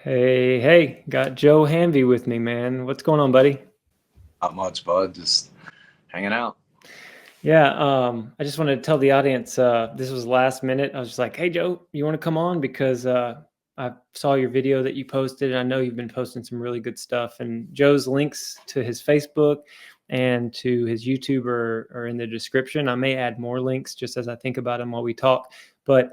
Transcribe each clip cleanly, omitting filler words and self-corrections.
Hey, hey, got Joe Hanvey with me, man. What's going on, buddy? Not much, bud. Just hanging out. Yeah, I just wanted to tell the audience this was last minute. I was just like, hey, Joe, you want to come on? Because I saw your video that you posted, and I know you've been posting some really good stuff. And Joe's links to his Facebook and to his YouTube are in the description. I may add more links just as I think about him while we talk. But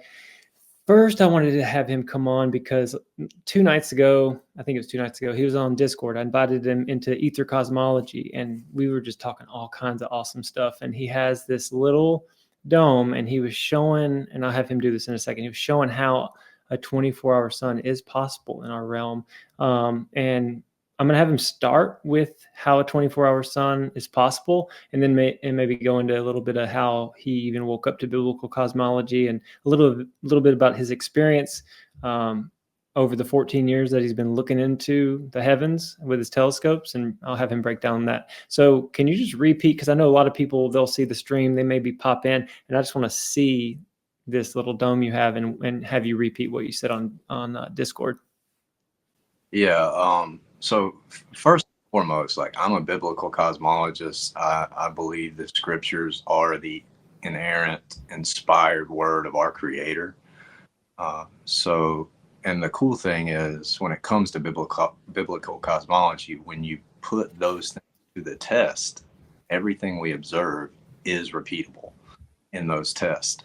first, I wanted to have him come on because 2 nights ago, I think it was 2 nights ago, he was on Discord. I invited him into Ether Cosmology, and we were just talking all kinds of awesome stuff. And he has this little dome, and he was showing, and I'll have him do this in a second. He was showing how a 24-hour sun is possible in our realm. And I'm going to have him start with how a 24-hour sun is possible, and then maybe go into a little bit of how he even woke up to biblical cosmology, and a little bit about his experience over the 14 years that he's been looking into the heavens with his telescopes, and I'll have him break down that. So can you just repeat, because I know a lot of people, they'll see the stream, they maybe pop in, and I just want to see this little dome you have, and have you repeat what you said on Discord. Yeah. So first and foremost, like I'm a biblical cosmologist. I believe the scriptures are the inerrant, inspired word of our Creator. And the cool thing is, when it comes to biblical cosmology, when you put those things to the test, everything we observe is repeatable in those tests.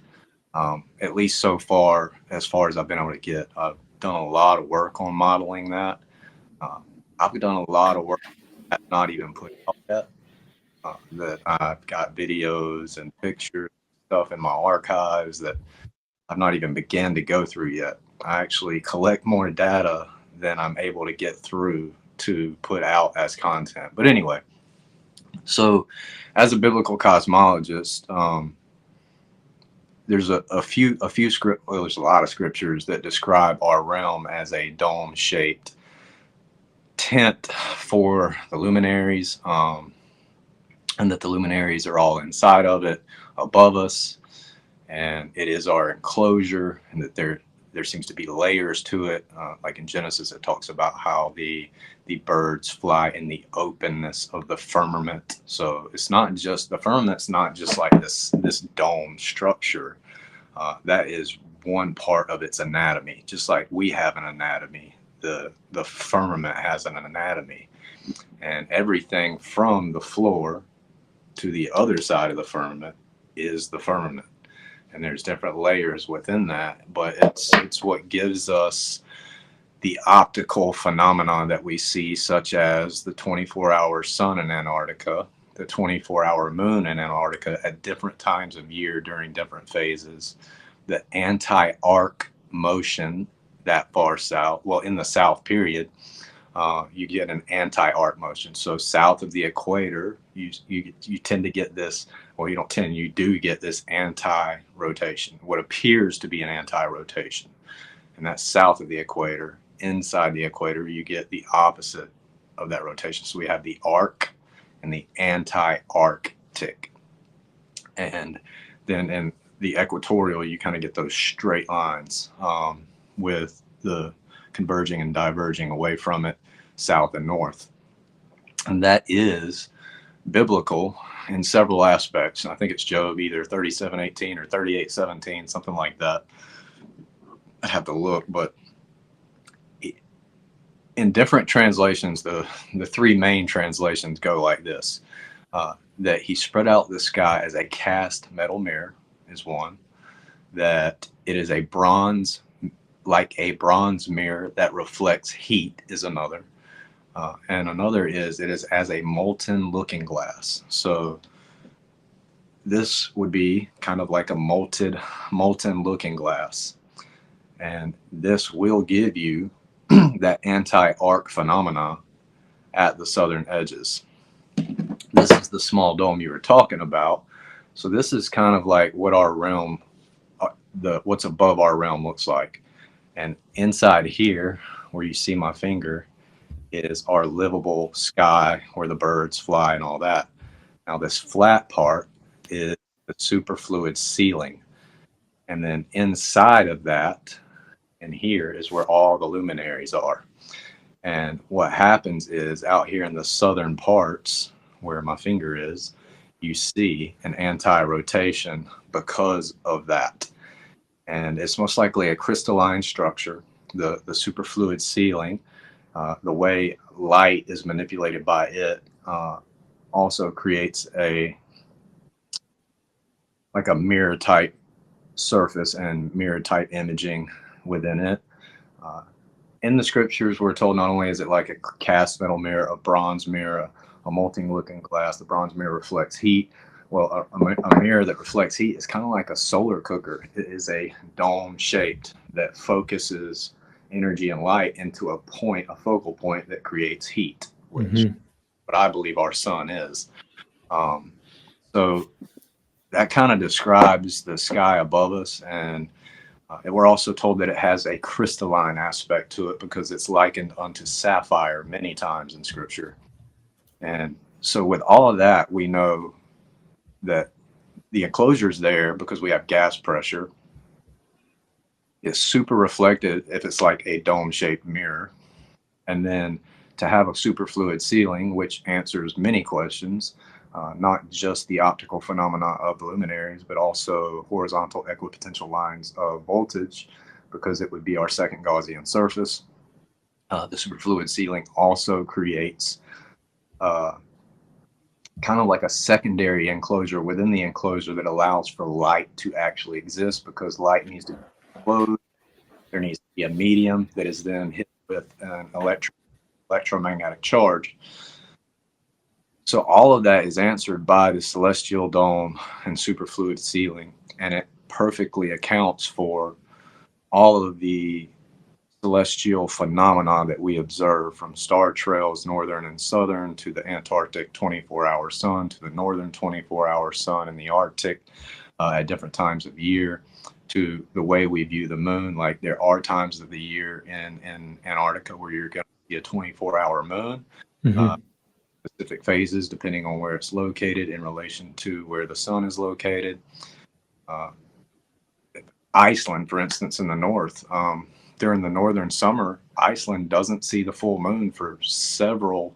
At least so far as I've been able to get. I've done a lot of work on modeling that. Uh, I've done a lot of work that's not even put out yet. That I've got videos and pictures, stuff in my archives that I've not even began to go through yet. I actually collect more data than I'm able to get through to put out as content. But anyway, so as a biblical cosmologist, there's a few script. Well, there's a lot of scriptures that describe our realm as a dome-shaped tent for the luminaries, and that the luminaries are all inside of it, above us, and it is our enclosure, and that there seems to be layers to it. Like in Genesis, it talks about how the birds fly in the openness of the firmament. So it's not just the firmament's not just like this dome structure. That is one part of its anatomy. Just like we have an anatomy, the firmament has an anatomy, and everything from the floor to the other side of the firmament is the firmament. And there's different layers within that, but it's what gives us the optical phenomenon that we see, such as the 24-hour sun in Antarctica, the 24-hour moon in Antarctica at different times of year during different phases, the anti-arc motion that far south, well, in the south period, you get an anti-arc motion. So south of the equator, you tend to get this, well, you don't tend, you do get this anti-rotation, what appears to be an anti-rotation. And that's south of the equator. Inside the equator, you get the opposite of that rotation. So we have the arc and the anti-arctic. And then in the equatorial, you kind of get those straight lines, with the converging and diverging away from it, south and north. And that is biblical in several aspects. I think it's Job either 37:18 or 38:17, something like that. I'd have to look, but in different translations, the three main translations go like this: that he spread out the sky as a cast metal mirror is one; that it is a bronze, like a bronze mirror that reflects heat is another; and another is it is as a molten looking glass. So this would be kind of like a molten looking glass, and this will give you that anti-arc phenomena at the southern edges. This is the small dome you were talking about. So this is kind of like what our realm, what's above our realm looks like. And inside here, where you see my finger, is our livable sky where the birds fly and all that. Now this flat part is the superfluid ceiling. And then inside of that, and here is where all the luminaries are. And what happens is out here in the southern parts where my finger is, you see an anti-rotation because of that. And it's most likely a crystalline structure, the superfluid ceiling, the way light is manipulated by it also creates like a mirror type surface and mirror type imaging within it. In the scriptures, we're told not only is it like a cast metal mirror, a bronze mirror, a molten looking glass, the bronze mirror reflects heat. Well, a mirror that reflects heat is kind of like a solar cooker. It is a dome shaped that focuses energy and light into a point, a focal point that creates heat, which what I believe our sun is. So that kind of describes the sky above us. And we're also told that it has a crystalline aspect to it because it's likened unto sapphire many times in scripture. And so with all of that, we know that the enclosure is there because we have gas pressure. It's super reflected if it's like a dome-shaped mirror. And then to have a superfluid ceiling, which answers many questions, not just the optical phenomena of the luminaries, but also horizontal equipotential lines of voltage, because it would be our second Gaussian surface. The superfluid ceiling also creates kind of like a secondary enclosure within the enclosure that allows for light to actually exist, because light needs to be closed. There needs to be a medium that is then hit with an electromagnetic charge. So all of that is answered by the celestial dome and superfluid ceiling, and it perfectly accounts for all of the celestial phenomena that we observe, from star trails, northern and southern, to the Antarctic 24-hour sun, to the northern 24-hour sun in the Arctic at different times of year, to the way we view the moon. Like, there are times of the year in Antarctica where you're going to see a 24-hour moon. Specific phases depending on where it's located in relation to where the sun is located. Iceland, for instance, in the north, during the northern summer, Iceland doesn't see the full moon for several,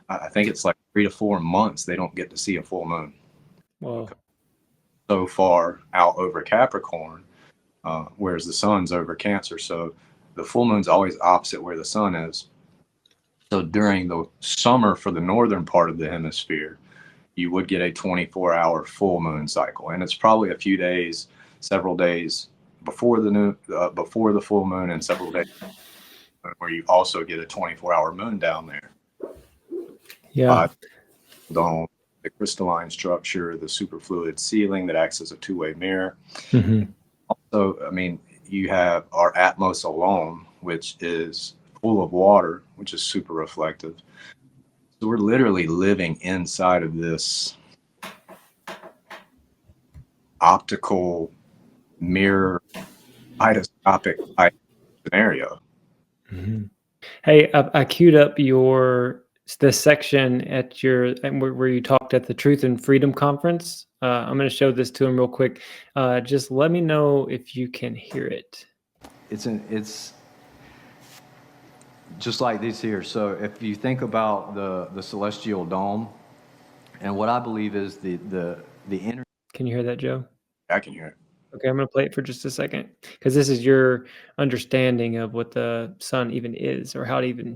I think it's like 3 to 4 months. They don't get to see a full moon. Wow. So far out over Capricorn, whereas the sun's over Cancer. So the full moon's always opposite where the sun is. So during the summer for the northern part of the hemisphere, you would get a 24-hour full moon cycle, and it's probably a few days, several days before the full moon, and several days where you also get a 24-hour moon down there. Yeah. The crystalline structure, the superfluid ceiling that acts as a two-way mirror. Also, I mean, you have our atmos alone, which is full of water, which is super reflective. So we're literally living inside of this optical mirror kaleidoscopic type scenario. Hey, I queued up the section at where you talked at the Truth and Freedom Conference. I'm going to show this to him real quick. Just let me know if you can hear it. It's just like this here. So if you think about the celestial dome, and what I believe is the energy. Can you hear that, Joe? I can hear it. Okay, I'm going to play it for just a second, because this is your understanding of what the sun even is, or how it even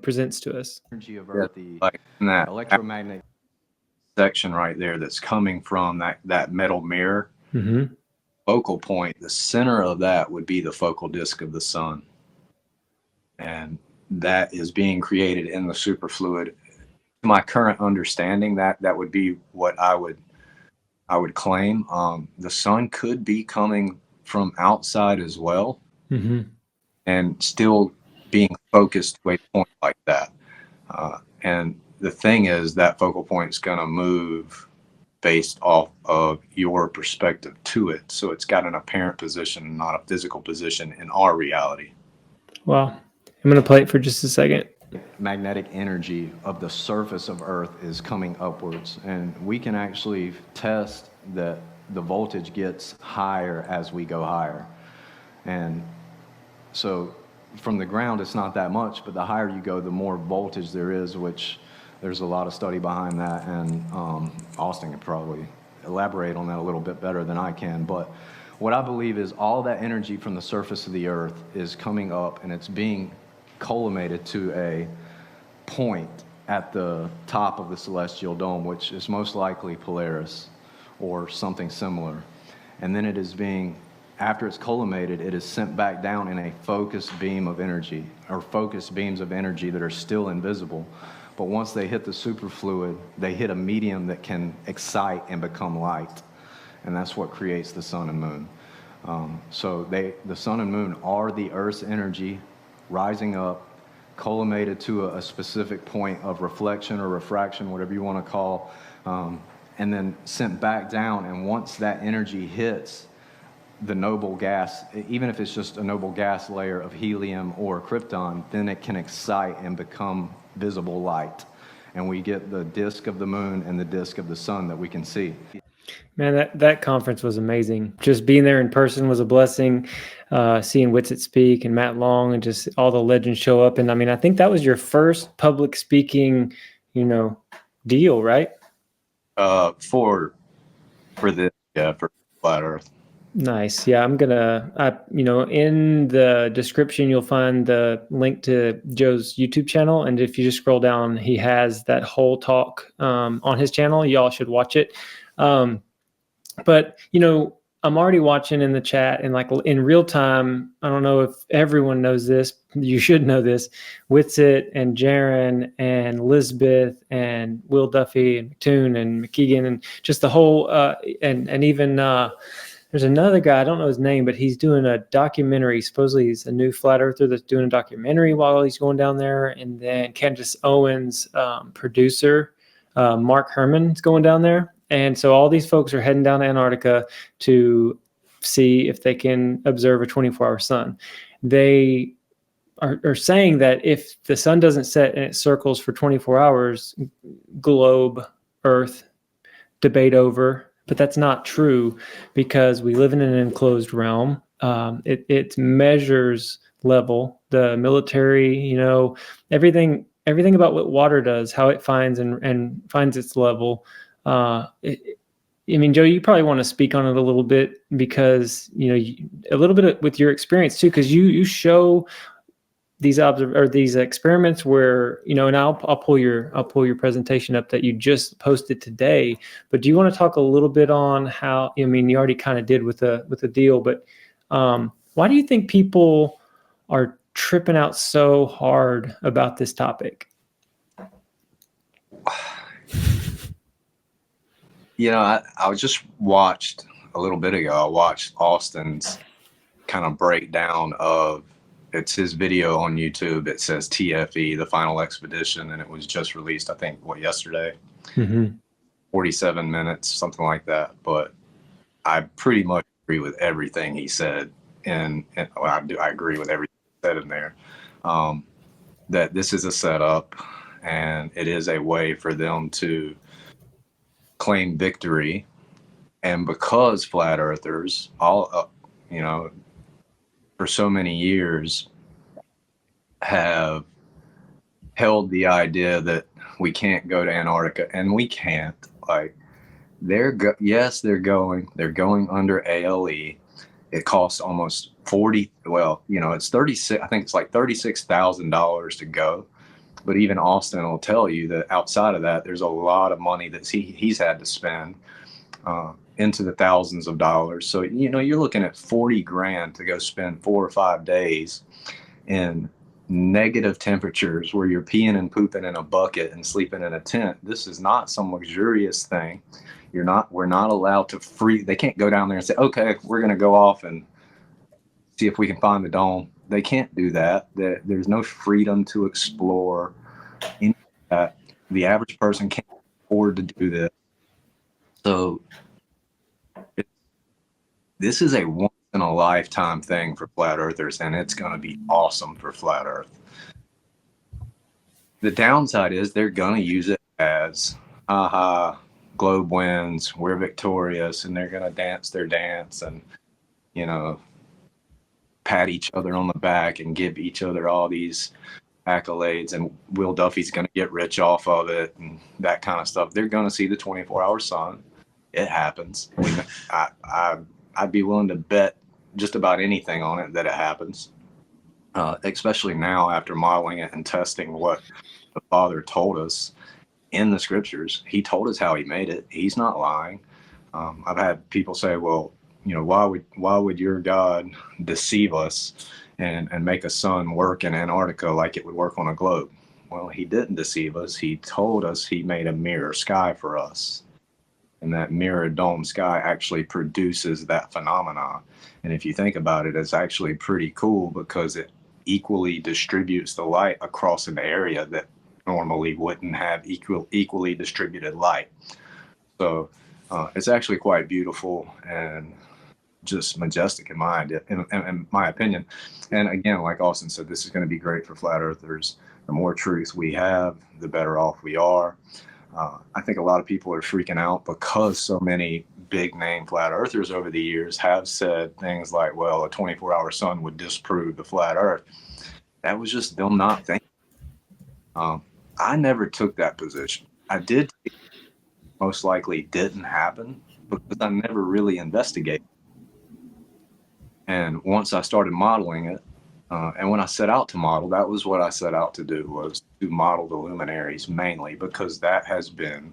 presents to us. Energy of Earth, the like in that electromagnetic section right there that's coming from that metal mirror focal point, the center of that would be the focal disk of the sun, and that is being created in the superfluid. To my current understanding, that would be what I would claim. The sun could be coming from outside as well, and still being focused to a point like that. And the thing is, that focal point is going to move based off of your perspective to it. So it's got an apparent position, not a physical position in our reality. Wow. I'm going to play it for just a second. Magnetic energy of the surface of Earth is coming upwards, and we can actually test that the voltage gets higher as we go higher. And so from the ground, it's not that much, but the higher you go, the more voltage there is, which there's a lot of study behind that, and Austin could probably elaborate on that a little bit better than I can. But what I believe is all that energy from the surface of the Earth is coming up, and it's being collimated to a point at the top of the celestial dome, which is most likely Polaris or something similar. And then it is being, after it's collimated, it is sent back down in a focused beam of energy, or focused beams of energy that are still invisible. But once they hit the superfluid, they hit a medium that can excite and become light. And that's what creates the sun and moon. So the sun and moon are the Earth's energy rising up, collimated to a specific point of reflection or refraction, whatever you want to call, and then sent back down. And once that energy hits the noble gas, even if it's just a noble gas layer of helium or krypton, then it can excite and become visible light. And we get the disk of the moon and the disk of the sun that we can see. Man, that conference was amazing. Just being there in person was a blessing. Seeing Whitsitt speak and Matt Long and just all the legends show up. And I mean, I think that was your first public speaking, deal, right? For this, yeah, for Flat Earth. Nice. Yeah, in the description, you'll find the link to Joe's YouTube channel. And if you just scroll down, he has that whole talk on his channel. Y'all should watch it. But, I'm already watching in the chat and like in real time. I don't know if everyone knows this. You should know this. Whitsitt and Jaron and Elizabeth and Will Duffy and McToon and McKeegan and just the whole and even there's another guy, I don't know his name, but he's doing a documentary. Supposedly he's a new flat earther that's doing a documentary while he's going down there. And then Candace Owens' producer, Mark Herman, is going down there. And so all these folks are heading down to Antarctica to see if they can observe a 24-hour sun. They are saying that if the sun doesn't set and it circles for 24 hours, globe, Earth, debate over. But that's not true because we live in an enclosed realm. It measures level, the military, everything about what water does, how it finds and finds its level. Joe, you probably want to speak on it a little bit because, a little bit with your experience too, because you show these these experiments where, and I'll pull your presentation up that you just posted today. But do you want to talk a little bit on how, you already kind of did with the deal, but why do you think people are tripping out so hard about this topic? I was just watched a little bit ago. I watched Austin's kind of breakdown of, it's his video on YouTube. It says TFE, the final expedition, and it was just released, I think, yesterday? 47 minutes, something like that. But I pretty much agree with everything he said, and I agree with everything he said in there. That this is a setup, and it is a way for them to claim victory. And because flat earthers all for so many years have held the idea that we can't go to Antarctica, and we can't. Like, they're going under ALE. It costs almost 40. Well, it's 36. I think it's like $36,000 to go. But even Austin will tell you that outside of that, there's a lot of money that he's had to spend into the thousands of dollars. So, you're looking at 40 grand to go spend 4 or 5 days in negative temperatures where you're peeing and pooping in a bucket and sleeping in a tent. This is not some luxurious thing. We're not allowed to they can't go down there and say, okay, we're going to go off and see if we can find the dome. They can't do that. There's no freedom to explore any of that. The average person can't afford to do this. So this is a once in a lifetime thing for flat earthers, and it's going to be awesome for flat earth. The downside is they're going to use it as, globe wins, we're victorious, and they're going to dance their dance and, pat each other on the back and give each other all these accolades, and Will Duffy's going to get rich off of it and that kind of stuff. They're going to see the 24-hour sun. It happens. I'd be willing to bet just about anything on it that it happens, especially now after modeling it and testing what the Father told us in the scriptures. He told us how he made it. He's not lying. I've had people say, well, why would your God deceive us and make a sun work in Antarctica like it would work on a globe? Well, he didn't deceive us. He told us he made a mirror sky for us. And that mirror dome sky actually produces that phenomena. And if you think about it, it's actually pretty cool because it equally distributes the light across an area that normally wouldn't have equally distributed light. So it's actually quite beautiful and just majestic in my opinion. And again, like Austin said, this is going to be great for flat earthers. The more truth we have, the better off we are. I think a lot of people are freaking out because so many big name flat earthers over the years have said things like, well, a 24-hour sun would disprove the flat earth. That was just them not thinking. I never took that position. I did think it most likely didn't happen because I never really investigated. And once I started modeling it, and when I set out to model, that was what I set out to do, was to model the luminaries mainly, because that has been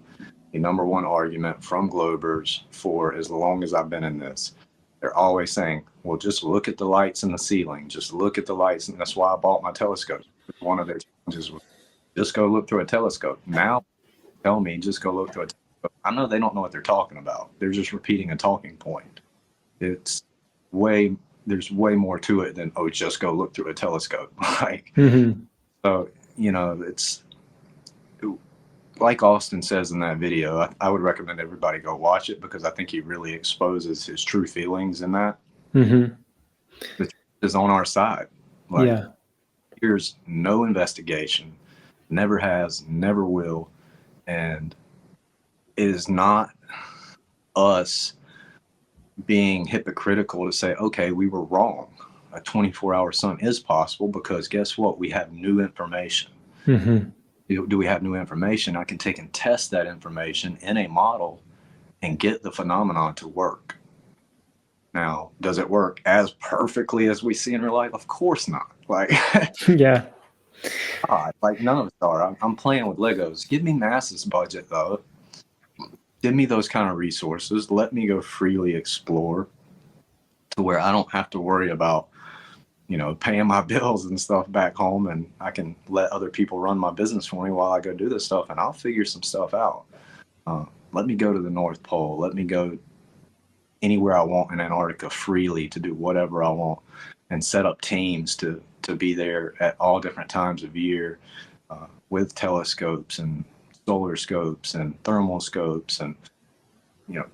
the number one argument from globers for as long as I've been in this. They're always saying, well, just look at the lights in the ceiling. Just look at the lights. And that's why I bought my telescope. One of their challenges was just go look through a telescope. Now, tell me, just go look through a telescope. I know they don't know what they're talking about. They're just repeating a talking point. There's way more to it than, oh, just go look through a telescope. So, it's like Austin says in that video. I would recommend everybody go watch it because I think he really exposes his true feelings in that. The truth is on our side. Here's no investigation, never has, never will, and it is not us being hypocritical to say, okay, we were wrong. A 24-hour sun is possible because guess what? We have new information. Do we have new information? I can take and test that information in a model and get the phenomenon to work. Now, does it work as perfectly as we see in real life? Of course not. Like, yeah. Like none of us are. I'm playing with Legos. Give me NASA's budget though. Give me those kind of resources. Let me go freely explore to where I don't have to worry about, paying my bills and stuff back home, and I can let other people run my business for me while I go do this stuff, and I'll figure some stuff out. Let me go to the North Pole. Let me go anywhere I want in Antarctica freely to do whatever I want and set up teams to be there at all different times of year with telescopes and solar scopes and thermal scopes and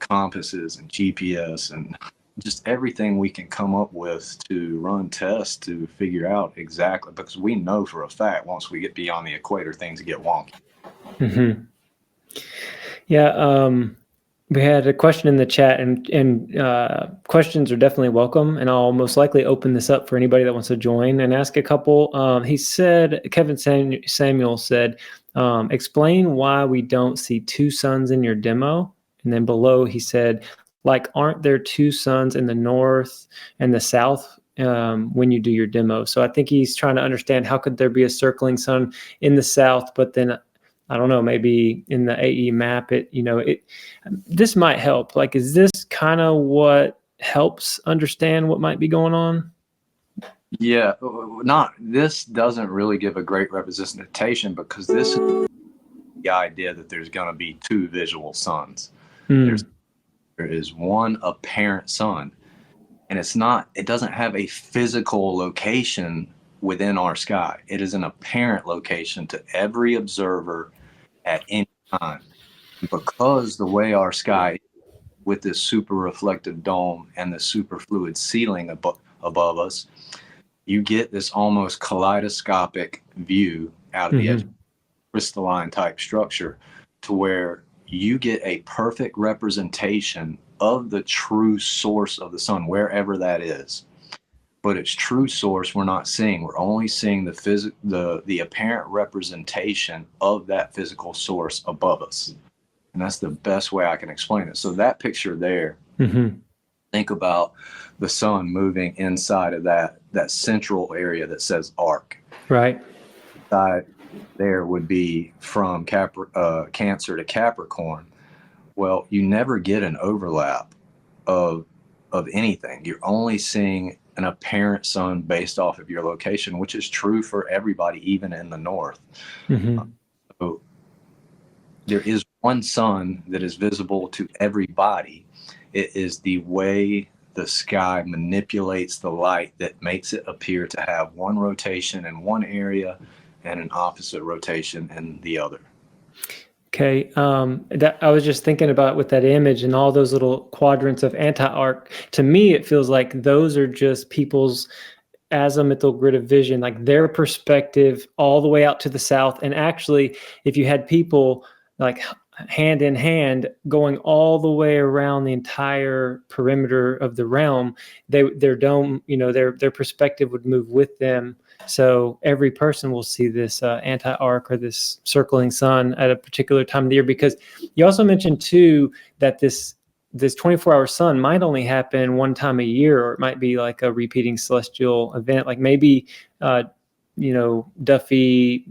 compasses and GPS and just everything we can come up with to run tests to figure out exactly, because we know for a fact once we get beyond the equator things get wonky. We had a question in the chat, and questions are definitely welcome, and I'll most likely open this up for anybody that wants to join and ask a couple. He said, Kevin Samuel said, explain why we don't see two suns in your demo. And then below he said, aren't there two suns in the north and the south when you do your demo? So I think he's trying to understand, how could there be a circling sun in the south, but then I don't know, maybe in the AE map, this might help. Is this kind of what helps understand what might be going on? Yeah, this doesn't really give a great representation because this is the idea that there's going to be two visual suns. There is one apparent sun, and it doesn't have a physical location within our sky. It is an apparent location to every observer at any time. Because the way our sky with this super reflective dome and the super fluid ceiling above us, you get this almost kaleidoscopic view out of the edge, crystalline type structure, to where you get a perfect representation of the true source of the sun, wherever that is. but its true source we're not seeing. We're only seeing the apparent representation of that physical source above us. And that's the best way I can explain it. So that picture there, think about the sun moving inside of that central area that says arc. Right. Side there would be from Cancer to Capricorn. Well, you never get an overlap of anything. You're only seeing an apparent sun based off of your location, which is true for everybody, even in the north. So there is one sun that is visible to everybody. It is the way the sky manipulates the light that makes it appear to have one rotation in one area and an opposite rotation in the other. Okay. That I was just thinking about with that image and all those little quadrants of anti-arc. To me, it feels like those are just people's azimuthal grid of vision, like their perspective all the way out to the south. And actually, if you had people like hand in hand going all the way around the entire perimeter of the realm, their dome, their perspective would move with them. So every person will see this anti-arc or this circling sun at a particular time of the year. Because you also mentioned too that this 24-hour sun might only happen one time a year, or it might be like a repeating celestial event. Like maybe, Duffy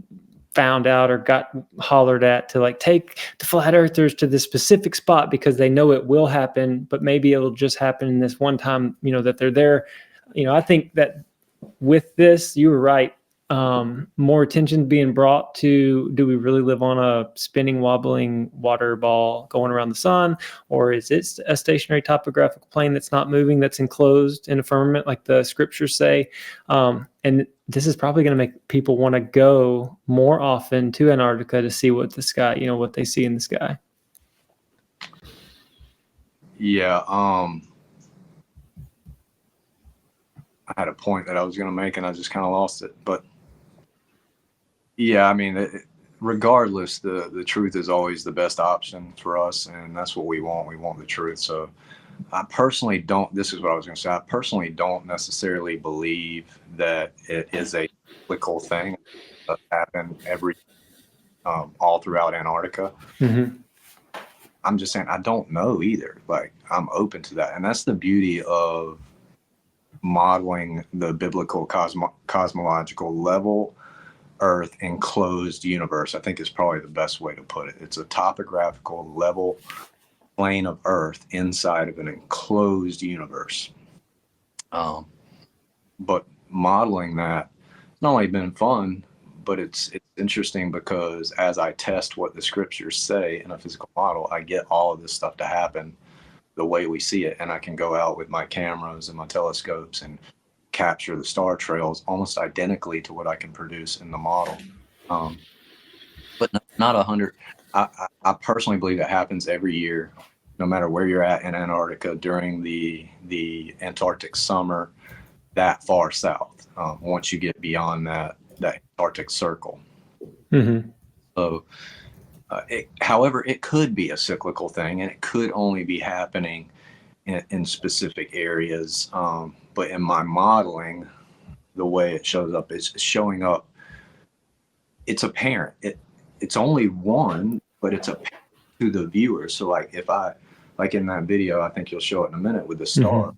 found out or got hollered at to like take the flat earthers to this specific spot because they know it will happen, but maybe it'll just happen in this one time, that they're there. I think that with this, you were right. More attention being brought to, do we really live on a spinning, wobbling water ball going around the sun, or is it a stationary topographical plane that's not moving, that's enclosed in a firmament like the scriptures say? And this is probably going to make people want to go more often to Antarctica to see what the sky, what they see in the sky. Yeah. I had a point that I was going to make and I just kind of lost it. But yeah, I mean, regardless, the truth is always the best option for us. And that's what we want. We want the truth. So I personally don't, this is what I was going to say. I personally don't necessarily believe that it is a cyclical thing that happen all throughout Antarctica. I'm just saying, I don't know either. Like, I'm open to that. And that's the beauty of modeling the biblical cosmological level Earth enclosed universe. I think is probably the best way to put it. It's a topographical level plane of Earth inside of an enclosed universe. But modeling that, it's not only been fun, but it's interesting because as I test what the scriptures say in a physical model, I get all of this stuff to happen the way we see it, and I can go out with my cameras and my telescopes and capture the star trails almost identically to what I can produce in the model. But not 100. I personally believe it happens every year, no matter where you're at in Antarctica during the Antarctic summer, that far south. Once you get beyond that Antarctic circle. So. However, it could be a cyclical thing, and it could only be happening in specific areas. But in my modeling, the way it shows up is showing up. It's apparent. It's only one, but it's apparent to the viewer. So, like like in that video, I think you'll show it in a minute with the star.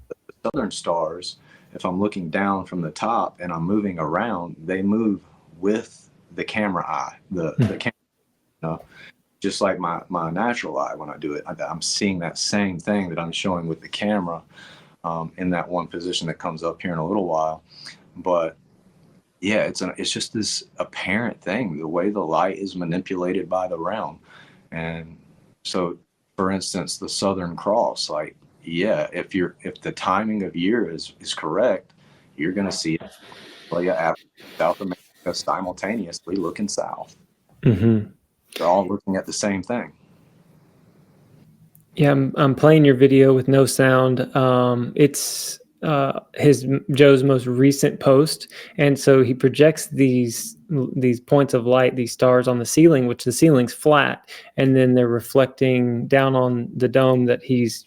The southern stars, if I'm looking down from the top and I'm moving around, they move with the camera eye. The camera. Just like my natural eye when I do it, I'm seeing that same thing that I'm showing with the camera in that one position that comes up here in a little while. But yeah, it's just this apparent thing, the way the light is manipulated by the realm. And so, for instance, the Southern Cross, like, yeah, if the timing of year is correct, you're going to see it play Africa, South America simultaneously looking south. They're all looking at the same thing. Yeah, I'm playing your video with no sound. It's Joe's most recent post, and so he projects these points of light, these stars on the ceiling, which the ceiling's flat, and then they're reflecting down on the dome that he's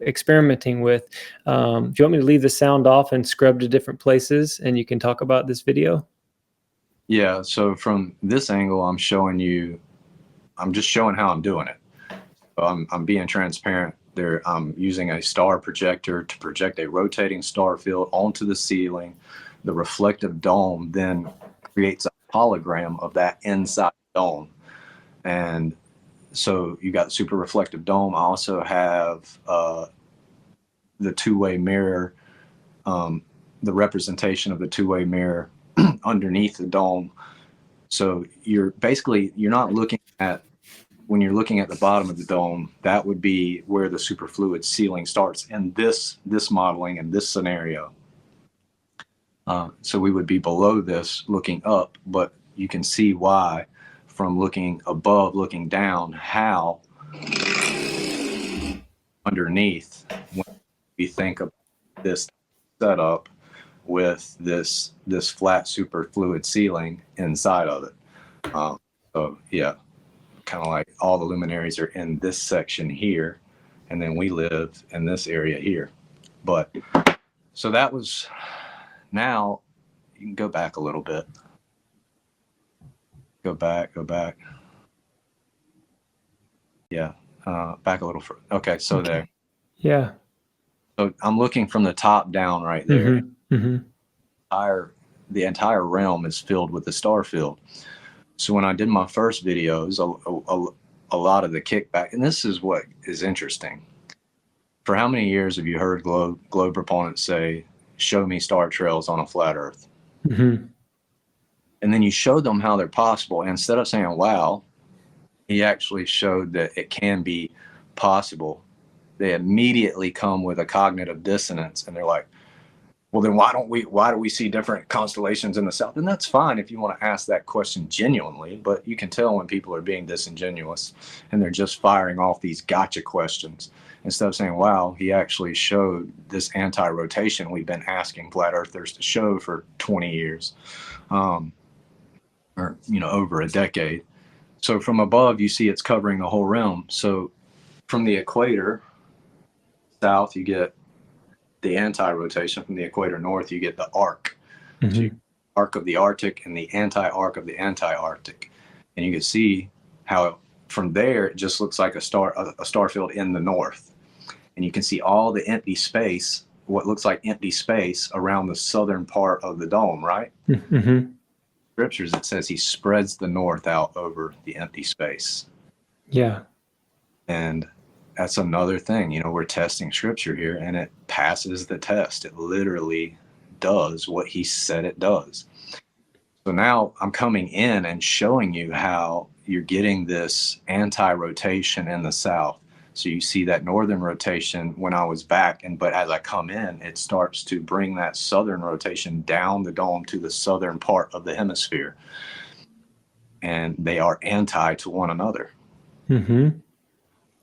experimenting with. Do you want me to leave the sound off and scrub to different places, and you can talk about this video? Yeah, so from this angle, I'm just showing how I'm doing it. So I'm being transparent there. I'm using a star projector to project a rotating star field onto the ceiling. The reflective dome then creates a hologram of that inside the dome. And so you got super reflective dome. I also have the two-way mirror, the representation of the two-way mirror underneath the dome. So you're not looking at, when you're looking at the bottom of the dome, that would be where the superfluid ceiling starts in this modeling and this scenario. So we would be below this looking up, but you can see why from looking above, looking down, how underneath, when we think of this setup with this flat superfluid ceiling inside of it. So yeah, kind of like all the luminaries are in this section here, and then we live in this area here. But so that was, now you can go back a little bit. Go back. Yeah, back a little further. Okay, so Okay. there. Yeah. So I'm looking from the top down right there. Mm-hmm. The entire realm is filled with the star field. So when I did my first videos, a lot of the kickback, and this is what is interesting. For how many years have you heard globe proponents say, show me star trails on a flat Earth? Mm-hmm. And then you show them how they're possible. And instead of saying, wow, he actually showed that it can be possible, they immediately come with a cognitive dissonance, and they're like, well, then why do we see different constellations in the south? And that's fine if you want to ask that question genuinely, but you can tell when people are being disingenuous and they're just firing off these gotcha questions instead of saying, wow, he actually showed this anti-rotation we've been asking flat earthers to show for 20 years, or over a decade. So from above, you see it's covering the whole realm. So from the equator south, you get the anti-rotation. From the equator north, you get the arc. Mm-hmm. So you get the arc of the Arctic and the anti-arc of the anti-Arctic. And you can see how from there, it just looks like a star field in the north. And you can see all the empty space, what looks like empty space around the southern part of the dome, right? Mm-hmm. Scriptures, it says he spreads the north out over the empty space. Yeah. And that's another thing, we're testing scripture here, and it passes the test. It literally does what he said it does. So now I'm coming in and showing you how you're getting this anti-rotation in the south. So you see that northern rotation when I was back, but as I come in, it starts to bring that southern rotation down the dome to the southern part of the hemisphere. And they are anti to one another. Mm-hmm.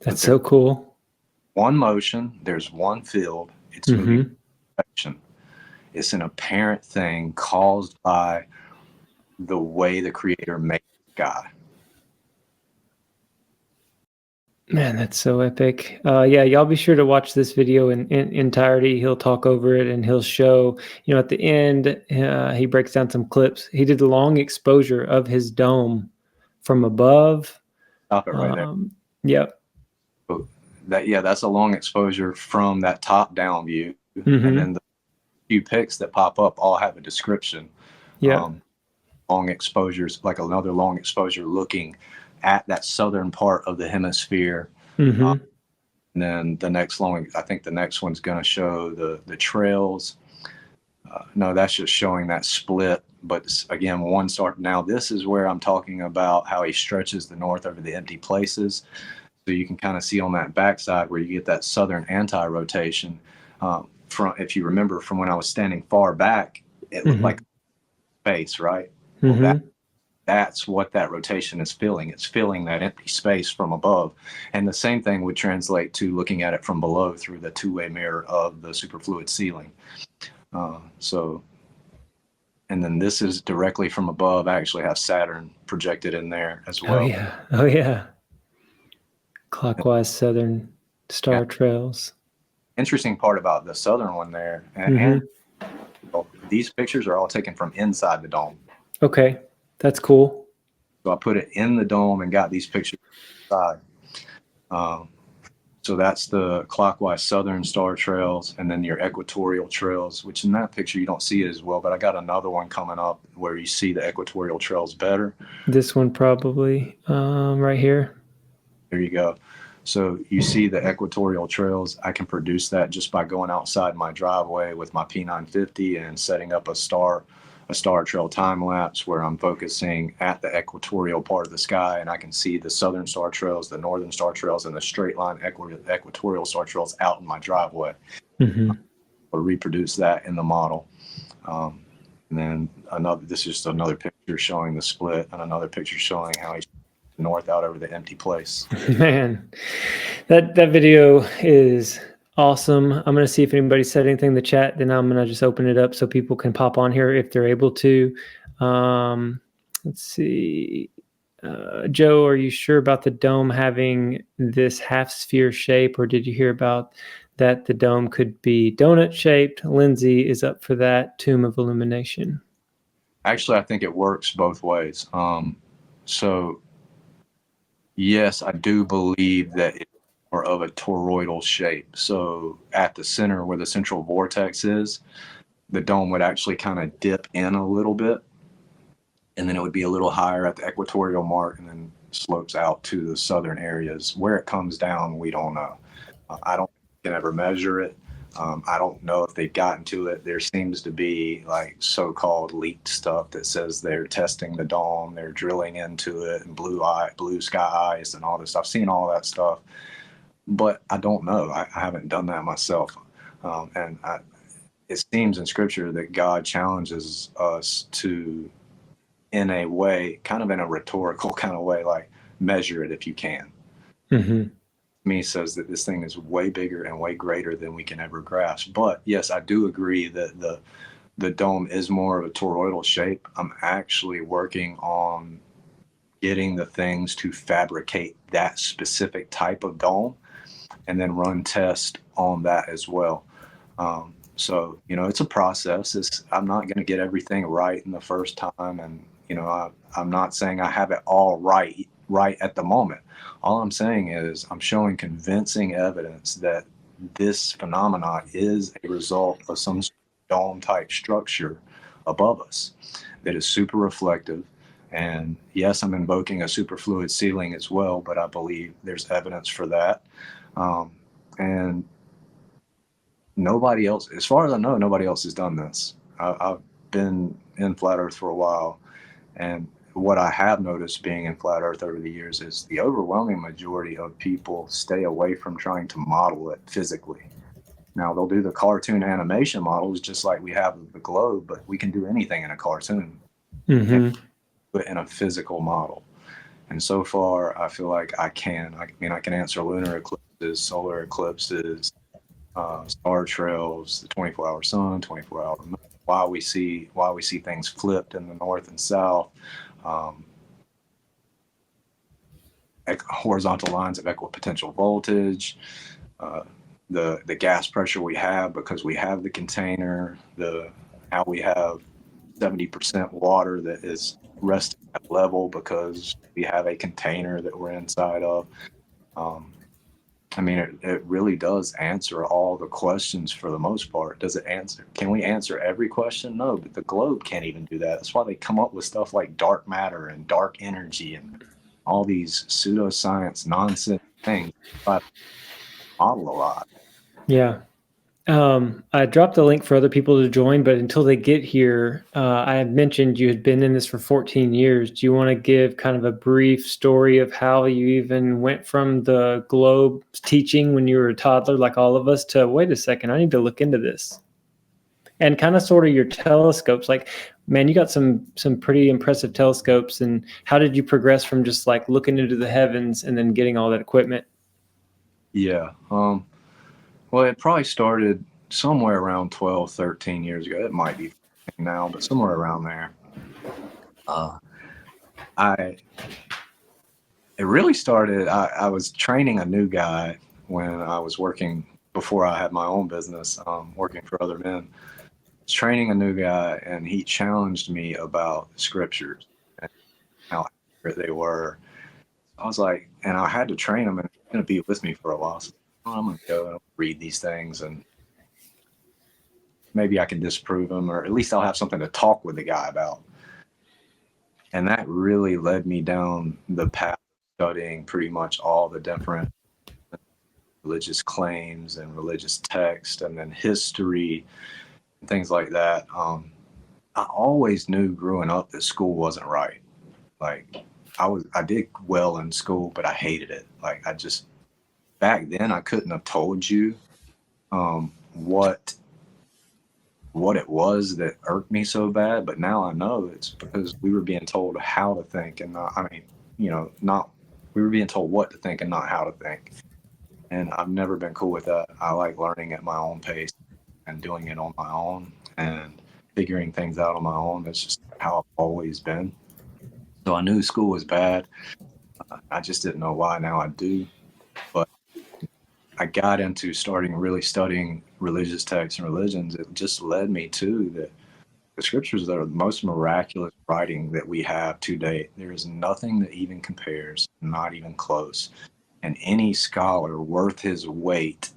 That's so cool. One motion, there's one field, it's moving in direction. It's an apparent thing caused by the way the creator made the sky. Man, that's so epic. Yeah, y'all be sure to watch this video in entirety. He'll talk over it and he'll show, at the end, he breaks down some clips. He did a long exposure of his dome from above. Stop it right there. Yep. That's a long exposure from that top-down view. Mm-hmm. And then the few pics that pop up all have a description. Yeah. Long exposures, like another long exposure looking at that southern part of the hemisphere. Mm-hmm. And then I think the next one's going to show the trails. No, that's just showing that split. But again, one star. Now this is where I'm talking about how he stretches the north over the empty places. So you can kind of see on that backside where you get that southern anti-rotation. If you remember from when I was standing far back, it looked like space, right? Mm-hmm. Well, that's what that rotation is filling. It's filling that empty space from above. And the same thing would translate to looking at it from below through the two-way mirror of the superfluid ceiling. And then this is directly from above. I actually have Saturn projected in there as well. Oh yeah. Clockwise southern star trails. interesting part about the southern one there, Mhm. and these pictures are all taken from inside the dome. Okay, that's cool. So I put it in the dome and got these pictures inside. Um, so that's the clockwise southern star trails, and then your equatorial trails, which in that picture you don't see it as well, but I got another one coming up where you see the equatorial trails better. This one probably right here. There you go. So you see the equatorial trails. I can produce that just by going outside my driveway with my P950 and setting up a star trail time lapse where I'm focusing at the equatorial part of the sky, and I can see the southern star trails, the northern star trails, and the straight line equatorial star trails out in my driveway. Mhm. Or reproduce that in the model. And then this is just another picture showing the split, and another picture showing how he's north out over the empty place. Man, that video is awesome. I'm gonna see if anybody said anything in the chat. Then I'm gonna just open it up so people can pop on here if they're able to. Let's see. Joe, are you sure about the dome having this half sphere shape, or did you hear about that the dome could be donut shaped? Lindsay is up for that. Tomb of Illumination. Actually, I think it works both ways. So yes, I do believe that it's more of a toroidal shape. So at the center where the central vortex is, the dome would actually kind of dip in a little bit, and then it would be a little higher at the equatorial mark, and then slopes out to the southern areas. Where it comes down, we don't know. I don't think we can ever measure it. I don't know if they've gotten to it. There seems to be like so-called leaked stuff that says they're testing the dome, they're drilling into it, and blue sky eyes, and all this. I've seen all that stuff, but I don't know. I haven't done that myself. It seems in Scripture that God challenges us to, in a way, kind of in a rhetorical kind of way, like measure it if you can. Mm-hmm. Me says that this thing is way bigger and way greater than we can ever grasp. But yes, I do agree that the dome is more of a toroidal shape. I'm actually working on getting the things to fabricate that specific type of dome and then run tests on that as well. So, it's a process. I'm not going to get everything right in the first time. And, I'm not saying I have it all right at the moment. All I'm saying is I'm showing convincing evidence that this phenomena is a result of some dome type structure above us that is super reflective. And yes, I'm invoking a superfluid ceiling as well, but I believe there's evidence for that. And nobody else, as far as I know, nobody else has done this. I've been in flat Earth for a while, and what I have noticed being in flat Earth over the years is the overwhelming majority of people stay away from trying to model it physically. Now, they'll do the cartoon animation models just like we have the globe, but we can do anything in a cartoon. Mm-hmm. Put in a physical model. And so far, I feel like I can. I mean, I can answer lunar eclipses, solar eclipses, star trails, the 24-hour sun, 24-hour moon, why we see things flipped in the north and south, horizontal lines of equipotential voltage, the gas pressure we have because we have the container, how we have 70% water that is resting at level because we have a container that we're inside of. I mean, it really does answer all the questions for the most part. Can we answer every question? No, but the globe can't even do that. That's why they come up with stuff like dark matter and dark energy and all these pseudoscience nonsense things. But model a lot. Yeah. I dropped the link for other people to join, but until they get here, I had mentioned you had been in this for 14 years. Do you want to give kind of a brief story of how you even went from the globe teaching when you were a toddler, like all of us, to wait a second, I need to look into this? And kind of sort of your telescopes, like, man, you got some pretty impressive telescopes. And how did you progress from just like looking into the heavens and then getting all that equipment? Yeah. Well, it probably started somewhere around 12, 13 years ago. It might be now, but somewhere around there. It really started, I was training a new guy when I was working before I had my own business, working for other men, was training a new guy, and he challenged me about scriptures and how accurate they were. I was like, and I had to train him, and he's going to be with me for a while. So I'm going to go and read these things, and maybe I can disprove them, or at least I'll have something to talk with the guy about. And that really led me down the path of studying pretty much all the different religious claims and religious text, and then history and things like that. I always knew growing up that school wasn't right. Like I did well in school, but I hated it. Like back then I couldn't have told you what it was that irked me so bad, but now I know it's because we were being told how to think, and not we were being told what to think and not how to think. And I've never been cool with that. I like learning at my own pace and doing it on my own and figuring things out on my own. That's just how I've always been. So I knew school was bad. I just didn't know why. Now I do. But I got into really studying religious texts and religions. It just led me to the scriptures that are the most miraculous writing that we have to date. There is nothing that even compares, not even close. And any scholar worth his weight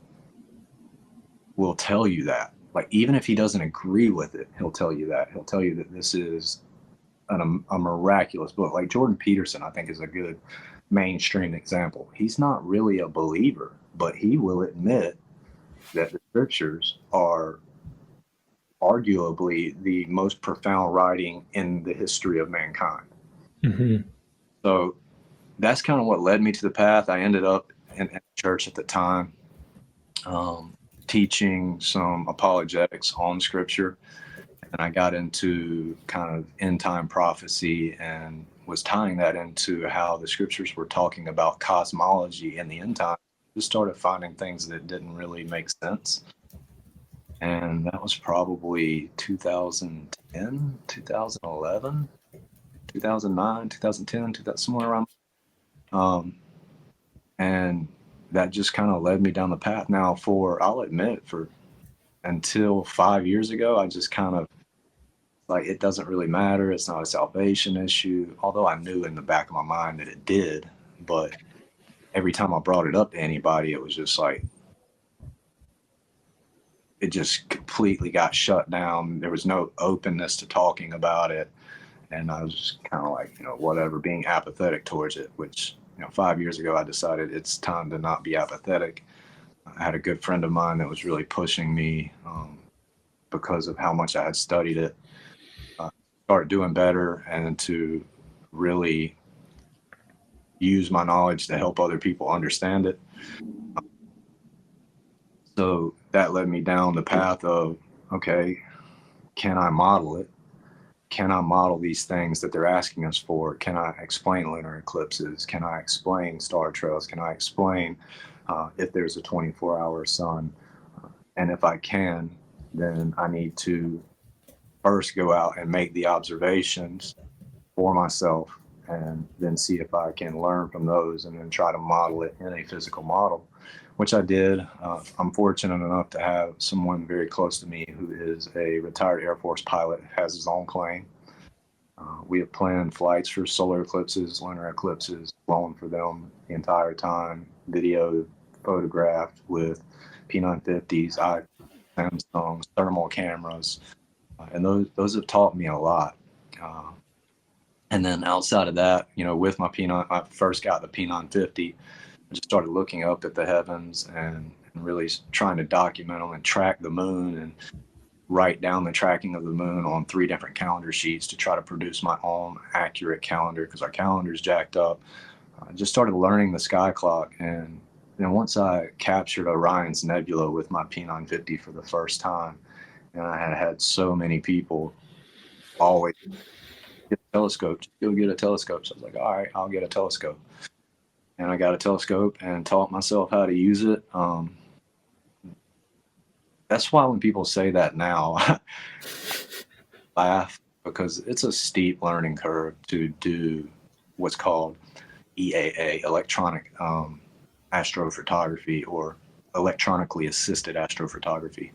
will tell you that. Like, even if he doesn't agree with it, he'll tell you that. He'll tell you that this is a miraculous book. Like Jordan Peterson, I think, is a good mainstream example. He's not really a believer, but he will admit that the scriptures are arguably the most profound writing in the history of mankind. Mm-hmm. So that's kind of what led me to the path. I ended up in church at the time, teaching some apologetics on scripture. And I got into kind of end time prophecy and was tying that into how the scriptures were talking about cosmology in the end time. Just started finding things that didn't really make sense. And that was probably 2010, 2011, 2009, 2010, somewhere around. And that just kind of led me down the path. Now, I'll admit, until 5 years ago, I just kind of, like, it doesn't really matter. It's not a salvation issue, although I knew in the back of my mind that it did. But every time I brought it up to anybody, it was just like, it just completely got shut down. There was no openness to talking about it. And I was just kind of like, whatever, being apathetic towards it, which, 5 years ago, I decided it's time to not be apathetic. I had a good friend of mine that was really pushing me because of how much I had studied it, start doing better and to really use my knowledge to help other people understand it. So that led me down the path of, okay, can I model it? Can I model these things that they're asking us for? Can I explain lunar eclipses? Can I explain star trails? Can I explain if there's a 24-hour sun? And if I can, then I need to first go out and make the observations for myself and then see if I can learn from those and then try to model it in a physical model, which I did. I'm fortunate enough to have someone very close to me who is a retired Air Force pilot, has his own plane. We have planned flights for solar eclipses, lunar eclipses, flown for them the entire time, video photographed with P950s, Samsung thermal cameras, and those have taught me a lot. And then outside of that, with my P9, I first got the P950. I just started looking up at the heavens and really trying to document them and track the moon and write down the tracking of the moon on 3 different calendar sheets to try to produce my own accurate calendar because our calendar's jacked up. I just started learning the sky clock. And then once I captured Orion's Nebula with my P950 for the first time, and I had so many people always get a telescope, just go get a telescope. So I was like, all right, I'll get a telescope. And I got a telescope and taught myself how to use it. That's why when people say that now, I laugh, because it's a steep learning curve to do what's called EAA, electronic astrophotography, or electronically assisted astrophotography.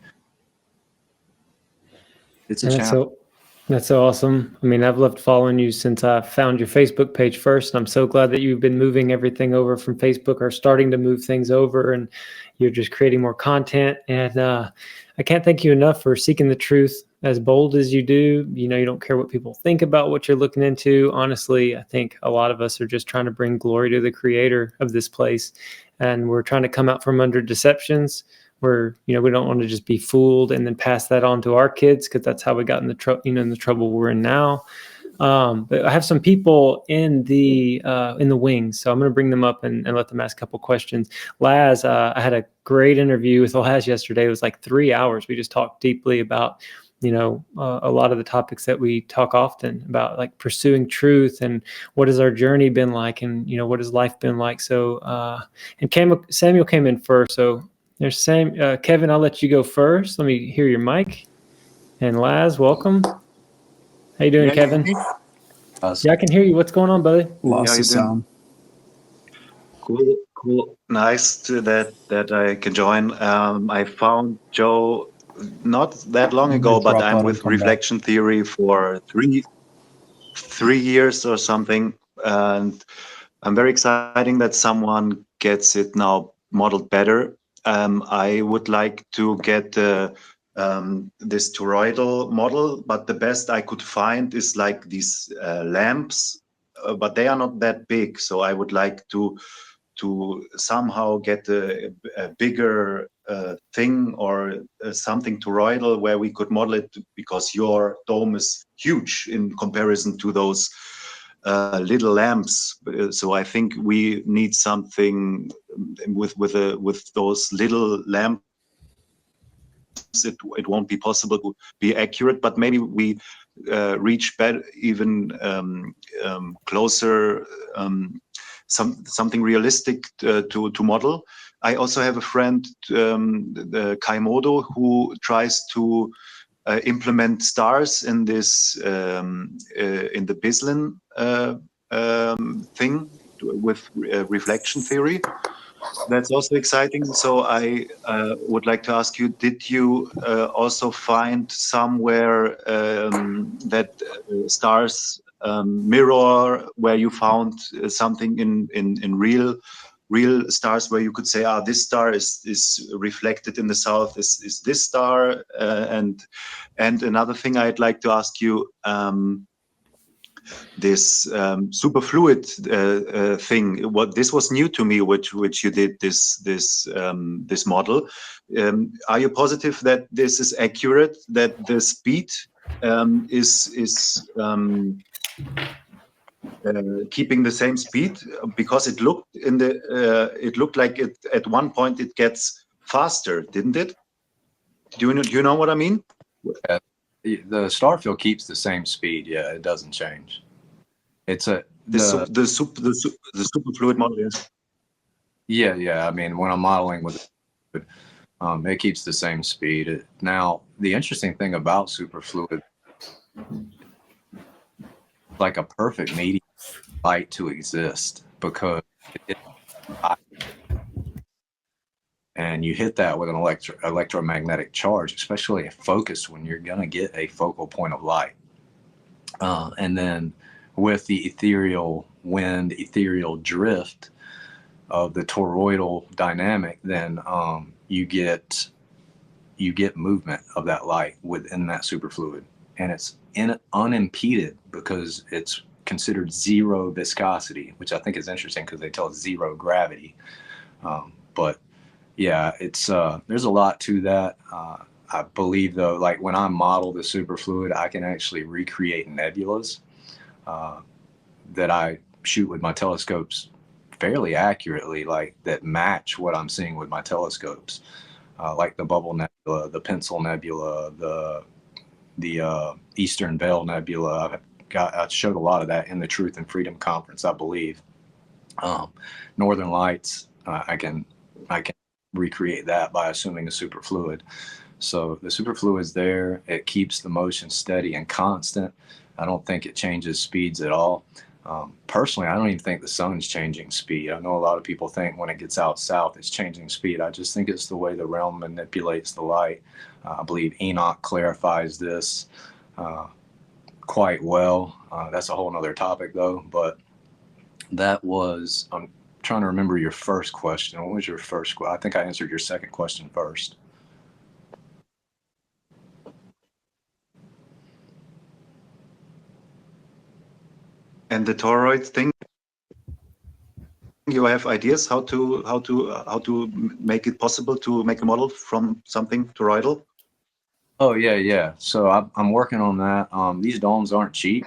It's a And challenge. that's so awesome. I mean, I've loved following you since I found your Facebook page first. And I'm so glad that you've been moving everything over from Facebook, or starting to move things over, and you're just creating more content. And I can't thank you enough for seeking the truth as bold as you do. You know, you don't care what people think about what you're looking into. Honestly, I think a lot of us are just trying to bring glory to the creator of this place. And we're trying to come out from under deceptions where, you know, we don't want to just be fooled and then pass that on to our kids, because that's how we got in the in the trouble we're in now. But I have some people in the wings, so I'm going to bring them up and let them ask a couple questions. Laz, I had a great interview with Laz yesterday. It was like 3 hours. We just talked deeply about, you know, a lot of the topics that we talk often about, like pursuing truth and what has our journey been like, and, you know, what has life been like. So, and Samuel came in first. So there's Kevin, I'll let you go first. Let me hear your mic. And Laz, welcome. How you doing, Kevin? Yeah, I can hear you. What's going on, buddy? Lost the sound. Cool. Nice that I can join. I found Joe not that long ago, but I'm with reflection theory for three years or something, and I'm very exciting that someone gets it now modeled better. I would like to get this toroidal model, but the best I could find is like these lamps, but they are not that big. So I would like to somehow get a bigger thing, or something toroidal where we could model it, because your dome is huge in comparison to those little lamps. So I think we need something with those little lamps. It won't be possible to be accurate, but maybe we reach better, even closer, something realistic to model. I also have a friend, Kaimodo, who tries to implement stars in this in the Bislin thing with reflection theory. That's also exciting. So I would like to ask you, did you also find somewhere that stars mirror, where you found something in real stars, where you could say, this star is reflected in the south, is this star? And another thing I'd like to ask you, this superfluid thing. What this was new to me, which you did this model. Are you positive that this is accurate? That the speed is keeping the same speed? Because it looked like it at one point it gets faster, didn't it? Do you know what I mean? The star field keeps the same speed. Yeah, it doesn't change. It's the superfluid model. Yes. Yeah. I mean, when I'm modeling with it keeps the same speed. Now, the interesting thing about superfluid, like a perfect medium light to exist, because and you hit that with an electromagnetic charge, especially focused, when you're going to get a focal point of light. And then with the ethereal wind, ethereal drift of the toroidal dynamic, then you get movement of that light within that superfluid, and it's unimpeded, because it's considered zero viscosity, which I think is interesting, because they tell us zero gravity. But yeah, it's there's a lot to that. I believe, though, like when I model the superfluid, I can actually recreate nebulas that I shoot with my telescopes fairly accurately, like that match what I'm seeing with my telescopes, like the Bubble Nebula, the Pencil Nebula, the Eastern Veil Nebula. I showed a lot of that in the Truth and Freedom Conference, I believe. Northern Lights, I can recreate that by assuming a superfluid. So the superfluid is there. It keeps the motion steady and constant. I don't think it changes speeds at all. Personally, I don't even think the sun's changing speed. I know a lot of people think when it gets out south, it's changing speed. I just think it's the way the realm manipulates the light. I believe Enoch clarifies this quite well. That's a whole nother topic though, but that was, I'm trying to remember your first question. What was your first question? I think I answered your second question first. And the toroid thing, you have ideas how to make it possible to make a model from something toroidal? Oh yeah. So I'm working on that. These domes aren't cheap.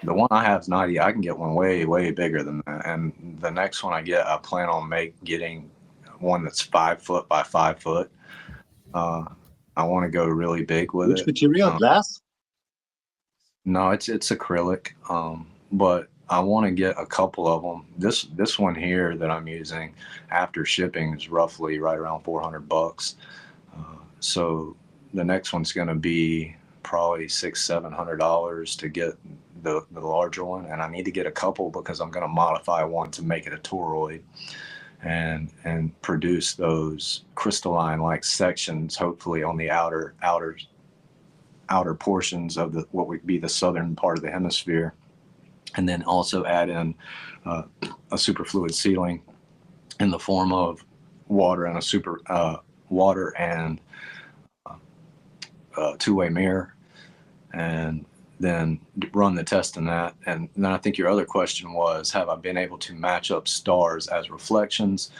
The one I have is 90. I can get one way bigger than that. And the next one I get, I plan on getting one that's 5 foot by 5 foot. I want to go really big with Which it. material? Glass? No, it's acrylic. But I want to get a couple of them. This one here that I'm using after shipping is roughly right around $400. So the next one's going to be probably $600-700 to get the larger one, and I need to get a couple because I'm going to modify one to make it a toroid and produce those crystalline like sections, hopefully on the outer portions of what would be the southern part of the hemisphere, and then also add in a superfluid sealing in the form of water and water and two-way mirror, and then run the test in that. And then I think your other question was, have I been able to match up stars as reflections?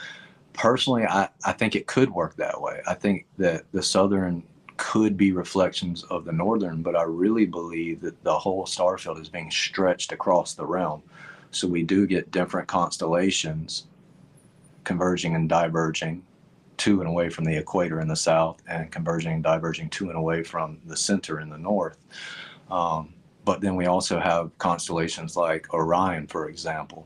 Personally, I think it could work that way. I think that the southern could be reflections of the northern, but I really believe that the whole star field is being stretched across the realm. So we do get different constellations converging and diverging to and away from the equator in the south, and converging and diverging to and away from the center in the north. But then we also have constellations like Orion, for example.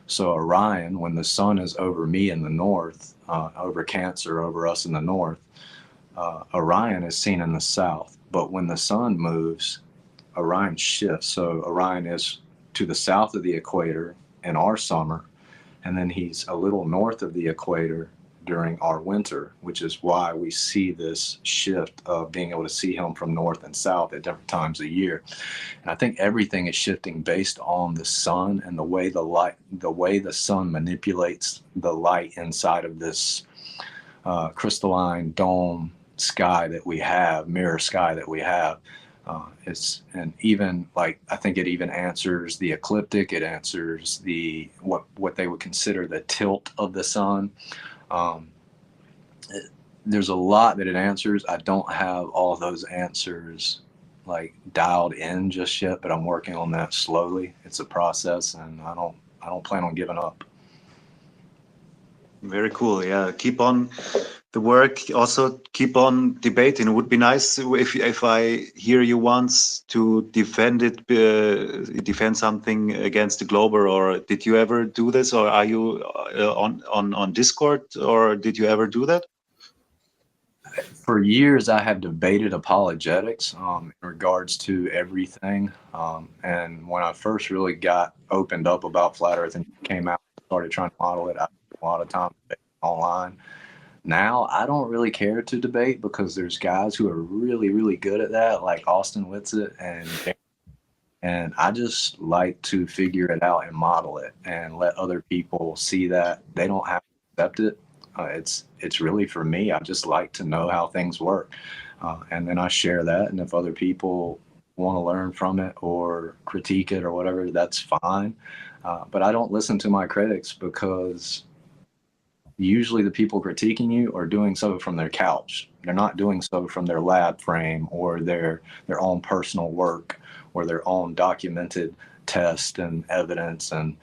So Orion, when the sun is over me in the north, over Cancer, over us in the north, Orion is seen in the south. But when the sun moves, Orion shifts. So Orion is to the south of the equator in our summer, and then he's a little north of the equator during our winter, which is why we see this shift of being able to see him from north and south at different times of year. And I think everything is shifting based on the sun and the way the sun manipulates the light inside of this crystalline dome sky that we have, mirror sky that we have. And even like, I think it even answers the ecliptic. It answers what they would consider the tilt of the sun. There's a lot that it answers. I don't have all those answers like dialed in just yet, but I'm working on that slowly. It's a process, and I don't plan on giving up. Very cool. Yeah, keep on the work. Also, keep on debating. It would be nice if I hear you once to defend something against the glober. Or did you ever do this? Or are you on Discord? Or did you ever do that? For years, I have debated apologetics in regards to everything. And when I first really got opened up about flat Earth and came out and started trying to model it, I spent a lot of time online. Now, I don't really care to debate because there's guys who are really, really good at that, like Austin Whitsitt, and I just like to figure it out and model it and let other people see that. They don't have to accept it. It's really for me. I just like to know how things work, and then I share that. And if other people want to learn from it or critique it or whatever, that's fine. But I don't listen to my critics, because usually the people critiquing you are doing so from their couch. They're not doing so from their lab frame or their own personal work or their own documented test and evidence and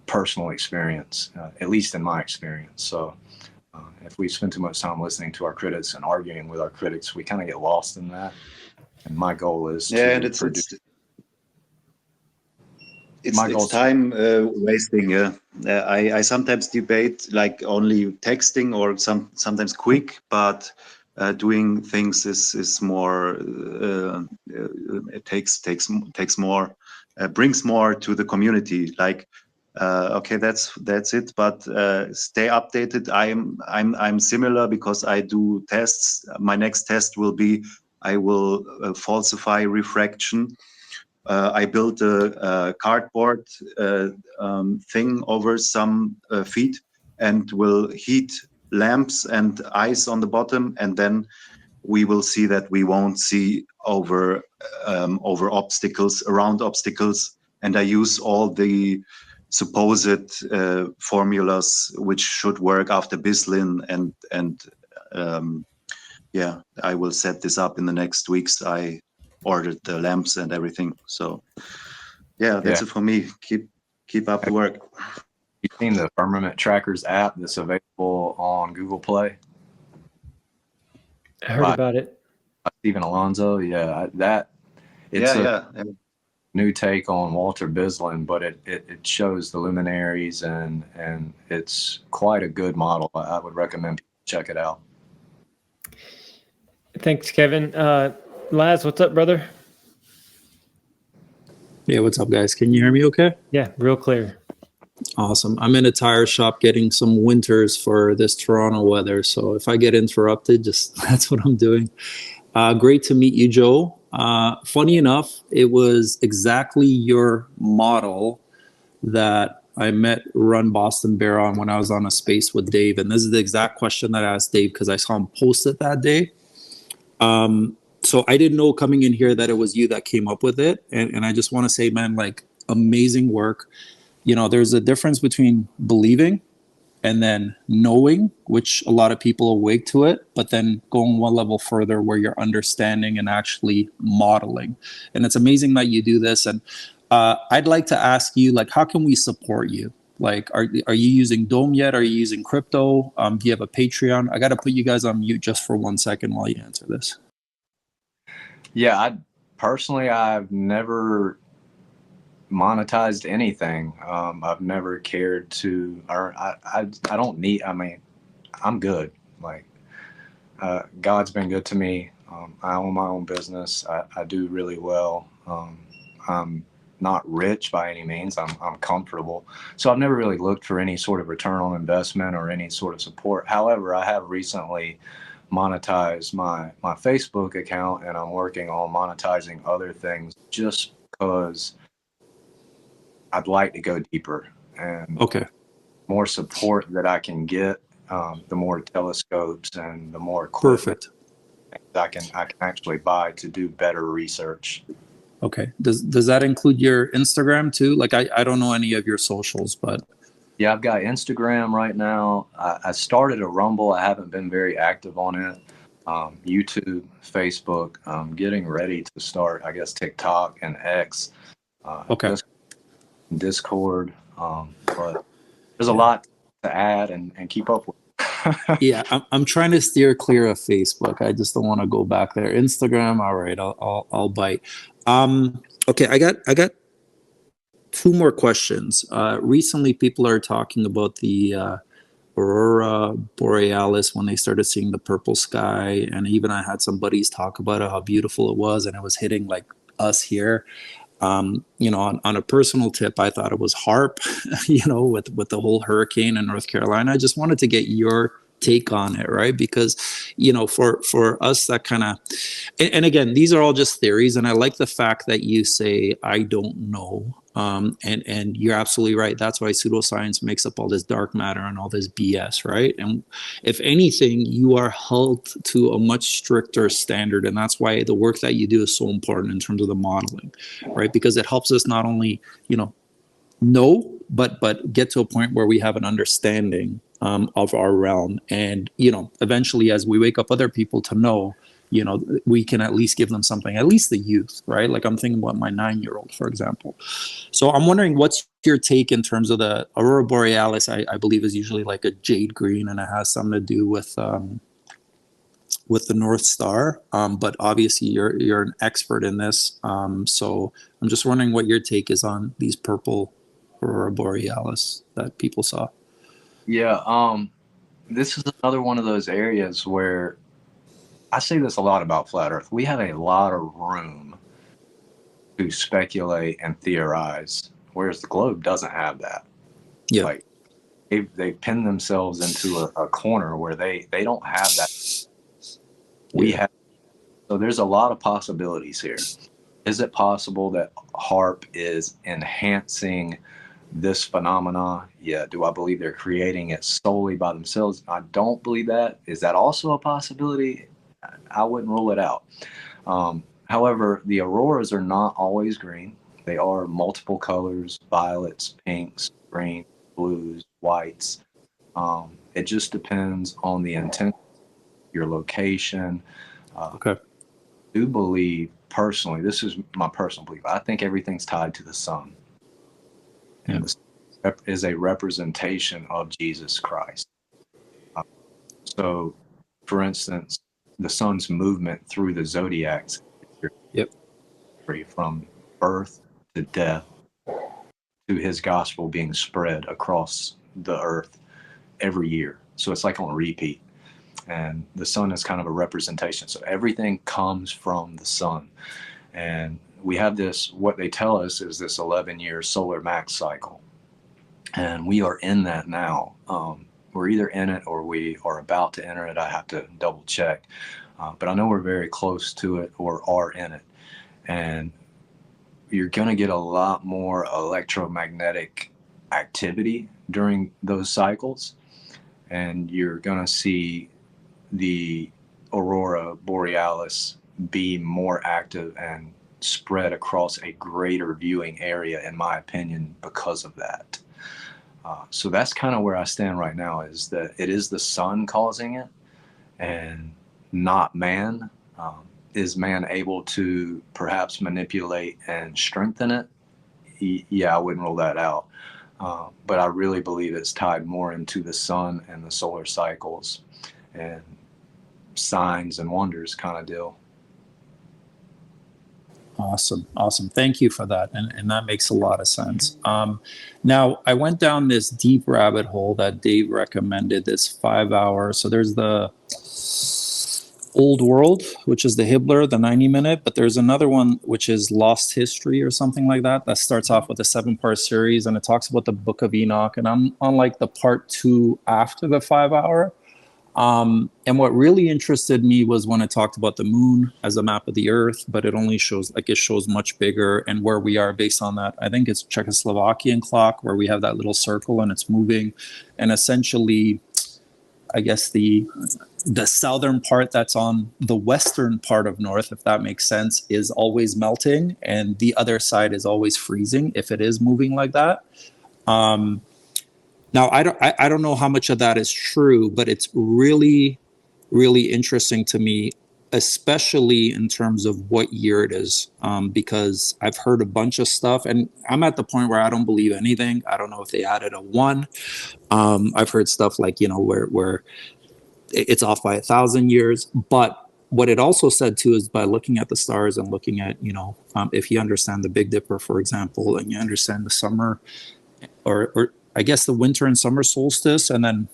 personal experience, at least in my experience. So if we spend too much time listening to our critics and arguing with our critics, we kind of get lost in that. And my goal is to produce. It's time wasting. Yeah, I sometimes debate like only texting or sometimes quick, but doing things is more. It takes more brings more to the community. Like, okay, that's it. But stay updated. I'm similar because I do tests. My next test will be I will falsify refraction. I built a cardboard thing over some feet and will heat lamps and ice on the bottom, and then we will see that we won't see over obstacles, around obstacles. And I use all the supposed formulas which should work after Bislin, and yeah, I will set this up in the next weeks. I ordered the lamps and everything. So yeah, that's it for me. Keep up the work. You've seen the Firmament Trackers app that's available on Google Play? I heard about it. Stephen Alonso, it's a new take on Walter Bislin, but it shows the luminaries, and it's quite a good model. I would recommend people check it out. Thanks, Kevin. Laz, what's up, brother? Yeah, what's up, guys? Can you hear me okay? Yeah, real clear. Awesome. I'm in a tire shop getting some winters for this Toronto weather. So if I get interrupted, just that's what I'm doing. Great to meet you, Joe. Funny enough, it was exactly your model that I met Run Boston Bear on when I was on a space with Dave. And this is the exact question that I asked Dave because I saw him post it that day. So I didn't know coming in here that it was you that came up with it. And I just want to say, man, like, amazing work. You know, there's a difference between believing and then knowing, which a lot of people awake to it, but then going one level further where you're understanding and actually modeling. And it's amazing that you do this. And I'd like to ask you, like, how can we support you? Like, are you using Dome yet? Are you using crypto? Do you have a Patreon? I got to put you guys on mute just for 1 second while you answer this. Yeah, I've never monetized anything. I've never cared to, or I don't need, I mean, I'm good. Like, God's been good to me. I own my own business. I do really well. I'm not rich by any means. I'm comfortable. So I've never really looked for any sort of return on investment or any sort of support. However, I have recently monetized my Facebook account, and I'm working on monetizing other things just because I'd like to go deeper, and more support that I can get, the more telescopes and the more equipment I can actually buy to do better research. Okay. Does that include your Instagram too? Like, I don't know any of your socials, but yeah, I've got Instagram right now. I started a Rumble. I haven't been very active on it. YouTube, Facebook. I'm getting ready to start, I guess, TikTok and X. Discord. But there's a lot to add and keep up with. Yeah, I'm trying to steer clear of Facebook. I just don't want to go back there. Instagram, all right, I'll bite. Okay, I got two more questions. Recently, people are talking about the Aurora Borealis when they started seeing the purple sky, and even I had some buddies talk about it, how beautiful it was, and it was hitting like us here. You know, on a personal tip, I thought it was HARP, you know, with the whole hurricane in North Carolina. I just wanted to get your take on it, right? Because, you know, for us, that kind of, and again, these are all just theories. And I like the fact that you say, I don't know. And you're absolutely right. That's why pseudoscience makes up all this dark matter and all this BS, right? And if anything, you are held to a much stricter standard. And that's why the work that you do is so important in terms of the modeling, right? Because it helps us not only, you know, but get to a point where we have an understanding of our realm. And, you know, eventually as we wake up other people to know, you know, we can at least give them something, at least the youth, right? Like I'm thinking about my 9-year-old, for example. So I'm wondering, what's your take in terms of the Aurora Borealis? I believe is usually like a jade green, and it has something to do with the North Star. But obviously you're an expert in this. So I'm just wondering what your take is on these purple Aurora Borealis that people saw. Yeah, this is another one of those areas where I say this a lot about Flat Earth. We have a lot of room to speculate and theorize, whereas the globe doesn't have that. Yeah. Like they pin themselves into a corner where they don't have that. We have. So there's a lot of possibilities here. Is it possible that HARP is enhancing this phenomena? Yeah. Do I believe they're creating it solely by themselves? I don't believe that. Is that also a possibility? I wouldn't rule it out. However, the auroras are not always green. They are multiple colors: violets, pinks, greens, blues, whites. It just depends on the intensity, your location. Okay. I do believe personally, this is my personal belief, I think everything's tied to the sun. And the sun is a representation of Jesus Christ. So, for instance, the sun's movement through the zodiacs, from birth to death to his gospel being spread across the earth every year. So it's like on repeat. And the sun is kind of a representation. So everything comes from the sun. And we have this, what they tell us is this 11-year solar max cycle. And we are in that now. We're either in it or we are about to enter it. I have to double check. But I know we're very close to it or are in it. And you're going to get a lot more electromagnetic activity during those cycles. And you're going to see the aurora borealis be more active and spread across a greater viewing area, in my opinion, because of that. So that's kind of where I stand right now, is that it is the sun causing it and not man. Is man able to perhaps manipulate and strengthen it? Yeah, I wouldn't rule that out. But I really believe it's tied more into the sun and the solar cycles and signs and wonders kind of deal. Awesome. Thank you for that. And that makes a lot of sense. Now, I went down this deep rabbit hole that Dave recommended, this 5-hour. So there's the Old World, which is the Hibbler, the 90-minute, but there's another one which is Lost History or something like that. That starts off with a 7-part series, and it talks about the Book of Enoch. And I'm on like the part 2 after the 5-hour. And what really interested me was when it talked about the moon as a map of the earth, but it only shows, like, it shows much bigger and where we are based on that. I think it's Czechoslovakian clock where we have that little circle and it's moving. And essentially, I guess the southern part that's on the western part of north, if that makes sense, is always melting and the other side is always freezing if it is moving like that. Now, I don't know how much of that is true, but it's really, really interesting to me, especially in terms of what year it is, because I've heard a bunch of stuff and I'm at the point where I don't believe anything. I don't know if they added a 1. I've heard stuff like, where it's off by 1,000 years. But what it also said too is by looking at the stars and looking at, if you understand the Big Dipper, for example, and you understand the summer or I guess the winter and summer solstice, and then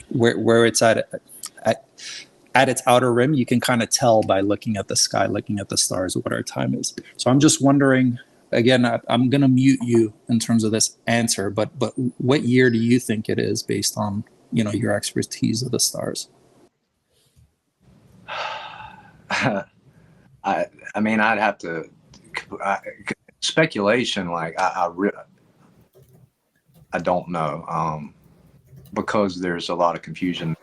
where it's at its outer rim, you can kind of tell by looking at the sky, looking at the stars, what our time is. So I'm just wondering, again, I'm going to mute you in terms of this answer, but what year do you think it is based on, your expertise of the stars? I mean, I'd have to speculation. Like I don't know, because there's a lot of confusion,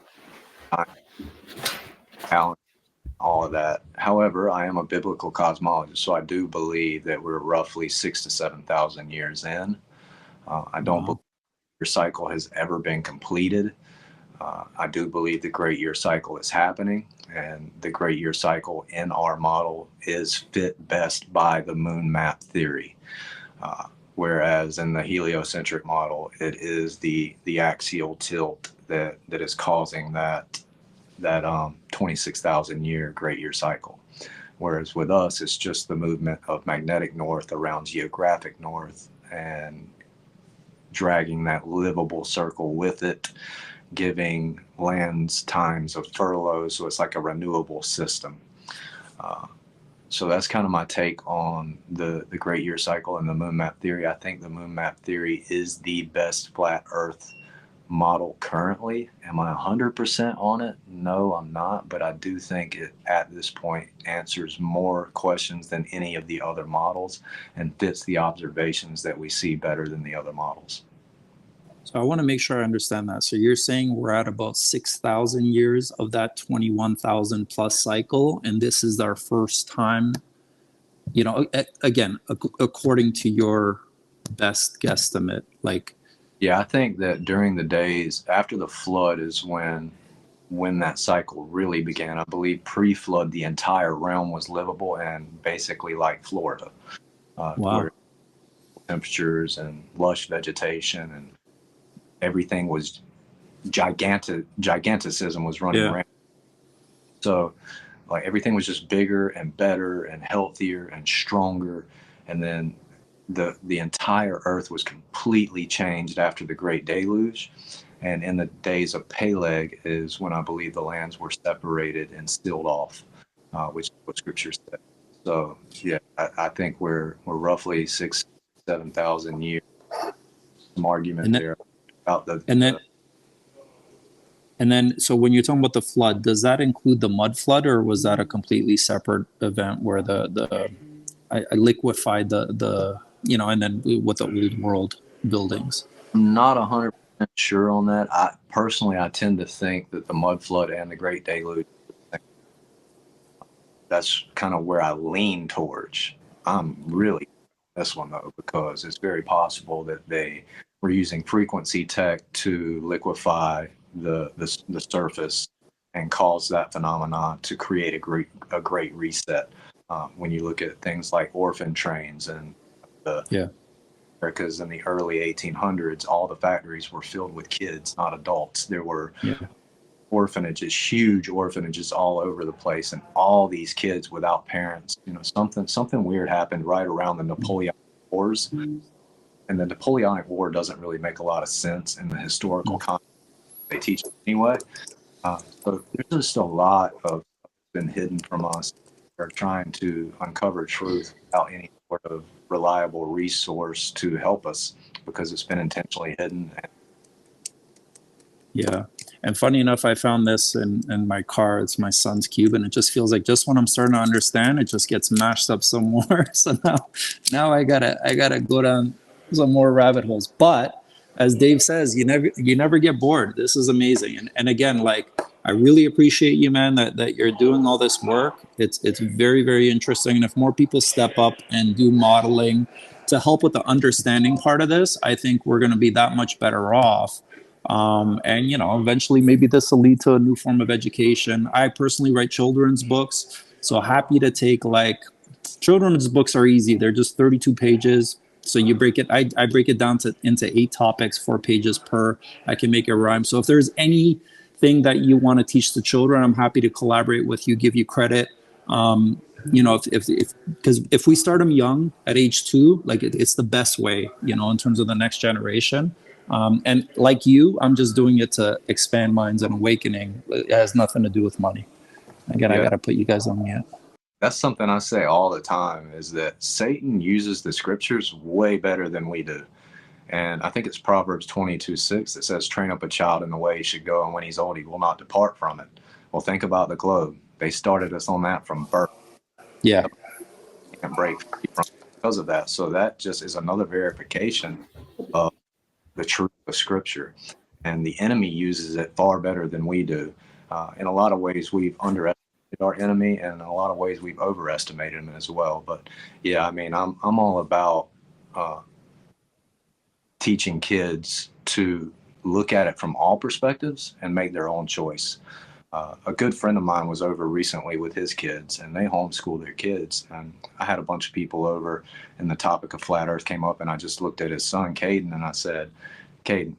all of that. However, I am a biblical cosmologist, so I do believe that we're roughly 6,000 to 7,000 years in. I don't believe your cycle has ever been completed. I do believe the great year cycle is happening, and the great year cycle in our model is fit best by the moon map theory. Whereas in the heliocentric model, it is the axial tilt that is causing that 26,000 year great year cycle. Whereas with us, it's just the movement of magnetic north around geographic north and dragging that livable circle with it, giving lands times of furloughs. So it's like a renewable system. so that's kind of my take on the Great Year Cycle and the moon map theory. I think the moon map theory is the best flat Earth model currently. Am I 100% on it? No, I'm not, but I do think it at this point answers more questions than any of the other models and fits the observations that we see better than the other models. So I want to make sure I understand that. So you're saying we're at about 6,000 years of that 21,000 plus cycle, and this is our first time, you know, again, according to your best guesstimate, like. Yeah, I think that during the days after the flood is when that cycle really began. I believe pre-flood, the entire realm was livable and basically like Florida, Wow. where temperatures and lush vegetation and everything was giganticism was running around. So like everything was just bigger and better and healthier and stronger. And then the entire earth was completely changed after the Great Deluge. And in the days of Peleg is when I believe the lands were separated and sealed off, which is what scripture said. So yeah, I think we're roughly 7,000 years. Some argument there about the and then so when you're talking about the flood, does that include the mud flood, or was that a completely separate event where I liquefied the you know, and then with the old world buildings? I'm not 100% sure on that. I tend to think that the mud flood and the Great Deluge, that's kind of where I lean towards. I'm really this one though, because it's very possible that they were using frequency tech to liquefy the surface and cause that phenomenon to create a great reset. When you look at things like orphan trains and because in the early 1800s, all the factories were filled with kids, not adults. There were orphanages, huge orphanages all over the place, and all these kids without parents. You know, something weird happened right around the Napoleonic Wars, and the Napoleonic War doesn't really make a lot of sense in the historical context they teach anyway. So there's just a lot of been hidden from us. We're trying to uncover truth without any sort of reliable resource to help us because it's been intentionally hidden. Yeah. And funny enough, I found this in my car. It's my son's cube, and it just feels like just when I'm starting to understand, it just gets mashed up some more. So now I gotta go down some more rabbit holes. But as Dave says, you never get bored. This is amazing. And again, like, I really appreciate you, man, that you're doing all this work. It's very, very interesting. And if more people step up and do modeling to help with the understanding part of this, I think we're going to be that much better off. And, you know, eventually maybe this will lead to a new form of education. I personally write children's books, so happy to take, like, children's books are easy. They're just 32 pages. So you break it, I break it down into 8 topics, 4 pages per. I can make it rhyme. So if there's anything that you want to teach the children, I'm happy to collaborate with you, give you credit. You know, because if we start them young at age 2, like it's the best way, you know, in terms of the next generation. And like you, I'm just doing it to expand minds and awakening. It has nothing to do with money. Again, I got to put you guys on mute. That's something I say all the time, is that Satan uses the scriptures way better than we do. And I think it's Proverbs 22:6 that says, train up a child in the way he should go, and when he's old, he will not depart from it. Well, think about the globe. They started us on that from birth. Yeah. Can't break free from because of that. So that just is another verification of the truth of scripture. And the enemy uses it far better than we do. In a lot of ways, we've underestimated our enemy, and in a lot of ways we've overestimated him as well. But yeah, I mean, I'm all about teaching kids to look at it from all perspectives and make their own choice. A good friend of mine was over recently with his kids, and they homeschool their kids. And I had a bunch of people over, and the topic of flat earth came up, and I just looked at his son, Caden, and I said, Caden,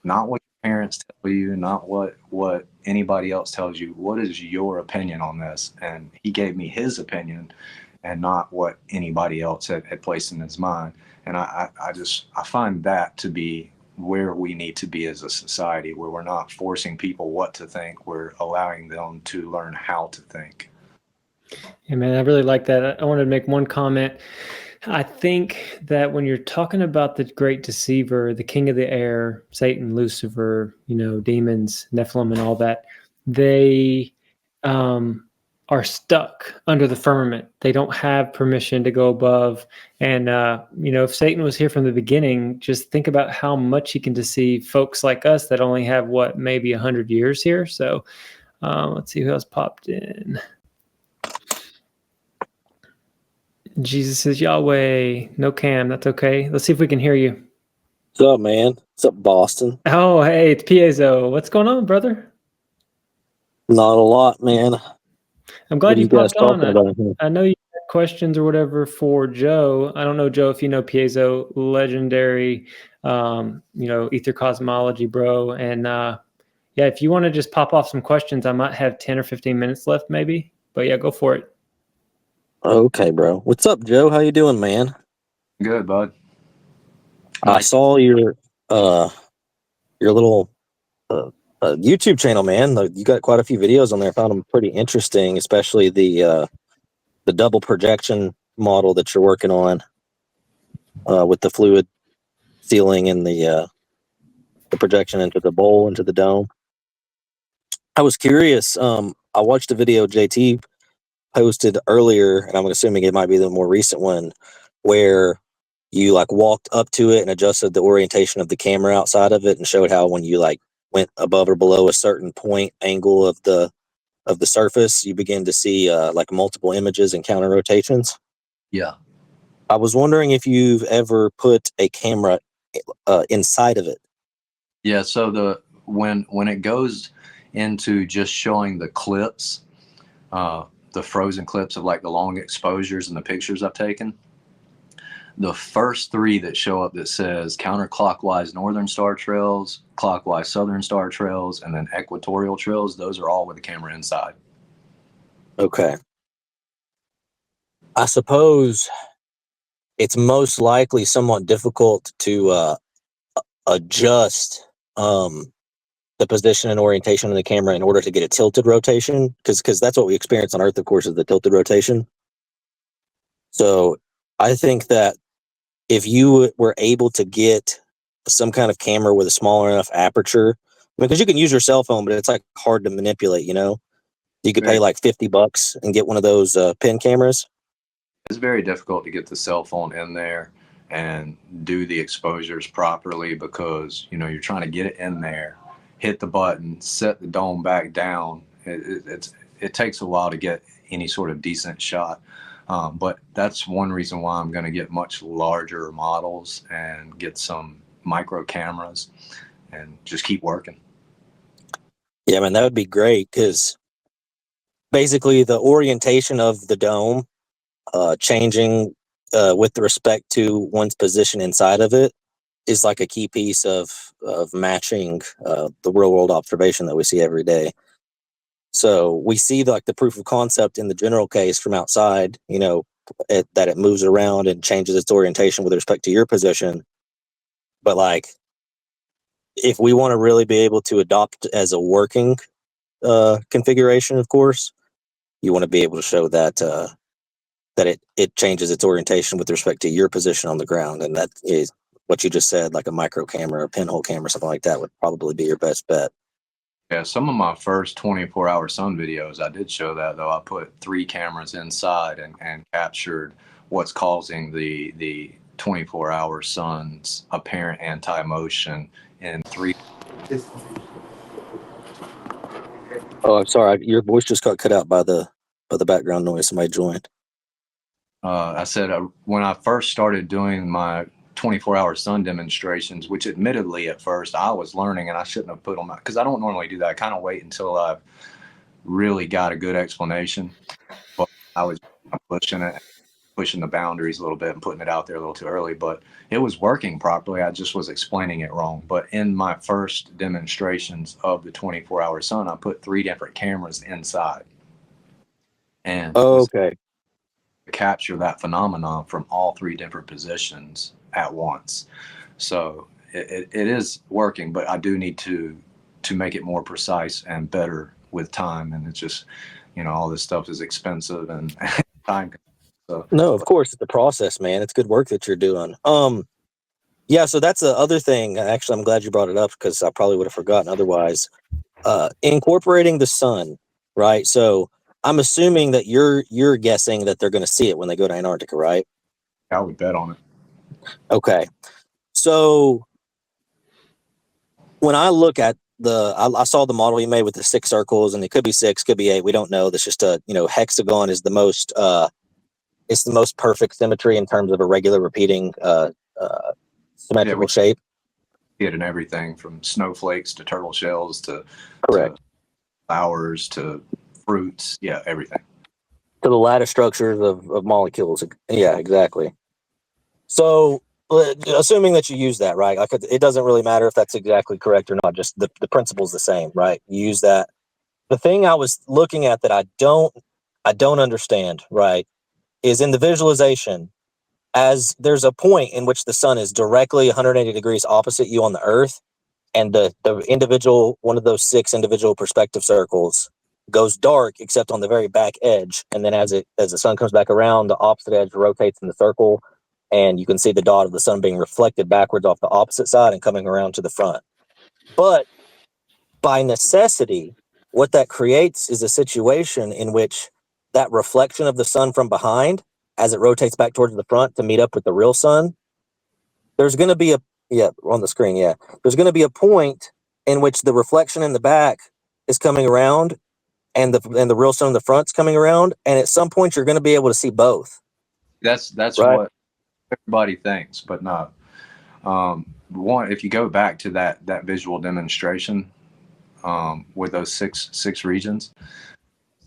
not what your parents tell you, not what anybody else tells you. What is your opinion on this? And he gave me his opinion and not what anybody else had placed in his mind. And I find that to be where we need to be as a society, where we're not forcing people what to think, we're allowing them to learn how to think. Yeah, man, I really like that. I wanted to make one comment. I think that when you're talking about the great deceiver, the king of the air, Satan, Lucifer, demons, Nephilim, and all that, they are stuck under the firmament. They don't have permission to go above. And, if Satan was here from the beginning, just think about how much he can deceive folks like us that only have, maybe 100 years here. So let's see who else popped in. Jesus is Yahweh. No cam. That's okay. Let's see if we can hear you. What's up, man? What's up, Boston? Oh, hey, it's Piezo. What's going on, brother? Not a lot, man. I'm What glad are you you guys popped on. talking about here? I know you had questions or whatever for Joe. I don't know, Joe, if you know Piezo, legendary, ether cosmology, bro. And yeah, if you want to just pop off some questions, I might have 10 or 15 minutes left, maybe. But yeah, go for it. Okay, bro. What's up, Joe? How you doing, man? Good, bud. I Nice. saw your little YouTube channel, man. You got quite a few videos on there. I found them pretty interesting, especially the double projection model that you're working on with the fluid sealing and the projection into the bowl, into the dome. I was curious. I watched a video JT posted earlier, and I'm assuming it might be the more recent one, where you like walked up to it and adjusted the orientation of the camera outside of it and showed how when you like went above or below a certain point angle of the surface, you begin to see like multiple images and counter rotations. Yeah. I was wondering if you've ever put a camera inside of it. Yeah. So when it goes into just showing the clips, the frozen clips of like the long exposures and the pictures I've taken, the first three that show up that says counterclockwise northern star trails, clockwise southern star trails, and then equatorial trails, those are all with the camera inside. Okay. I suppose it's most likely somewhat difficult to adjust the position and orientation of the camera in order to get a tilted rotation, because that's what we experience on Earth, of course, is the tilted rotation. So I think that if you were able to get some kind of camera with a smaller enough aperture, because you can use your cell phone, but it's like hard to manipulate, you could pay like $50 and get one of those pin cameras. It's very difficult to get the cell phone in there and do the exposures properly because, you're trying to get it in there, hit the button, set the dome back down. It takes a while to get any sort of decent shot. But that's one reason why I'm going to get much larger models and get some micro cameras and just keep working. Yeah, man, that would be great, because basically the orientation of the dome changing with respect to one's position inside of it is like a key piece of matching the real world observation that we see every day. So we see like the proof of concept in the general case from outside, that it moves around and changes its orientation with respect to your position. But like, if we want to really be able to adopt as a working configuration, of course, you want to be able to show that that it changes its orientation with respect to your position on the ground, and that is what you just said, like a micro camera or pinhole camera, something like that would probably be your best bet. Yeah, some of my first 24-hour sun videos, I did show that, though. I put 3 cameras inside and captured what's causing the 24-hour sun's apparent anti-motion in 3. Oh, I'm sorry, your voice just got cut out by the background noise. Somebody joined. I said when I first started doing my 24-hour sun demonstrations, which admittedly at first I was learning and I shouldn't have put them out because I don't normally do that. I kind of wait until I've really got a good explanation. But I was pushing the boundaries a little bit and putting it out there a little too early, but it was working properly. I just was explaining it wrong. But in my first demonstrations of the 24-hour sun, I put 3 different cameras inside and Okay. capture that phenomenon from all 3 different positions at once. So it is working, but I do need to make it more precise and better with time. And it's just you know, all this stuff is expensive and time. So No, of course, it's the process, man. It's good work that you're doing. Yeah, so that's the other thing. Actually, I'm glad you brought it up because I probably would have forgotten otherwise. Incorporating the sun, right? So I'm assuming that you're guessing that they're going to see it when they go to Antarctica, right? I would bet on it. Okay. So when I look at I saw the model you made with the 6 circles, and it could be 6, could be 8. We don't know. That's just a, hexagon is the most, it's the most perfect symmetry in terms of a regular repeating, symmetrical shape. It in everything from snowflakes to turtle shells to Correct. flowers to fruits. Yeah, everything. To the lattice structures of molecules. Yeah, exactly. So, assuming that you use that, right? Like, it doesn't really matter if that's exactly correct or not. Just the principle's the same, right? You use that. The thing I was looking at that I don't understand, right, is in the visualization, as there's a point in which the sun is directly 180 degrees opposite you on the Earth, and the individual, one of those 6 individual perspective circles goes dark except on the very back edge, and then as the sun comes back around, the opposite edge rotates in the circle, and you can see the dot of the sun being reflected backwards off the opposite side and coming around to the front. But by necessity, what that creates is a situation in which that reflection of the sun from behind, as it rotates back towards the front to meet up with the real sun, there's going to be on the screen, there's going to be a point in which the reflection in the back is coming around, and the real sun in the front's coming around, and at some point you're going to be able to see both. That's right? What everybody thinks, but no. One, if you go back to that visual demonstration with those six regions,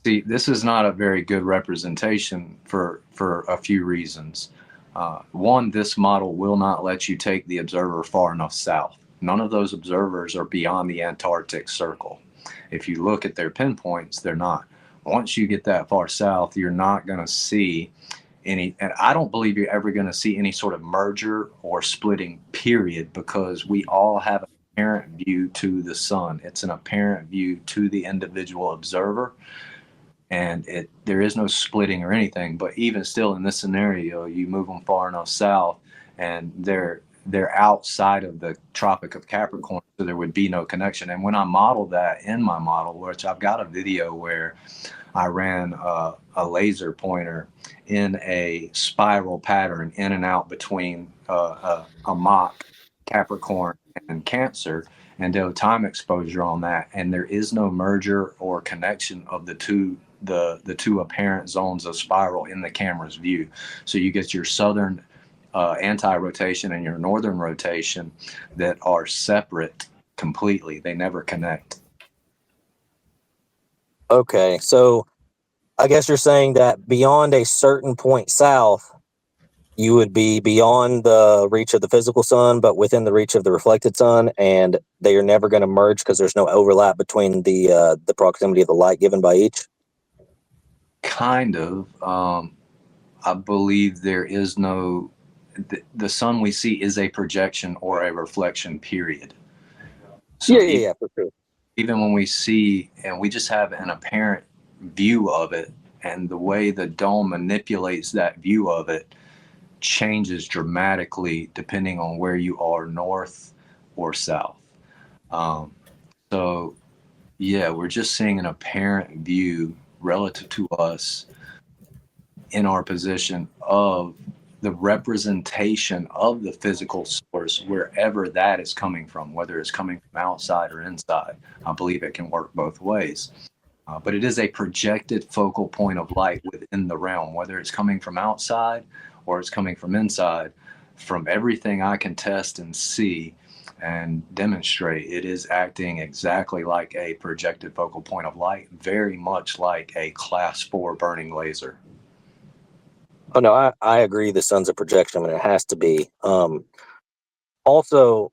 see, this is not a very good representation for a few reasons. One, this model will not let you take the observer far enough south. None of those observers are beyond the Antarctic Circle. If you look at their pinpoints, they're not. Once you get that far south, you're not going to see any, and I don't believe you're ever going to see any sort of merger or splitting, period, because we all have an apparent view to the sun. It's an apparent view to the individual observer, and there is no splitting or anything. But even still, in this scenario, you move them far enough south, and they're outside of the Tropic of Capricorn, so there would be no connection. And when I modeled that in my model, which I've got a video where I ran a laser pointer in a spiral pattern in and out between a mock Capricorn and Cancer, and do time exposure on that, and there is no merger or connection of the two apparent zones of spiral in the camera's view. So you get your southern anti-rotation and your northern rotation that are separate completely. They never connect. Okay, so I guess you're saying that beyond a certain point south, you would be beyond the reach of the physical sun, but within the reach of the reflected sun, and they are never going to merge because there's no overlap between the proximity of the light given by each. Kind of. I believe there is no. The sun we see is a projection or a reflection, period. So yeah, for sure. Even when we see, and we just have an apparent view of it, and the way the dome manipulates that view of it changes dramatically depending on where you are, north or south. So yeah, we're just seeing an apparent view relative to us in our position of the representation of the physical source, wherever that is coming from, whether it's coming from outside or inside. I believe it can work both ways. But it is a projected focal point of light within the realm, whether it's coming from outside or it's coming from inside. From everything I can test and see and demonstrate, it is acting exactly like a projected focal point of light, very much like a class 4 burning laser. Oh no, I agree. The sun's a projection, and it has to be. Also,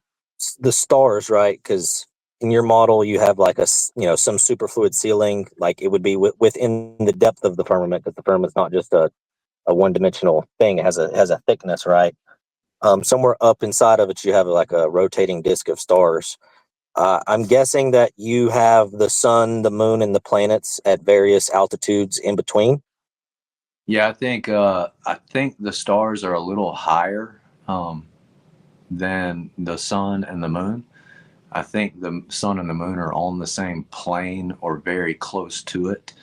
the stars, right? Because in your model, you have like some superfluid ceiling, like it would be within the depth of the firmament, because the firmament's not just a one-dimensional thing. It has a thickness, right? Somewhere up inside of it, you have like a rotating disk of stars. I'm guessing that you have the sun, the moon, and the planets at various altitudes in between. Yeah, I think the stars are a little higher than the sun and the moon. I think the sun and the moon are on the same plane or very close to it,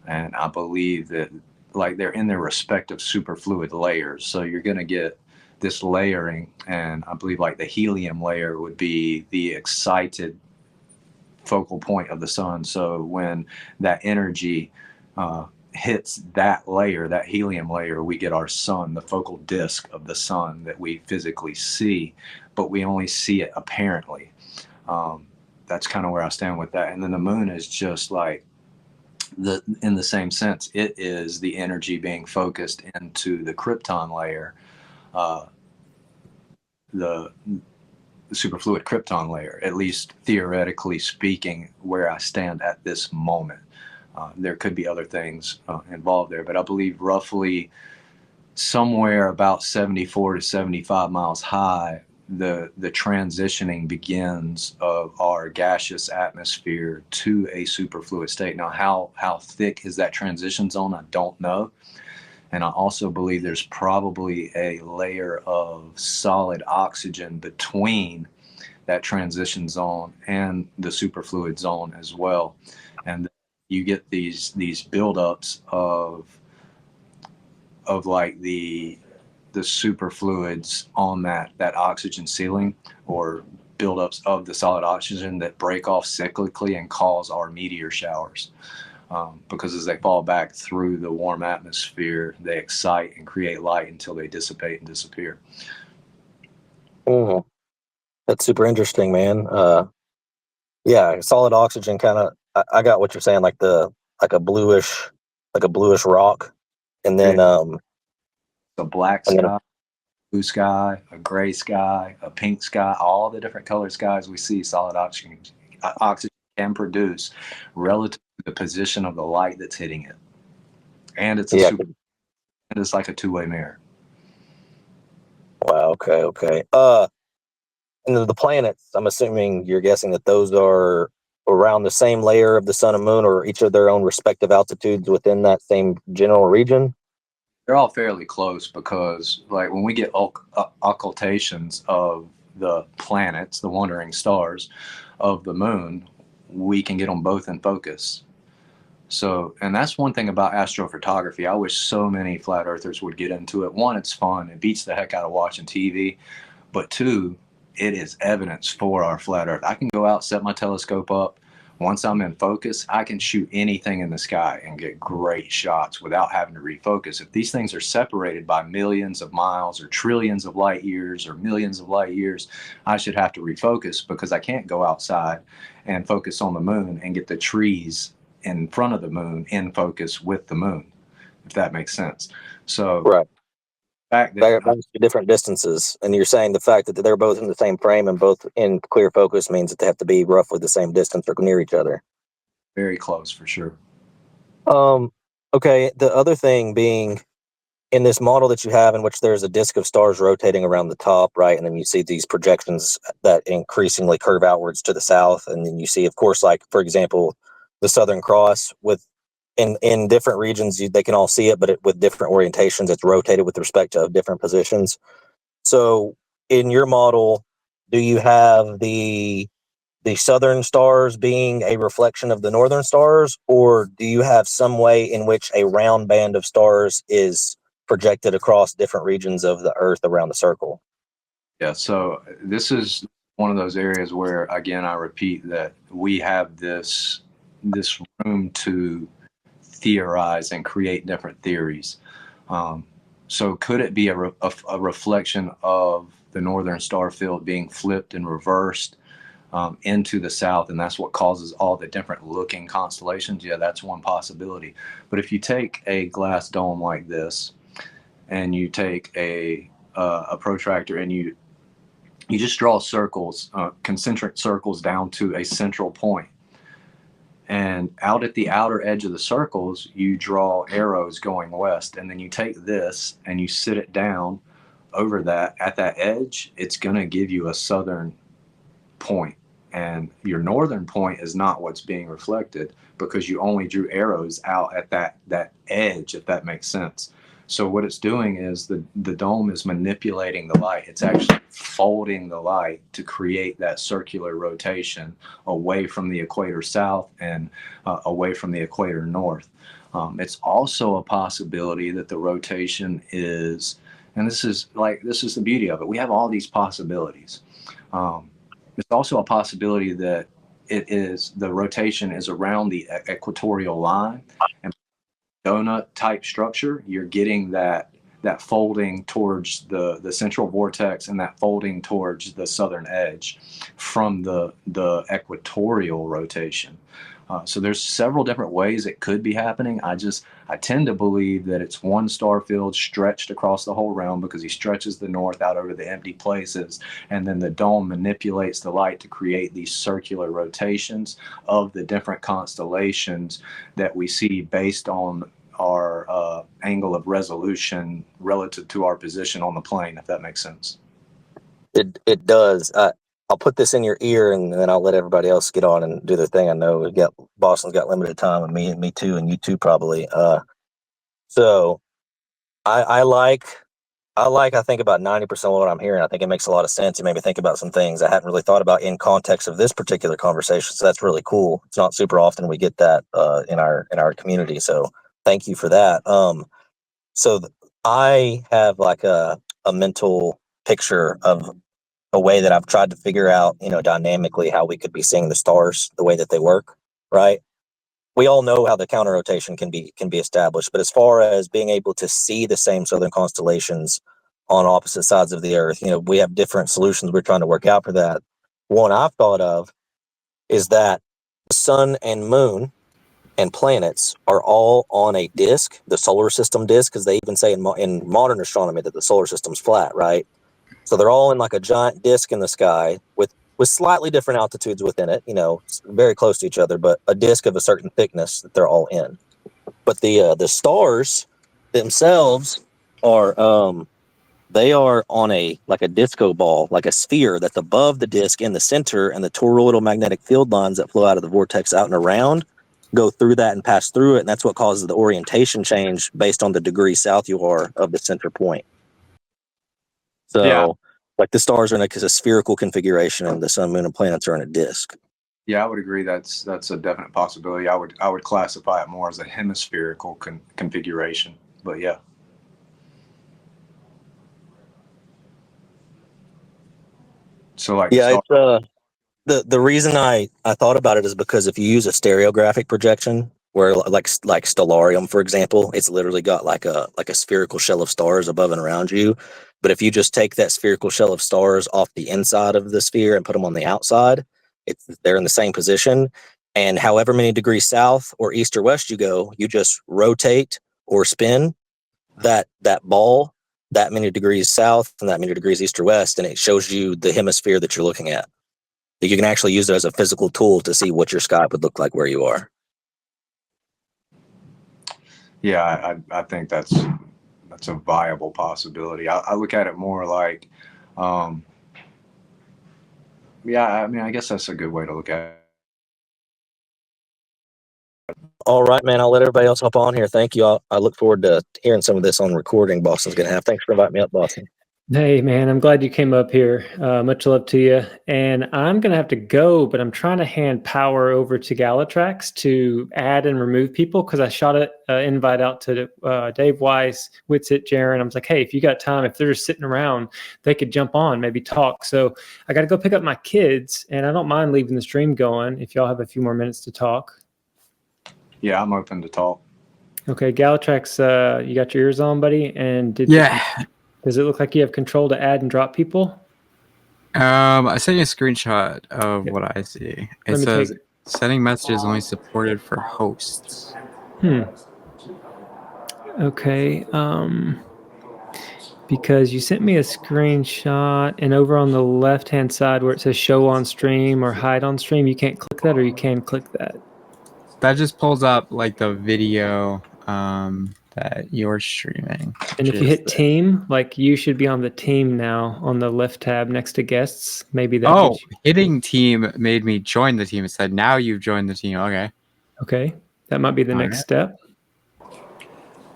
and I believe that like they're in their respective superfluid layers. So you're going to get this layering, and I believe like the helium layer would be the excited focal point of the sun. So when that energy hits that layer, that helium layer, we get our sun, the focal disk of the sun that we physically see, but we only see it apparently. That's kind of where I stand with that. And then the moon is just like in the same sense, it is the energy being focused into the krypton layer, uh, the superfluid krypton layer, at least theoretically speaking, where I stand at this moment. There could be other things involved there, but I believe roughly somewhere about 74 to 75 miles high, the transitioning begins of our gaseous atmosphere to a superfluid state. Now, how thick is that transition zone? I don't know. And I also believe there's probably a layer of solid oxygen between that transition zone and the superfluid zone as well. And you get these buildups of like the superfluids on that oxygen ceiling, or buildups of the solid oxygen that break off cyclically and cause our meteor showers. Because as they fall back through the warm atmosphere, they excite and create light until they dissipate and disappear. Mhm. That's super interesting, man. Yeah, solid oxygen kind of. I got what you're saying, like like a bluish, rock, and then A black and then sky, blue sky, a gray sky, a pink sky, all the different colored skies we see, solid oxygen can produce relative to the position of the light that's hitting it. And yeah. it's like a two-way mirror. Wow. Okay. Okay. And the planets. I'm assuming you're guessing that those are around the same layer of the sun and moon, or each of their own respective altitudes within that same general region. They're all fairly close because, like, when we get occultations of the planets, the wandering stars of the moon, we can get them both in focus. So, and that's one thing about astrophotography. I wish so many flat earthers would get into it. One, it's fun. It beats the heck out of watching TV. But two, it is evidence for our flat earth. I can go out, set my telescope up. Once I'm in focus, I can shoot anything in the sky and get great shots without having to refocus. If these things are separated by millions of miles or trillions of light years or millions of light years, I should have to refocus because I can't go outside and focus on the moon and get the trees in front of the moon in focus with the moon, if that makes sense. So Right. the fact They're that different distances, and you're saying the fact that they're both in the same frame and both in clear focus means that they have to be roughly the same distance or near each other. very close for sure. Okay. The other thing being in this model that you have, in which there's a disk of stars rotating around the top, right, and then you see these projections that increasingly curve outwards to the south, and then you see, of course, like for example, the Southern Cross with in different regions they can all see it, but with different orientations, it's rotated with respect to different positions. So in your model, do you have the southern stars being a reflection of the northern stars, or do you have some way in which a round band of stars is projected across different regions of the Earth around the circle? Yeah, so this is one of those areas where, again, I repeat that we have this room to theorize and create different theories. So could it be a reflection of the northern star field being flipped and reversed into the south, and that's what causes all the different looking constellations? Yeah, that's one possibility. But if you take a glass dome like this, and you take a protractor, and you just draw circles, concentric circles down to a central point. And out at the outer edge of the circles, you draw arrows going west. And then you take this and you sit it down over that. At that edge, it's going to give you a southern point. and your northern point is not what's being reflected because you only drew arrows out at that edge, if that makes sense. So what it's doing is the dome is manipulating the light. It's actually folding the light to create that circular rotation away from the equator south and away from the equator north. It's also a possibility that the rotation is, and this is the beauty of it. We have all these possibilities. It's also a possibility that the rotation is around the equatorial line, and donut type structure, you're getting that folding towards the central vortex and that folding towards the southern edge from the equatorial rotation. So there's several different ways it could be happening. I tend to believe that it's one star field stretched across the whole realm because he stretches the north out over the empty places, and then the dome manipulates the light to create these circular rotations of the different constellations that we see based on our angle of resolution relative to our position on the plane, if that makes sense. It does. I'll put this in your ear, and then I'll let everybody else get on and do their thing. I know Boston's got limited time, and me too, and you too probably. So I think about 90% of what I'm hearing. I think it makes a lot of sense. It made me think about some things I hadn't really thought about in context of this particular conversation. So that's really cool. It's not super often we get that in our community. So thank you for that. I have like a mental picture of a way that I've tried to figure out, dynamically how we could be seeing the stars the way that they work, right? We all know how the counter rotation can be established, but as far as being able to see the same southern constellations on opposite sides of the Earth, we have different solutions we're trying to work out for that. One I've thought of is that the sun and moon and planets are all on a disk, the solar system disk, because they even say in modern astronomy that the solar system's flat, right? So they're all in like a giant disk in the sky with slightly different altitudes within it, very close to each other, but a disk of a certain thickness that they're all in. But the stars themselves are they are on a disco ball, like a sphere that's above the disk in the center, and the toroidal magnetic field lines that flow out of the vortex out and around go through that and pass through it, and that's what causes the orientation change based on the degree south you are of the center point. So, yeah, the stars are in a spherical configuration, and the sun, moon, and planets are in a disk. Yeah, I would agree. That's a definite possibility. I would classify it more as a hemispherical configuration. But yeah. So it's the reason I thought about it is because if you use a stereographic projection, where like stellarium, for example, it's literally got like a spherical shell of stars above and around you. But if you just take that spherical shell of stars off the inside of the sphere and put them on the outside, they're in the same position. And however many degrees south or east or west you go, you just rotate or spin that ball that many degrees south and that many degrees east or west, and it shows you the hemisphere that you're looking at. You can actually use it as a physical tool to see what your sky would look like where you are. Yeah, I think that's a viable possibility. I look at it more like, yeah, I mean, I guess that's a good way to look at it. All right, man. I'll let everybody else hop on here. Thank you. I look forward to hearing some of this on recording Boston's going to have. Thanks for inviting me up, Boston. Hey, man, I'm glad you came up here. Much love to you. And I'm going to have to go, but I'm trying to hand power over to Galatrax to add and remove people because I shot an invite out to Dave Weiss, Witsit, Jaron. I was like, hey, if you got time, if they're just sitting around, they could jump on, maybe talk. So I got to go pick up my kids, and I don't mind leaving the stream going if y'all have a few more minutes to talk. Yeah, I'm open to talk. Okay, Galatrax, you got your ears on, buddy? And does it look like you have control to add and drop people? I sent you a screenshot of what I see. It says sending messages only supported for hosts. Okay. Because you sent me a screenshot, and over on the left-hand side where it says show on stream or hide on stream, you can't click that, or you can click that? That just pulls up like the video that that you're streaming. And if you hit team, like you should be on the team now on the left tab next to guests. Maybe that. Oh, hitting team made me join the team. It said now you've joined the team. Okay. Okay, that might be the next step.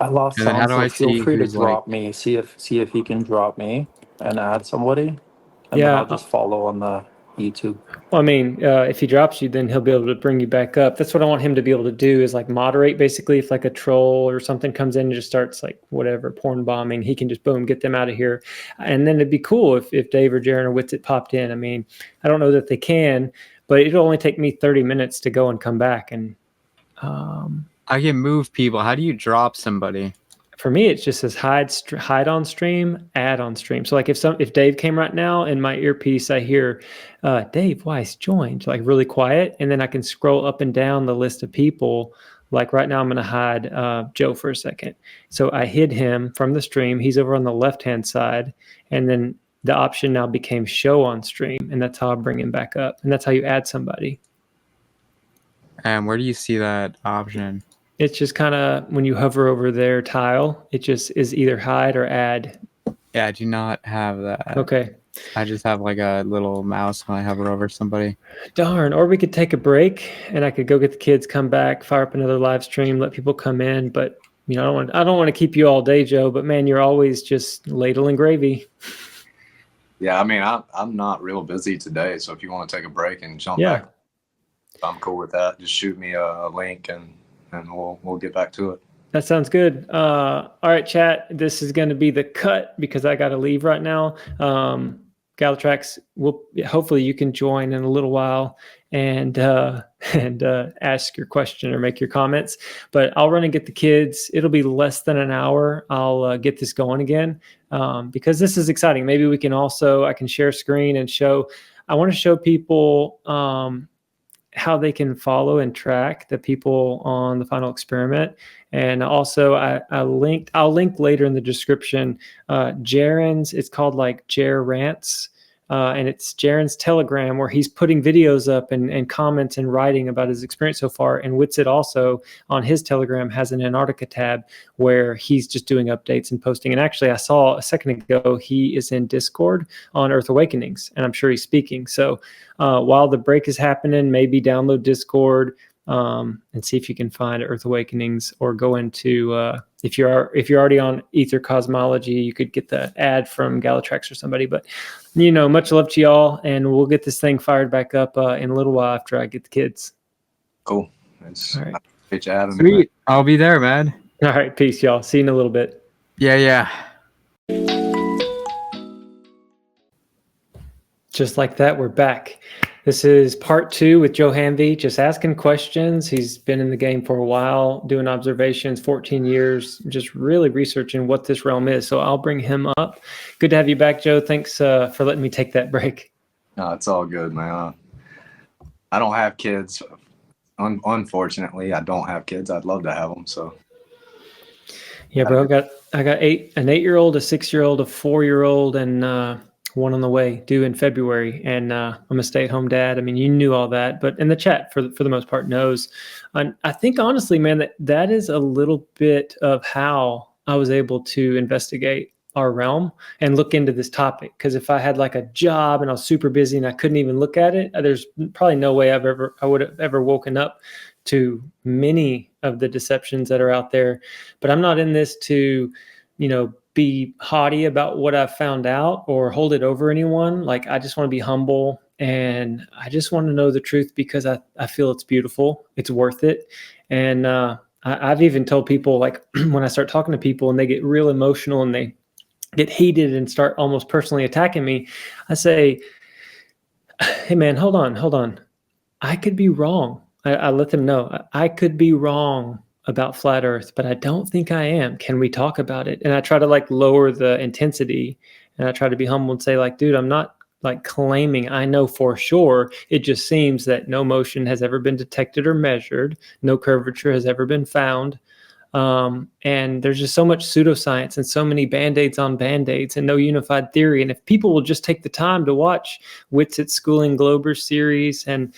I lost And then how sound, do so I feel see free to who's, drop me. See if he can drop me and add somebody, and Yeah. then I'll just follow on the YouTube. Well, I mean, if he drops you, then he'll be able to bring you back up. That's what I want him to be able to do, is like moderate, basically. If like a troll or something comes in and just starts like whatever, porn bombing, he can just boom, get them out of here. And then it'd be cool if Dave or Jaron or Witsit popped in. I mean, I don't know that they can, but it'll only take me 30 minutes to go and come back. And I can move people. How do you drop somebody? for me, it just says hide on stream, add on stream. So like if Dave came right now, in my earpiece, I hear Dave Weiss joined, like really quiet, and then I can scroll up and down the list of people. Like right now, I'm going to hide Joe for a second. So I hid him from the stream. He's over on the left-hand side, and then the option now became show on stream, and that's how I bring him back up, and that's how you add somebody. And where do you see that option? It's just kind of when you hover over their tile, it just is either hide or add. Yeah, I do not have that. Okay. I just have like a little mouse when I hover over somebody. Darn. Or we could take a break and I could go get the kids, come back, fire up another live stream, let people come in. But you know, I don't want to keep you all day, Joe. But man, you're always just ladling gravy. Yeah, I mean, I'm not real busy today, so if you want to take a break and jump back, I'm cool with that. Just shoot me a link and we'll get back to it. That sounds good. All right, chat. This is going to be the cut because I got to leave right now. Galatrax, hopefully you can join in a little while and ask your question or make your comments. But I'll run and get the kids. It'll be less than an hour. I'll get this going again because this is exciting. Maybe we can I can share screen and show. I want to show people how they can follow and track the people on the final experiment. And also I'll link later in the description, Jaron's, it's called like Jer Rants. And it's Jaron's Telegram where he's putting videos up and comments and writing about his experience so far. And Witsit also on his Telegram has an Antarctica tab where he's just doing updates and posting. And actually, I saw a second ago, he is in Discord on Earth Awakenings, and I'm sure he's speaking. So while the break is happening, maybe download Discord and see if you can find Earth Awakenings, or go into if you're already on Ether Cosmology, you could get the ad from Galatrax or somebody. But much love to y'all, and we'll get this thing fired back up in a little while after I get the kids. Cool. All right. Appreciate you having me. Sweet. I'll be there, man. All right, peace, y'all. See you in a little bit. Yeah. Just like that, we're back. This is part 2 with Joe Hanvey, just asking questions. He's been in the game for a while, doing observations, 14 years, just really researching what this realm is. So I'll bring him up. Good to have you back, Joe. Thanks for letting me take that break. No, it's all good, man. I don't have kids. Unfortunately, I don't have kids. I'd love to have them. So. Yeah, bro. I got an 8-year-old, a 6-year-old, a 4-year-old, and one on the way, due in February, and I'm a stay-at-home dad. I mean, you knew all that, but in the chat, for the most part, knows. And I think, honestly, man, that is a little bit of how I was able to investigate our realm and look into this topic. Because if I had like a job and I was super busy and I couldn't even look at it, there's probably no way I would have ever woken up to many of the deceptions that are out there. But I'm not in this to, be haughty about what I've found out or hold it over anyone. Like, I just want to be humble, and I just want to know the truth because I feel it's beautiful. It's worth it. And I've even told people, like, when I start talking to people and they get real emotional and they get heated and start almost personally attacking me, I say, hey man, hold on. I could be wrong. I let them know I could be wrong about flat earth, but I don't think I am. Can we talk about it? And I try to like lower the intensity, and I try to be humble and say, like, dude, I'm not like claiming I know for sure. It just seems that no motion has ever been detected or measured. No curvature has ever been found. And there's just so much pseudoscience and so many band-aids on band-aids and no unified theory. And if people will just take the time to watch Witsit's Schooling Glober series and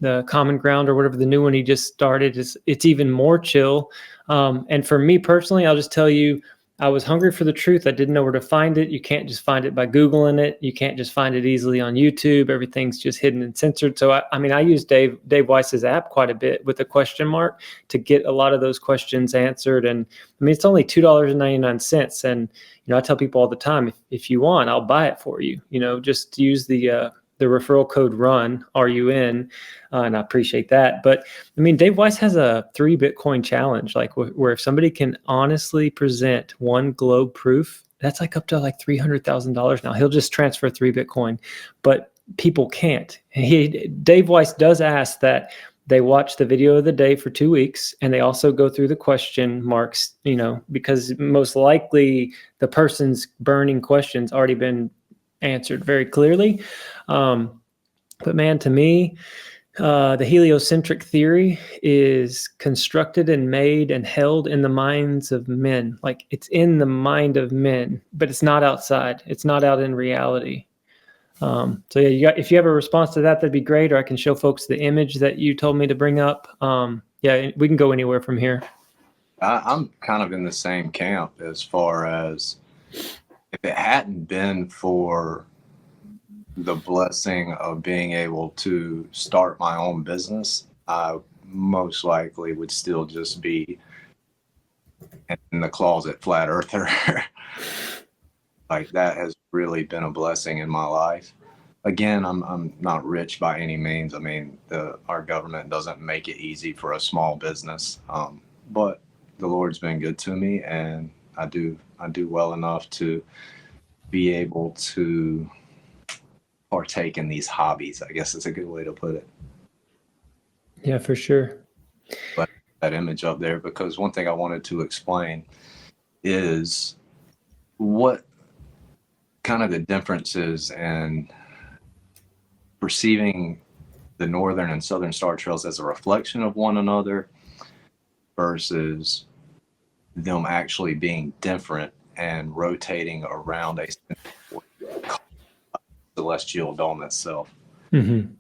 the Common Ground or whatever the new one he just started is, it's even more chill. And for me personally, I'll just tell you, I was hungry for the truth. I didn't know where to find it. You can't just find it by Googling it. You can't just find it easily on YouTube. Everything's just hidden and censored. So I mean, I use Dave Weiss's app quite a bit with a question mark to get a lot of those questions answered. And I mean, it's only $2.99. And, you know, I tell people all the time, if you want, I'll buy it for you. You know, just use the referral code RUN, RUN, and I appreciate that. But I mean, Dave Weiss has a 3 Bitcoin challenge, like where if somebody can honestly present one globe proof, that's like up to like $300,000 now. He'll just transfer 3 Bitcoin, but people can't. Dave Weiss does ask that they watch the video of the day for 2 weeks, and they also go through the question marks, you know, because most likely the person's burning question's already been answered very clearly. But man, to me, the heliocentric theory is constructed and made and held in the minds of men. Like, it's in the mind of men, but it's not outside. It's not out in reality. So yeah, if you have a response to that, that'd be great. Or I can show folks the image that you told me to bring up. Yeah, we can go anywhere from here. I'm kind of in the same camp as far as, if it hadn't been for the blessing of being able to start my own business, I most likely would still just be in the closet flat earther. Like, that has really been a blessing in my life. Again, I'm not rich by any means. I mean, our government doesn't make it easy for a small business, but the Lord's been good to me, and I do well enough to be able to partake in these hobbies, I guess is a good way to put it. Yeah, for sure. But that image up there, because one thing I wanted to explain is what kind of the differences in perceiving the northern and southern star trails as a reflection of one another versus them actually being different and rotating around a celestial dome itself. Mm-hmm.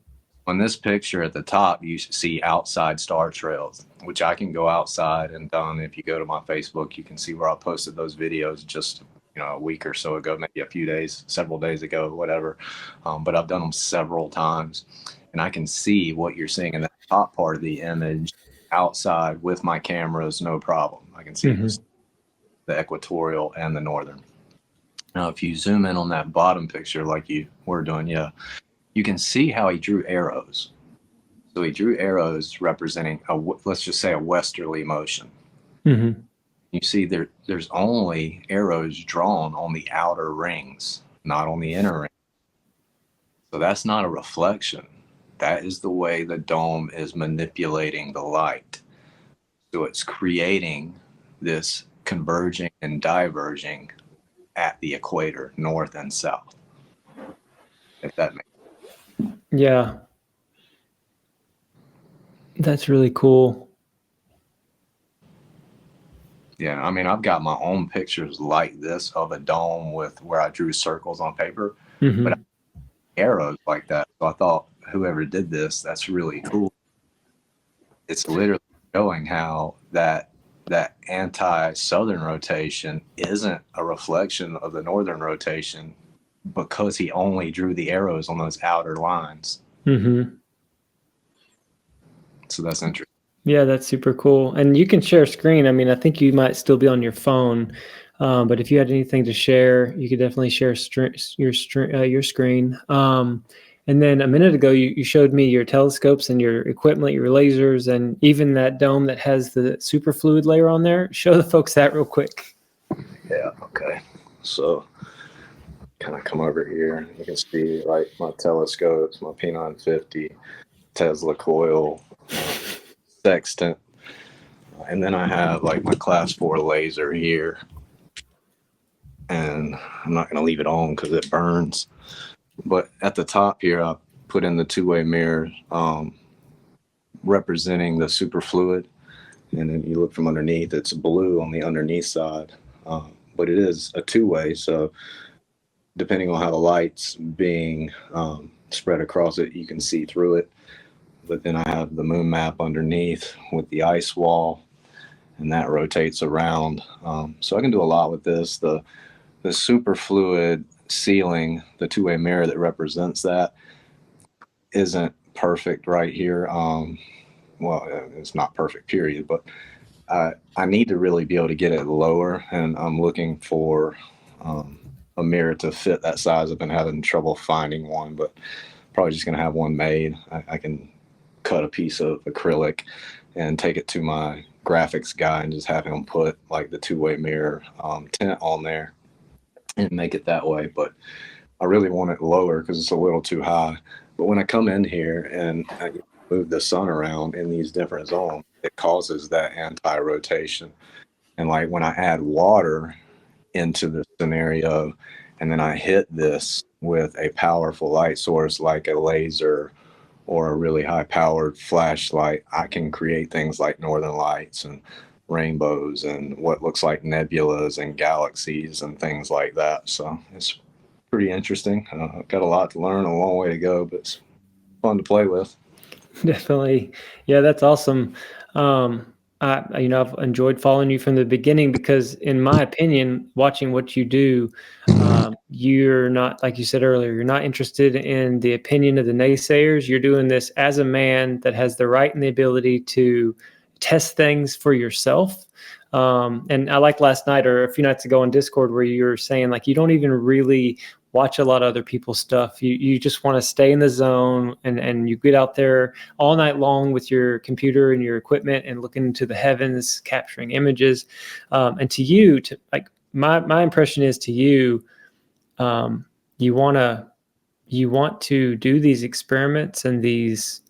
On this picture at the top, you see outside star trails, which I can go outside and done. If you go to my Facebook, you can see where I posted those videos just, you know, a week or so ago, maybe a few days, several days ago, whatever. But I've done them several times, and I can see what you're seeing in the top part of the image outside with my cameras, no problem. I can see the equatorial and the northern. Now, if you zoom in on that bottom picture, like you were doing, yeah, you can see how he drew arrows. So he drew arrows representing let's just say a westerly motion. Mm-hmm. You see there's only arrows drawn on the outer rings, not on the inner ring. So that's not a reflection. That is the way the dome is manipulating the light. So it's creating this converging and diverging at the equator, north and south. If that makes sense. Yeah. That's really cool. Yeah, I mean, I've got my own pictures like this of a dome with where I drew circles on paper, but arrows like that. So I thought, whoever did this, that's really cool. It's literally showing how that anti-southern rotation isn't a reflection of the northern rotation, because he only drew the arrows on those outer lines. Mm-hmm. So that's interesting. Yeah, that's super cool. And you can share screen. I mean, I think you might still be on your phone, but if you had anything to share, you could definitely share your screen. And then a minute ago, you showed me your telescopes and your equipment, your lasers, and even that dome that has the superfluid layer on there. Show the folks that real quick. Yeah, okay. So kind of come over here. You can see like my telescopes, my P950, Tesla coil, sextant, and then I have like my class 4 laser here, and I'm not going to leave it on because it burns. But at the top here, I put in the two-way mirror representing the superfluid, and then you look from underneath, it's blue on the underneath side, but it is a two-way, so depending on how the light's being spread across it, you can see through it. but then I have the moon map underneath with the ice wall, and that rotates around. So I can do a lot with this. The superfluid ceiling, the two-way mirror that represents that, isn't perfect right here. Well, it's not perfect, period, but I need to really be able to get it lower, and I'm looking for a mirror to fit that size. I've been having trouble finding one, but probably just going to have one made. I can cut a piece of acrylic and take it to my graphics guy and just have him put like the two-way mirror tint on there and make it that way. But I really want it lower because it's a little too high. But when I come in here and I move the sun around in these different zones, it causes that anti-rotation. And like when I add water into the scenario and then I hit this with a powerful light source like a laser or a really high powered flashlight, I can create things like northern lights and rainbows and what looks like nebulas and galaxies and things like that. So it's pretty interesting. I've got a lot to learn, a long way to go, but it's fun to play with. Definitely. Yeah, that's awesome. I've enjoyed following you from the beginning because, in my opinion, watching what you do, you're not, like you said earlier, you're not interested in the opinion of the naysayers. You're doing this as a man that has the right and the ability to test things for yourself. And I like last night or a few nights ago on Discord where you were saying like you don't even really watch a lot of other people's stuff. You just want to stay in the zone and you get out there all night long with your computer and your equipment and looking into the heavens, capturing images. And to you, to like my impression is to you, you want to do these experiments and these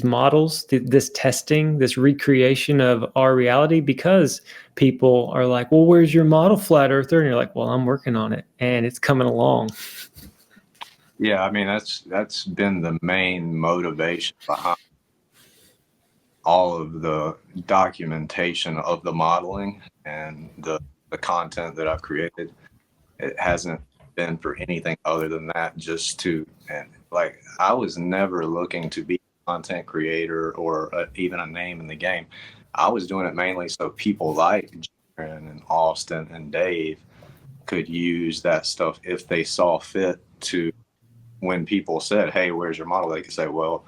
models, this testing, this recreation of our reality, because people are like, well, where's your model, flat earther? And you're like, well, I'm working on it and it's coming along. Yeah, I mean, that's been the main motivation behind all of the documentation of the modeling and the content that I've created. It hasn't been for anything other than that, just to, and like, I was never looking to be a content creator or even a name in the game. I was doing it mainly so people like Jaron and Austin and Dave could use that stuff if they saw fit to. When people said, hey, where's your model? They could say, well,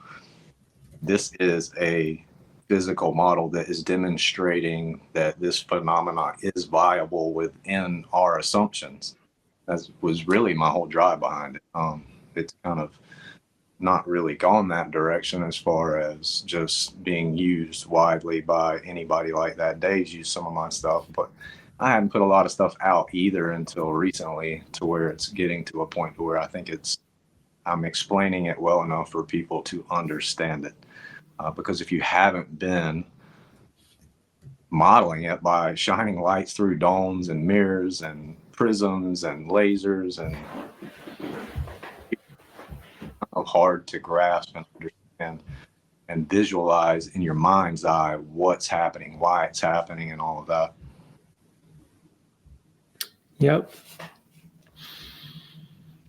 this is a physical model that is demonstrating that this phenomenon is viable within our assumptions. That was really my whole drive behind it. It's kind of not really gone that direction as far as just being used widely by anybody like that. Dave's used some of my stuff, but I hadn't put a lot of stuff out either until recently, to where it's getting to a point where I think I'm explaining it well enough for people to understand it. Because if you haven't been modeling it by shining lights through domes and mirrors and prisms and lasers, and hard to grasp and understand and visualize in your mind's eye what's happening, why it's happening, and all of that. Yep.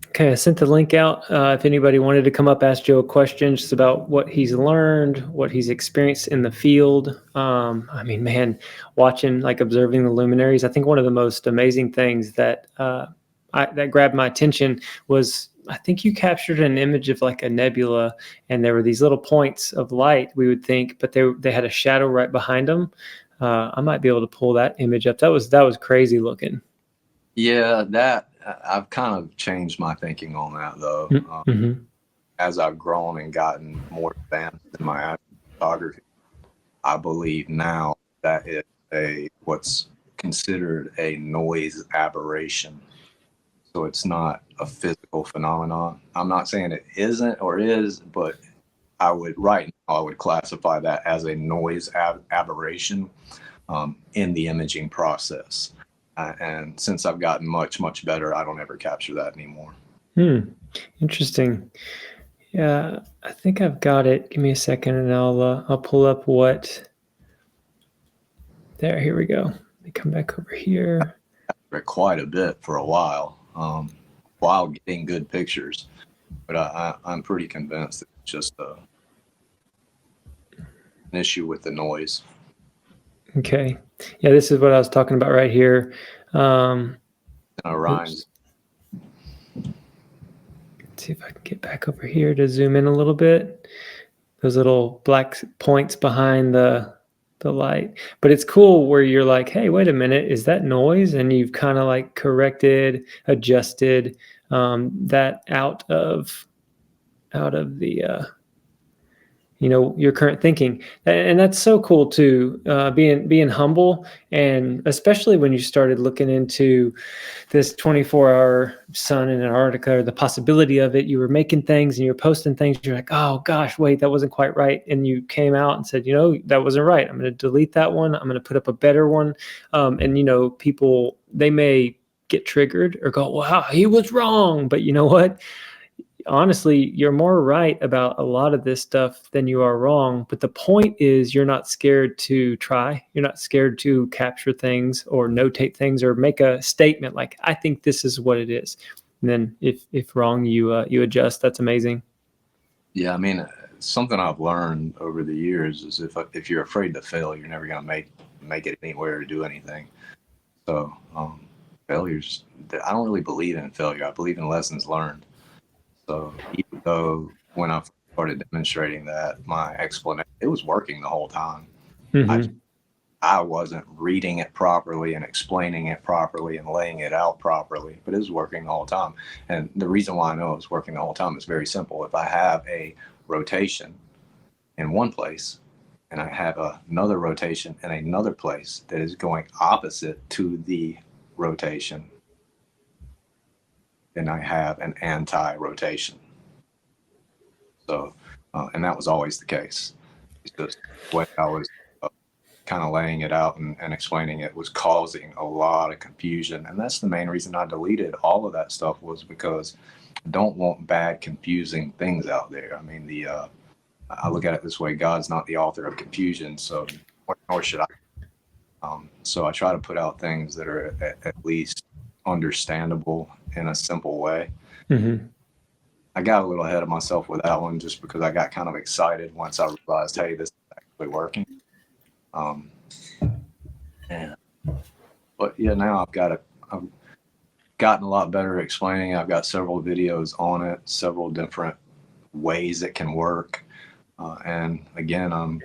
Okay, I sent the link out. If anybody wanted to come up, ask Joe a question just about what he's learned, what he's experienced in the field. I mean, man, watching, like observing the luminaries, I think one of the most amazing things that that grabbed my attention was, I think you captured an image of like a nebula, and there were these little points of light, we would think, but they had a shadow right behind them. I might be able to pull that image up. That was crazy looking. Yeah, that I've kind of changed my thinking on that though. Mm-hmm. As I've grown and gotten more advanced in my photography, I believe now that it's what's considered a noise aberration. So it's not a physical phenomenon. I'm not saying it isn't or is, but I would classify that as a noise aberration in the imaging process. And since I've gotten much, much better, I don't ever capture that anymore. Interesting. Yeah, I think I've got it. Give me a second and I'll pull up what. There, here we go. Let me come back over here. Quite a bit for a while getting good pictures. But I'm pretty convinced it's just issue with the noise. Okay. Yeah, this is what I was talking about right here. Ryan's. Let's see if I can get back over here to zoom in a little bit. Those little black points behind the light. But it's cool where you're like, hey, wait a minute, is that noise? And you've kind of like corrected, adjusted that out of the your current thinking. And that's so cool too, being humble. And especially when you started looking into this 24-hour sun in Antarctica, or the possibility of it, you were making things and you were posting things. You're like, oh gosh, wait, that wasn't quite right. And you came out and said, that wasn't right. I'm going to delete that one. I'm going to put up a better one. And people, they may get triggered or go, wow, he was wrong. But you know what? Honestly, you're more right about a lot of this stuff than you are wrong. But the point is, you're not scared to try. You're not scared to capture things or notate things or make a statement like, I think this is what it is. And then if wrong, you adjust. That's amazing. Yeah, I mean, something I've learned over the years is if you're afraid to fail, you're never going to make it anywhere or do anything. So failures, I don't really believe in failure. I believe in lessons learned. So even though when I started demonstrating that, my explanation, it was working the whole time. Mm-hmm. I wasn't reading it properly and explaining it properly and laying it out properly, but it was working the whole time. And the reason why I know it was working the whole time is very simple. If I have a rotation in one place and I have another rotation in another place that is going opposite to the rotation, then I have an anti-rotation. So, and that was always the case. It's just what I was kind of laying it out and explaining it was causing a lot of confusion. And that's the main reason I deleted all of that stuff, was because I don't want bad, confusing things out there. I mean, I look at it this way: God's not the author of confusion, so nor should I. So I try to put out things that are at least understandable in a simple way. Mm-hmm. I got a little ahead of myself with that one just because I got kind of excited once I realized, hey, this is actually working. But yeah, now I've gotten a lot better at explaining. I've got several videos on it, several different ways it can work. And again, I'm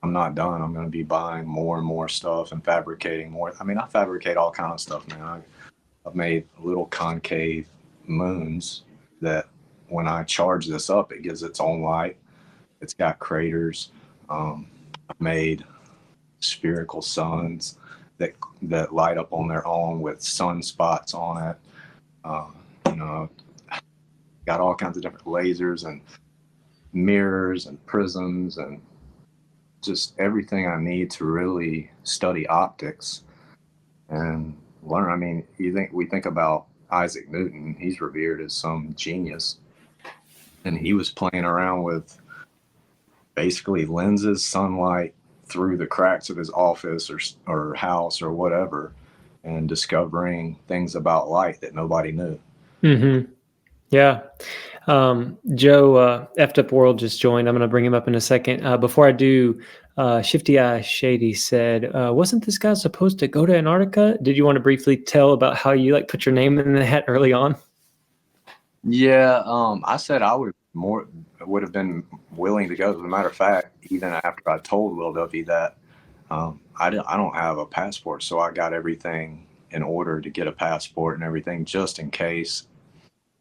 not done. I'm going to be buying more and more stuff and fabricating more. I mean, I fabricate all kinds of stuff, man. I've made little concave moons that when I charge this up, it gives its own light. It's got craters. I've made spherical suns that light up on their own with sunspots on it. Got all kinds of different lasers and mirrors and prisms and just everything I need to really study optics and learn. I mean, we think about Isaac Newton, he's revered as some genius, and he was playing around with basically lenses, sunlight through the cracks of his office or house or whatever, and discovering things about light that nobody knew. Mm-hmm. Yeah. Joe, Effed Up World just joined. I'm going to bring him up in a second. Before I do, Shifty Eye Shady said, wasn't this guy supposed to go to Antarctica? Did you want to briefly tell about how you put your name in the hat early on? Yeah, I said I would have been willing to go. As a matter of fact, even after I told Will Duffy that I don't have a passport, so I got everything in order to get a passport and everything just in case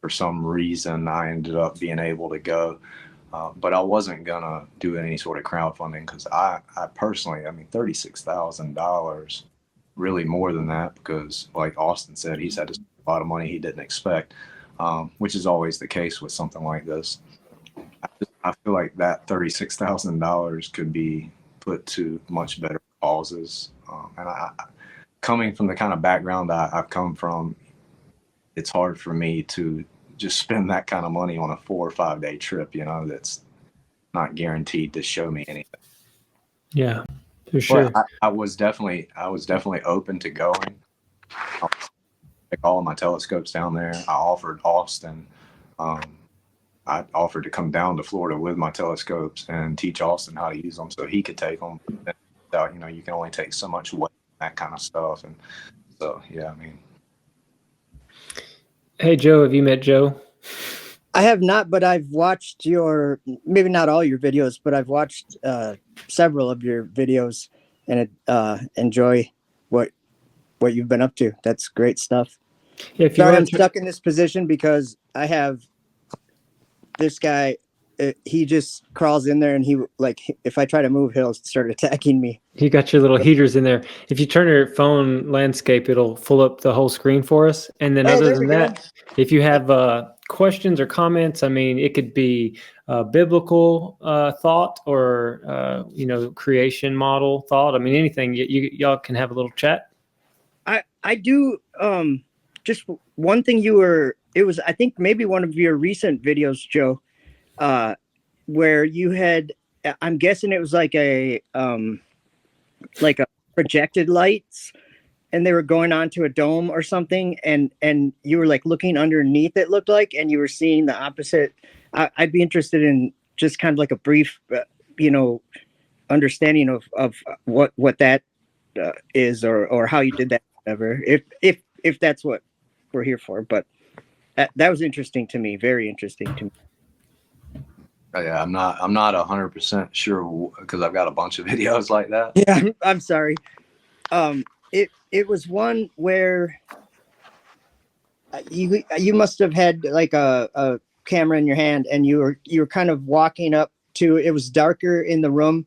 for some reason I ended up being able to go. But I wasn't gonna do any sort of crowdfunding because I personally, I mean, $36,000, really more than that, because like Austin said, he's had a lot of money he didn't expect, which is always the case with something like this. I feel like that $36,000 could be put to much better causes. And coming from the kind of background I've come from, it's hard for me to just spend that kind of money on a 4 or 5 day trip, that's not guaranteed to show me anything. Yeah, for sure. But I was definitely open to going. Take all of my telescopes down there. I offered Austin I offered to come down to Florida with my telescopes and teach Austin how to use them so he could take them. So, you know, you can only take so much weight, that kind of stuff. And so, yeah, I mean. Hey, Joe, have you met Joe? I have not, but I've watched maybe not all your videos, but I've watched several of your videos and enjoy what you've been up to. That's great stuff. Yeah, if you Sorry, I'm want stuck in this position because I have this guy. He just crawls in there, and if I try to move, he'll start attacking me. you got your little heaters in there. If you turn your phone landscape, it'll fill up the whole screen for us. And then other than that, if you have questions or comments, I mean, it could be biblical thought or, you know, creation model thought. I mean, anything. Y'all can have a little chat. I do. Just one thing it was, I think maybe one of your recent videos, Joe, where you had, I'm guessing it was like a projected lights, and they were going onto a dome or something, and you were like looking underneath, it looked like, and you were seeing the opposite. I'd be interested in just kind of like a brief, you know, understanding of what that is, or how you did that, whatever, if that's what we're here for. But that was interesting to me, very interesting to me. Yeah, I'm not 100% sure because I've got a bunch of videos like that. Yeah, I'm sorry. It was one where you must have had like a camera in your hand, and you were kind of walking up to, it was darker in the room,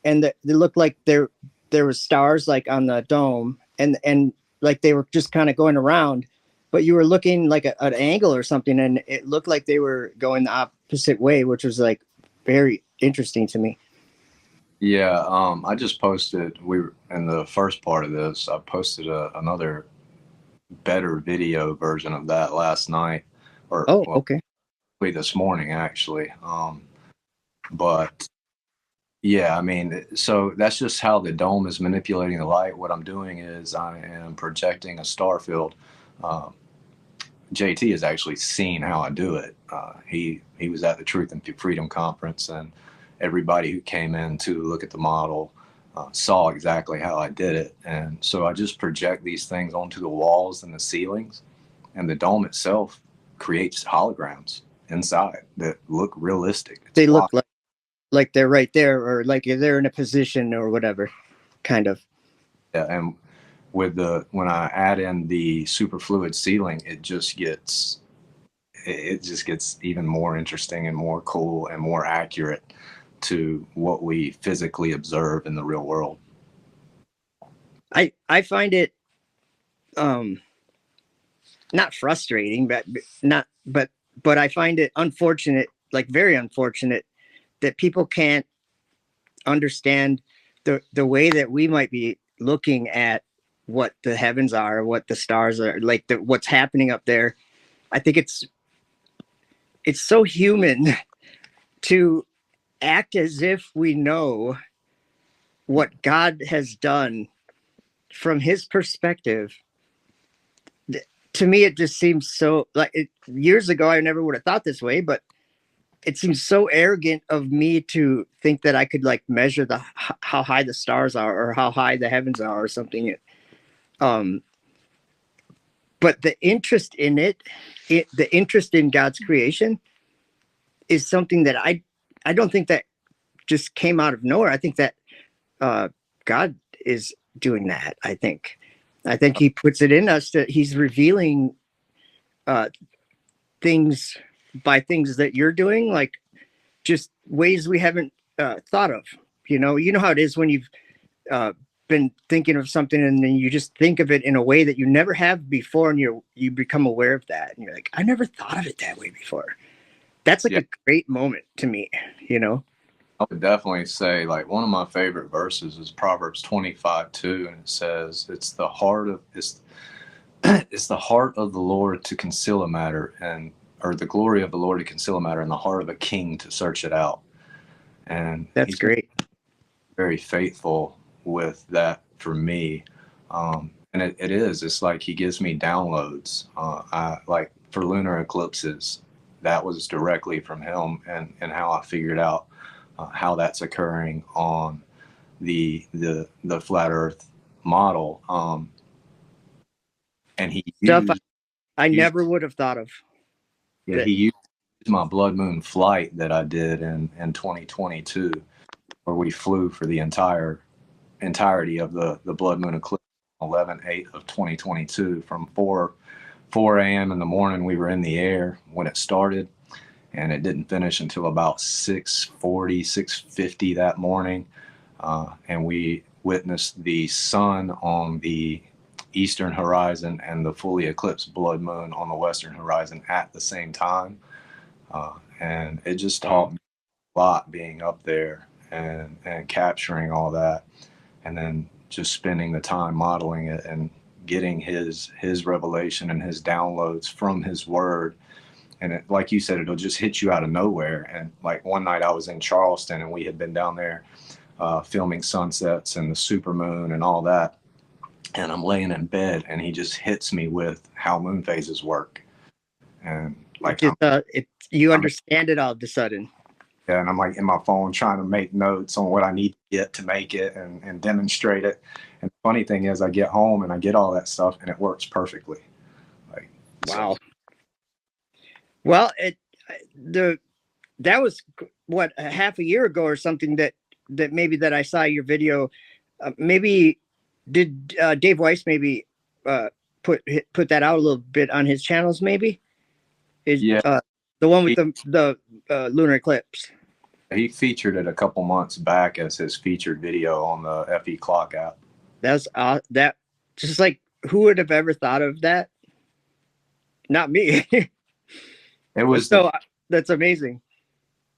and they looked like there was stars like on the dome, and like they were just kind of going around, but you were looking like at an angle or something, and it looked like they were going the opposite way, which was like very interesting to me. Yeah, I just posted, in the first part of this, I posted another better video version of that last night, or okay, this morning actually. But yeah, I mean, so that's just how the dome is manipulating the light. What I'm doing is I am projecting a star field. JT has actually seen how I do it. He was at the Truth and Freedom Conference, and everybody who came in to look at the model saw exactly how I did it. And so I just project these things onto the walls and the ceilings, and the dome itself creates holograms inside that look realistic. they look like they're right there, or like they're in a position or whatever, kind of. Yeah, and when I add in the superfluid ceiling, it just gets even more interesting and more cool and more accurate to what we physically observe in the real world. I find it not frustrating, but I find it unfortunate, like very unfortunate, that people can't understand the way that we might be looking at what the heavens are, what the stars are, like what's happening up there. I think it's so human to act as if we know what God has done from his perspective. To me, it just seems so years ago, I never would have thought this way, but it seems so arrogant of me to think that I could like measure how high the stars are or how high the heavens are or something. But the interest in the interest in God's creation is something that I don't think that just came out of nowhere. I think that God is doing that. I think he puts it in us, that he's revealing things by things that you're doing, like just ways we haven't thought of. You know how it is when you've been thinking of something, and then you just think of it in a way that you never have before, and you become aware of that, and you're like, I never thought of it that way before. That's like a great moment to me. I would definitely say, like, one of my favorite verses is Proverbs 25:2, and it says, it's the heart of the Lord to conceal a matter, or the glory of the Lord to conceal a matter, and the heart of a king to search it out. And that's great. Very faithful with that for me. And it's like he gives me downloads. I like for lunar eclipses, that was directly from him, and how I figured out how that's occurring on the flat Earth model. And he Stuff used, I never would have thought of. yeah, That, he used my blood moon flight that I did in 2022, where we flew for the entirety of the blood moon eclipse, 11/8 of 2022, from 4 a.m. in the morning. We were in the air when it started, and it didn't finish until about 6:40, 6:50 that morning. And we witnessed the sun on the eastern horizon and the fully eclipsed blood moon on the western horizon at the same time. And it just taught me a lot being up there and capturing all that, and then just spending the time modeling it and getting his revelation and his downloads from his word. And it, like you said, it'll just hit you out of nowhere. And like one night I was in Charleston, and we had been down there filming sunsets and the supermoon and all that. And I'm laying in bed, and he just hits me with how moon phases work. And like, you understand it all of a sudden. yeah, and I'm like in my phone trying to make notes on what I need to get to make it and demonstrate it. And the funny thing is, I get home and I get all that stuff, and it works perfectly. Like, wow. So. Well, that was what, a half a year ago or something that maybe that I saw your video. Maybe did Dave Weiss maybe put that out a little bit on his channels? Maybe yeah, the one with the lunar eclipse. He featured it a couple months back as his featured video on the FE Clock app. That's that just like, who would have ever thought of that? Not me. It was so that's amazing.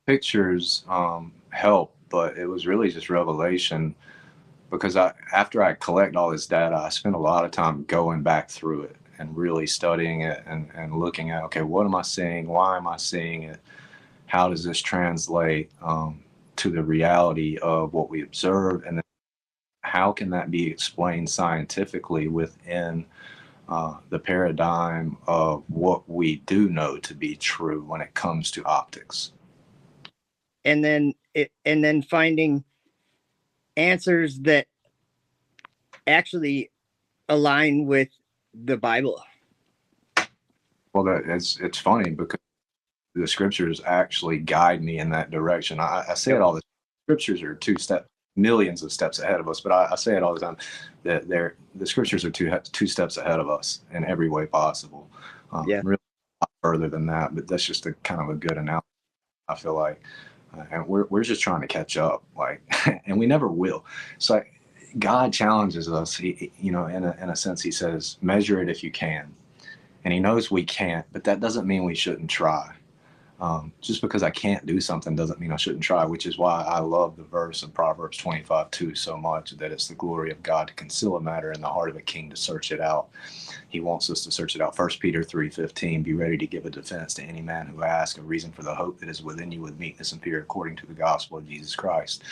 Pictures help, but it was really just revelation, because after I collect all this data, I spend a lot of time going back through it and really studying it and looking at, okay, what am I seeing? Why am I seeing it? How does this translate to the reality of what we observe? And then how can that be explained scientifically within the paradigm of what we do know to be true when it comes to optics? And then finding answers that actually align with the Bible. Well, it's funny because the scriptures actually guide me in that direction. I say it all the time. Scriptures are millions of steps ahead of us, but I say it all the time that the scriptures are two steps ahead of us in every way possible. Really not further than that, but that's just a kind of a good analogy, I feel like. And we're just trying to catch up, like, and we never will. So God challenges us. He, in a sense, he says, measure it if you can. And he knows we can't, but that doesn't mean we shouldn't try. Just because I can't do something doesn't mean I shouldn't try, which is why I love the verse in Proverbs 25:2 so much, that it's the glory of God to conceal a matter in the heart of a king to search it out. He wants us to search it out. 1 Peter 3:15, be ready to give a defense to any man who asks, a reason for the hope that is within you with meekness and fear, according to the gospel of Jesus Christ.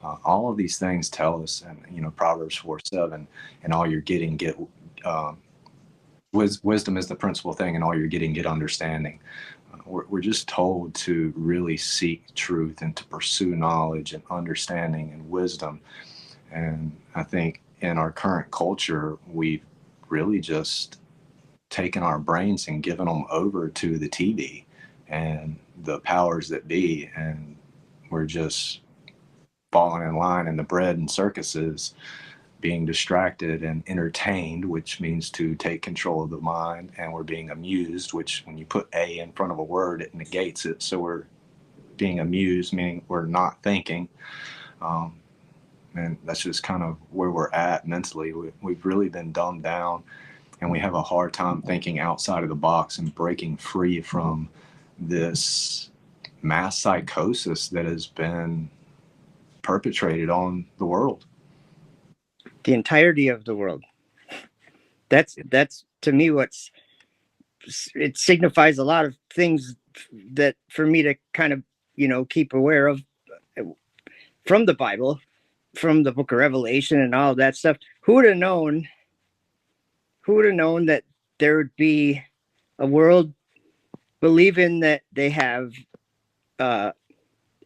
All of these things tell us, and Proverbs 4:7, and all you're getting, get wisdom is the principal thing, and all you're getting, get understanding. We're just told to really seek truth and to pursue knowledge and understanding and wisdom. And I think in our current culture, we've really just taken our brains and given them over to the TV and the powers that be. And we're just falling in line in the bread and circuses, being distracted and entertained, which means to take control of the mind, and we're being amused, which when you put a in front of a word, it negates it. So we're being amused, meaning we're not thinking. And that's just kind of where we're at mentally. We've really been dumbed down, and we have a hard time thinking outside of the box and breaking free from this mass psychosis that has been perpetrated on the world. The entirety of the world. That's to me it signifies a lot of things that for me to kind of keep aware of from the Bible, from the book of Revelation and all of that stuff. Who would have known that there would be a world believing that they have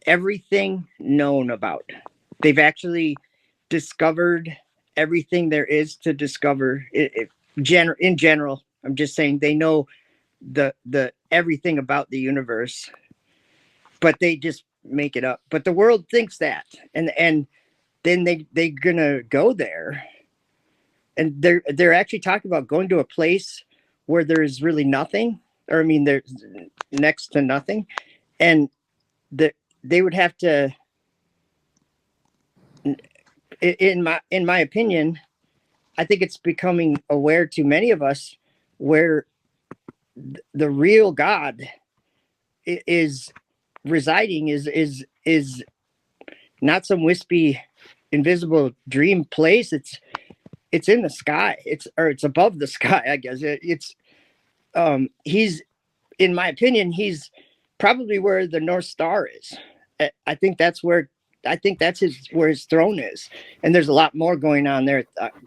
everything known about. They've actually discovered everything there is to discover. In general, I'm just saying they know the everything about the universe, but they just make it up. But the world thinks that, and then they're gonna go there, and they're actually talking about going to a place where there's really nothing, or I mean, there's next to nothing, and they would have to, in my opinion, I think it's becoming aware to many of us where the real God is residing, is not some wispy invisible dream place. It's in the sky. It's above the sky, I guess. He's, in my opinion, he's probably where the North Star is. I think that's where where his throne is, and there's a lot more going on there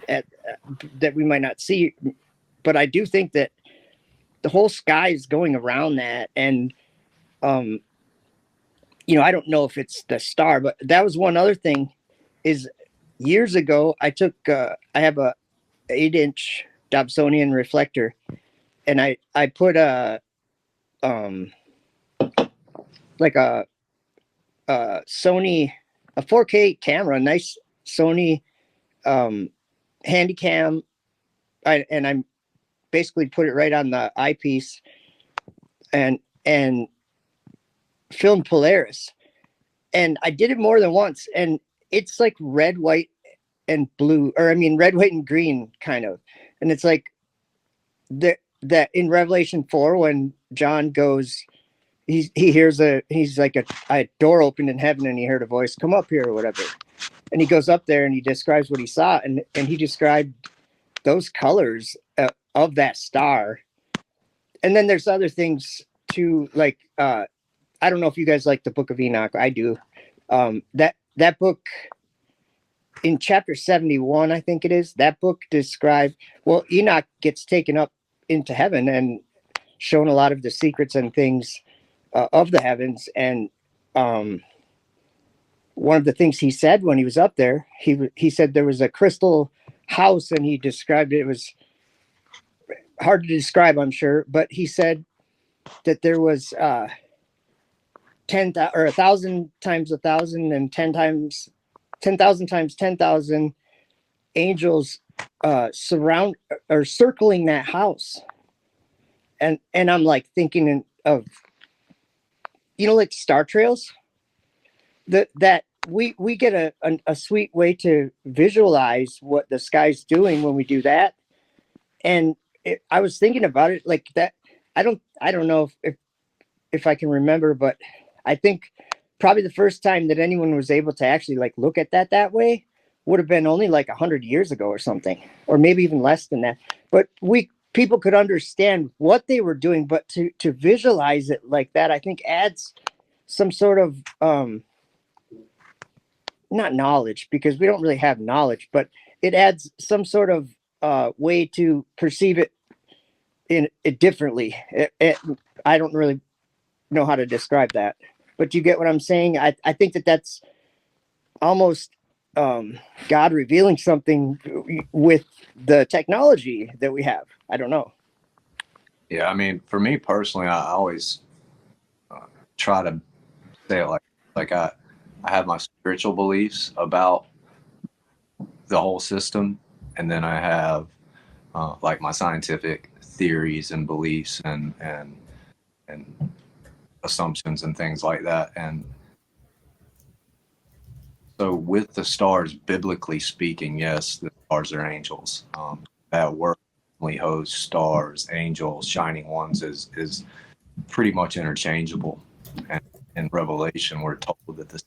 that we might not see, but I do think that the whole sky is going around that, and I don't know if it's the star, but that was one other thing. Is years ago I took I have a 8-inch Dobsonian reflector, and I put a like a Sony, a 4K camera, a nice Sony Handycam, and I basically put it right on the eyepiece and filmed Polaris. And I did it more than once, and it's like red, white, and blue, or I mean red, white, and green kind of. And it's like that in Revelation 4 when John goes, he hears he's like a door opened in heaven, and he heard a voice, "Come up here," or whatever. And he goes up there and he describes what he saw, and he described those colors of that star. And then there's other things too, like I don't know if you guys like the Book of Enoch. I do. That book in chapter 71, I think it is, that book describes, well, Enoch gets taken up into heaven and shown a lot of the secrets and things of the heavens. And one of the things he said when he was up there, he said there was a crystal house, and he described it. It was hard to describe, I'm sure, but he said that there was 10,000 or 1,000 times 1,000 and 10 times 10,000 times 10,000 angels surround or circling that house. And I'm like thinking of, like star trails, that we get a sweet way to visualize what the sky's doing when we do that. And I was thinking about it like that. I don't know if I can remember, but I think probably the first time that anyone was able to actually like look at that way would have been only like 100 years ago or something, or maybe even less than that. But people could understand what they were doing, but to visualize it like that, I think adds some sort of not knowledge, because we don't really have knowledge, but it adds some sort of way to perceive it differently. I don't really know how to describe that, but you get what I'm saying. I think that's almost God revealing something with the technology that we have. I don't know. Yeah, I mean, for me personally, I always try to say it like I have my spiritual beliefs about the whole system, and then I have like my scientific theories and beliefs and assumptions and things like that. And so with the stars, biblically speaking, yes, the stars are angels. That word host, stars, angels, shining ones is pretty much interchangeable. And in Revelation, we're told that the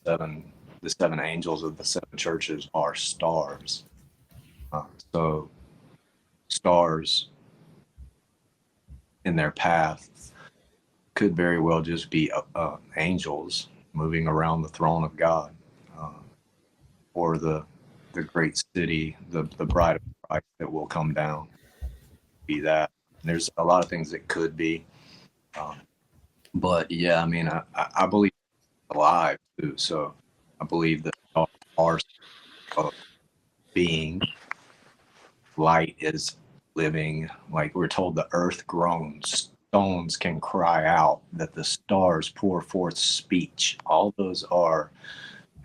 seven angels of the seven churches are stars. So stars in their path could very well just be angels moving around the throne of God, or the great city, the bride of Christ that will come down. Be that. There's a lot of things that could be. But yeah, I mean, I believe it's alive too. So I believe that our being, light is living. Like we're told, the earth groans, stones can cry out, that the stars pour forth speech. All those are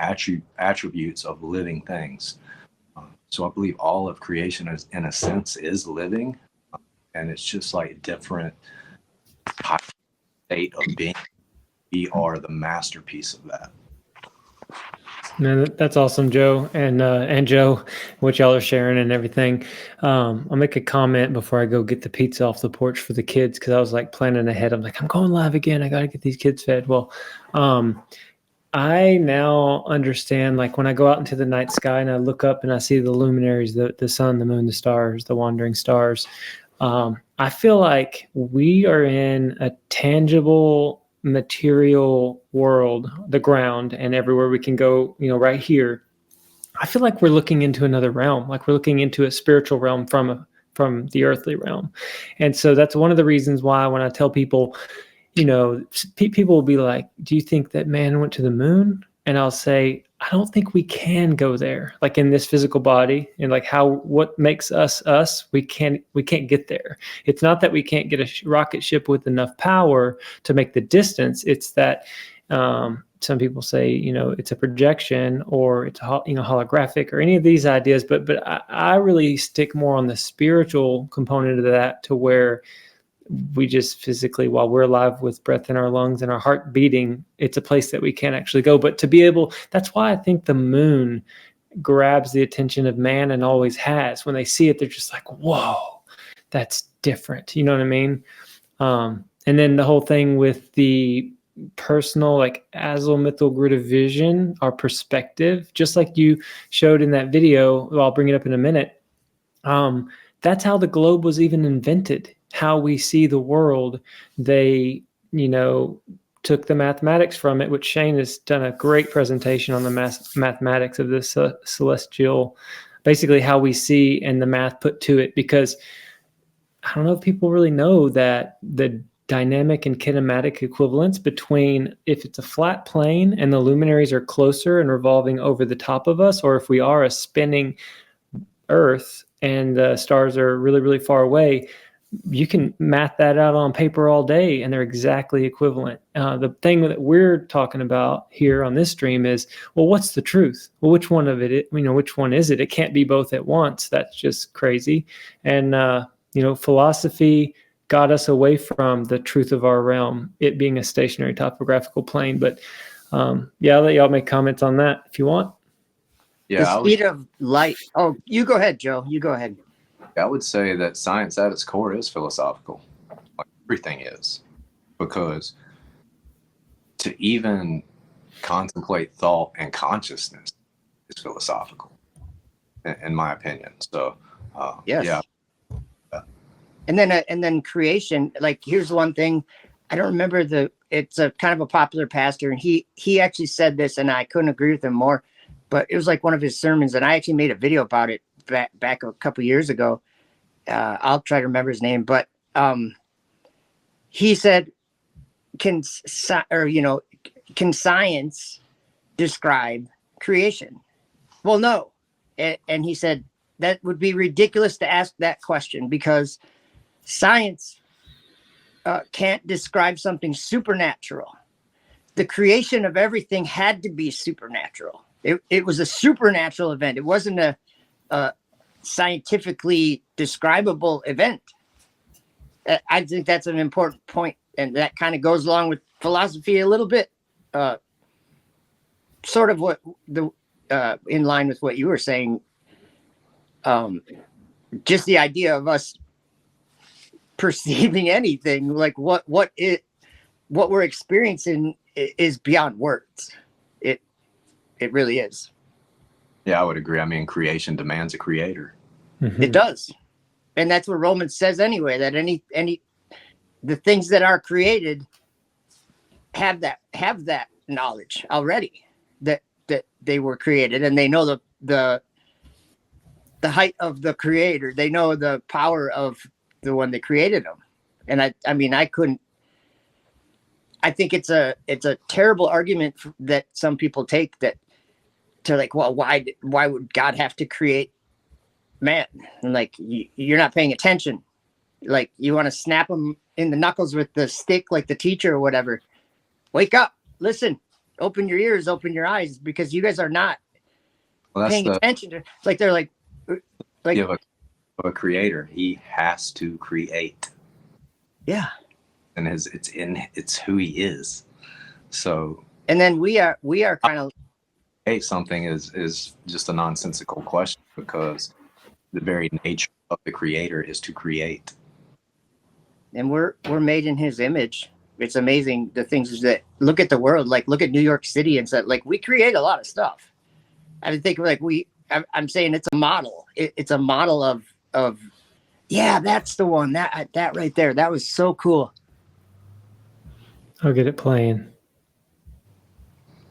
attributes of living things. So I believe all of creation is, in a sense, is living, and it's just like different state of being. We are the masterpiece of that. Man, that's awesome, Joe, and Joe, what y'all are sharing and everything. I'll make a comment before I go get the pizza off the porch for the kids, because I was like planning ahead. I'm like, I'm going live again. I got to get these kids fed. Well, I now understand, like when I go out into the night sky and I look up and I see the luminaries, the sun, the moon, the stars, the wandering stars. I feel like we are in a tangible material world, the ground, and everywhere we can go, right here. I feel like we're looking into another realm, like we're looking into a spiritual realm from the earthly realm. And so that's one of the reasons why when I tell people, people will be like, do you think that man went to the moon? And I'll say, I don't think we can go there, like in this physical body, and like what makes us, we can't get there. It's not that we can't get a rocket ship with enough power to make the distance. It's that, some people say, it's a projection, or it's holographic, or any of these ideas. But I really stick more on the spiritual component of that, to where we just physically, while we're alive with breath in our lungs and our heart beating, it's a place that we can't actually go. But to be able, that's why I think the moon grabs the attention of man, and always has. When they see it, they're just like, whoa, that's different. You know what I mean? And then the whole thing with the personal, like azomethylgrid vision, our perspective, just like you showed in that video, I'll bring it up in a minute. That's how the globe was even invented, how we see the world. They, took the mathematics from it, which Shane has done a great presentation on the mathematics of this celestial, basically how we see, and the math put to it. Because I don't know if people really know that the dynamic and kinematic equivalence between, if it's a flat plane and the luminaries are closer and revolving over the top of us, or if we are a spinning Earth and the stars are really, really far away, you can math that out on paper all day, and they're exactly equivalent. The thing that we're talking about here on this stream is, well, what's the truth? Well, which one of it? Which one is it? It can't be both at once. That's just crazy. And philosophy got us away from the truth of our realm, it being a stationary topographical plane. But I'll let y'all make comments on that if you want. Yeah, the speed of light. Oh, you go ahead, Joe. You go ahead. I would say that science at its core is philosophical. Like everything is, because to even contemplate thought and consciousness is philosophical, in my opinion. So, yes. Yeah. And then creation. Like, here's one thing. I don't remember it's a kind of a popular pastor, and he actually said this, and I couldn't agree with him more. But it was like one of his sermons, and I actually made a video about it back a couple of years ago. I'll try to remember his name, but he said, can science describe creation? Well, no. And he said that would be ridiculous to ask that question, because science can't describe something supernatural. The creation of everything had to be supernatural. It was a supernatural event. It wasn't a scientifically describable event. I think that's an important point, and that kind of goes along with philosophy a little bit. Sort of what in line with what you were saying. Just the idea of us perceiving anything, like what we're experiencing, is beyond words. It really is. Yeah, I would agree. I mean, creation demands a creator. Mm-hmm. It does. And that's what Romans says anyway, that the things that are created have that knowledge already, that they were created, and they know the height of the creator. They know the power of the one that created them. And I mean, I I think it's a terrible argument that some people take, that to like, well, why would God have to create man? And like, you're not paying attention. Like, you want to snap them in the knuckles with the stick, like the teacher or whatever. Wake up, listen, open your ears, open your eyes, because you guys are not paying attention to, like, they're like give a creator. He has to create. Yeah. And it's who he is. So, and then we are kind of, something is just a nonsensical question, because the very nature of the creator is to create. And we're made in his image. It's amazing the things that, look at the world, like look at New York City and stuff. Like, we create a lot of stuff. I think like I'm saying it's a model. It's a model of yeah, that's the one, that right there. That was so cool. I'll get it playing.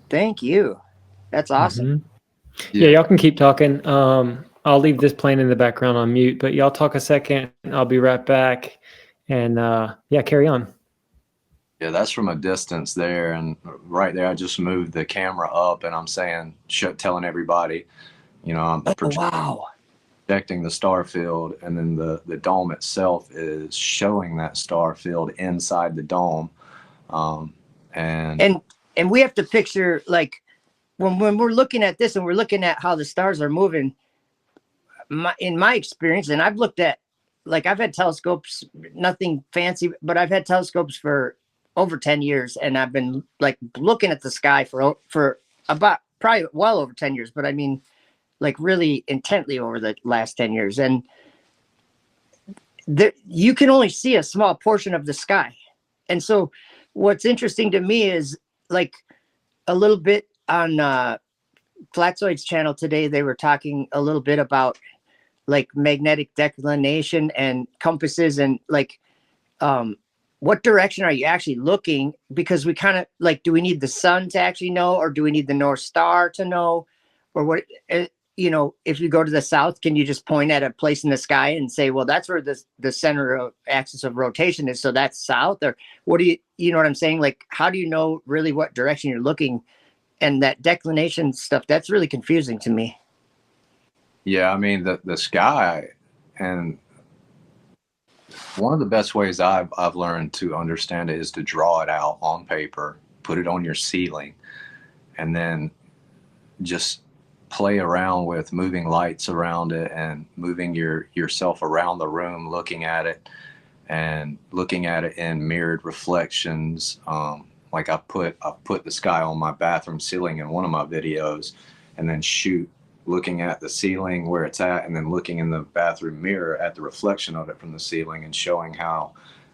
Thank you. That's awesome. Yeah, y'all can keep talking. I'll leave this playing in the background on mute, but y'all talk a second. I'll be right back. And yeah, carry on. Yeah, that's from a distance there, and right there I just moved the camera up, and I'm saying, telling everybody, I'm projecting the star field, and then the dome itself is showing that star field inside the dome. And we have to picture, like, when we're looking at this and we're looking at how the stars are moving, in my experience, and I've looked at, like, I've had telescopes, nothing fancy, but I've had telescopes for over 10 years, and I've been like looking at the sky for about probably well over 10 years, but I mean, like, really intently over the last 10 years. And you can only see a small portion of the sky. And so what's interesting to me is, like, a little bit on Flatzoid's channel today, they were talking a little bit about like magnetic declination and compasses, and like, what direction are you actually looking? Because we kind of like, do we need the sun to actually know, or do we need the North Star to know, or what? If you go to the south, can you just point at a place in the sky and say, well, that's where the center of axis of rotation is, so that's south? Or what do you know what I'm saying? Like, how do you know really what direction you're looking? And that declination stuff, that's really confusing to me. Yeah, I mean, the sky, and one of the best ways I've learned to understand it is to draw it out on paper, put it on your ceiling, and then just play around with moving lights around it and moving yourself around the room, looking at it in mirrored reflections. Like, I've put the sky on my bathroom ceiling in one of my videos, and then looking at the ceiling where it's at, and then looking in the bathroom mirror at the reflection of it from the ceiling, and showing how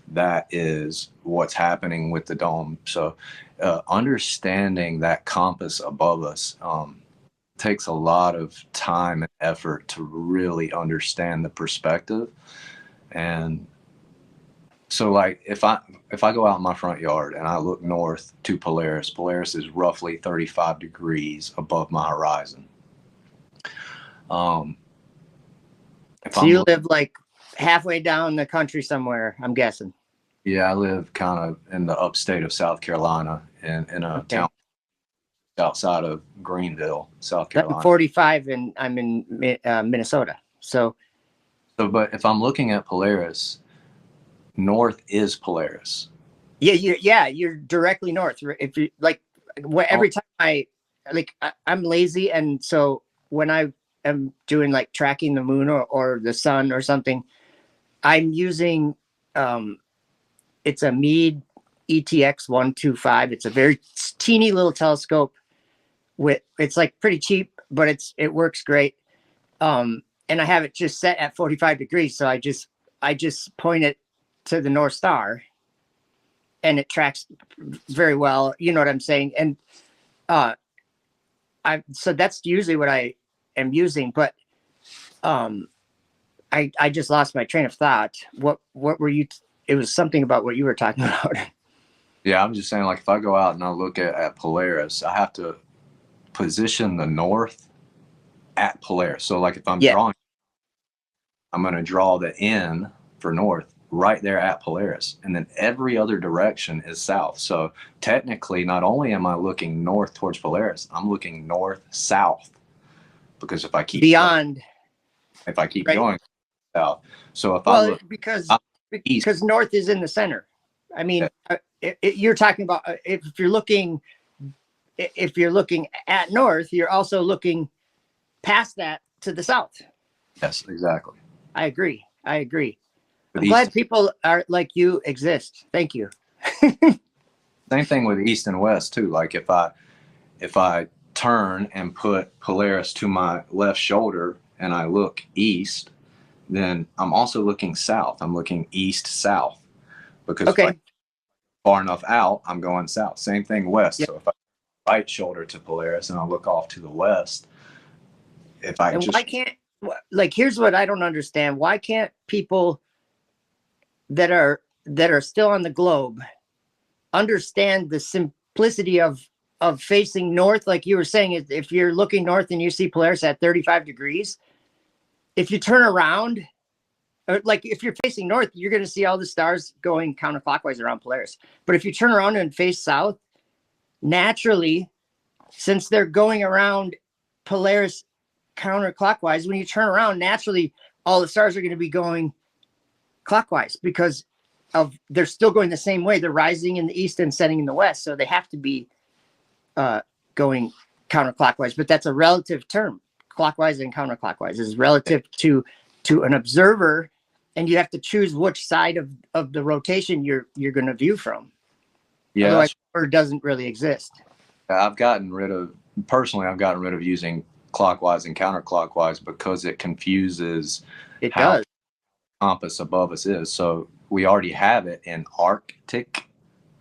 that is what's happening with the dome. So understanding that compass above us takes a lot of time and effort to really understand the perspective. And so, like, if I go out in my front yard and I look north to Polaris is roughly 35 degrees above my horizon. So you live like halfway down the country somewhere, I'm guessing. Yeah, I live kind of in the upstate of South Carolina, in a town outside of Greenville, South Carolina. I'm 45 and I'm in Minnesota. So, but if I'm looking at Polaris, north is Polaris. Yeah, you're directly north. If you like, every time I'm lazy, and so when I am doing like tracking the moon or the sun or something, I'm using it's a Meade ETX 125. It's a very teeny little telescope. It's like pretty cheap, but it works great. And I have it just set at 45 degrees, so I just point it to the North Star, and it tracks very well. You know what I'm saying? And so that's usually what I am using. But I just lost my train of thought. What were you? It was something about what you were talking about. Yeah, I'm just saying, like, if I go out and I look at Polaris, I have to position the north at Polaris. So, like, if I'm drawing, I'm going to draw the N for north right there at Polaris, and then every other direction is south. So technically, not only am I looking north towards Polaris, I'm looking north south, because if I keep beyond, right? going south, so if I Well, look because east, north is in the center. I mean, you're talking about if you're looking at north, you're also looking past that to the south. yes, exactly. I agree. With I'm glad people are like you exist. Thank you. same thing with east and west too. Like if I turn and put Polaris to my left shoulder and I look east, then I'm also looking south. I'm looking east south, because if I far enough out, I'm going south. Same thing west. Yep. So if I right shoulder to Polaris and I look off to the west, why can't, like, here's what I don't understand. Why can't people that are still on the globe understand the simplicity of facing north? Like you were saying, if you're looking north and you see Polaris at 35 degrees, if you turn around, or like if you're facing north, you're going to see all the stars going counterclockwise around Polaris. But if you turn around and face south, naturally, since they're going around Polaris counterclockwise, when you turn around, naturally, all the stars are going to be going clockwise, because they're still going the same way. They're rising in the east and setting in the west, so they have to be going counterclockwise. But that's a relative term. Clockwise and counterclockwise is relative to an observer, and you have to choose which side of the rotation you're going to view from. Yeah, otherwise, it doesn't really exist. I've gotten rid of using clockwise and counterclockwise because it confuses how the compass above us is. So we already have it in Arctic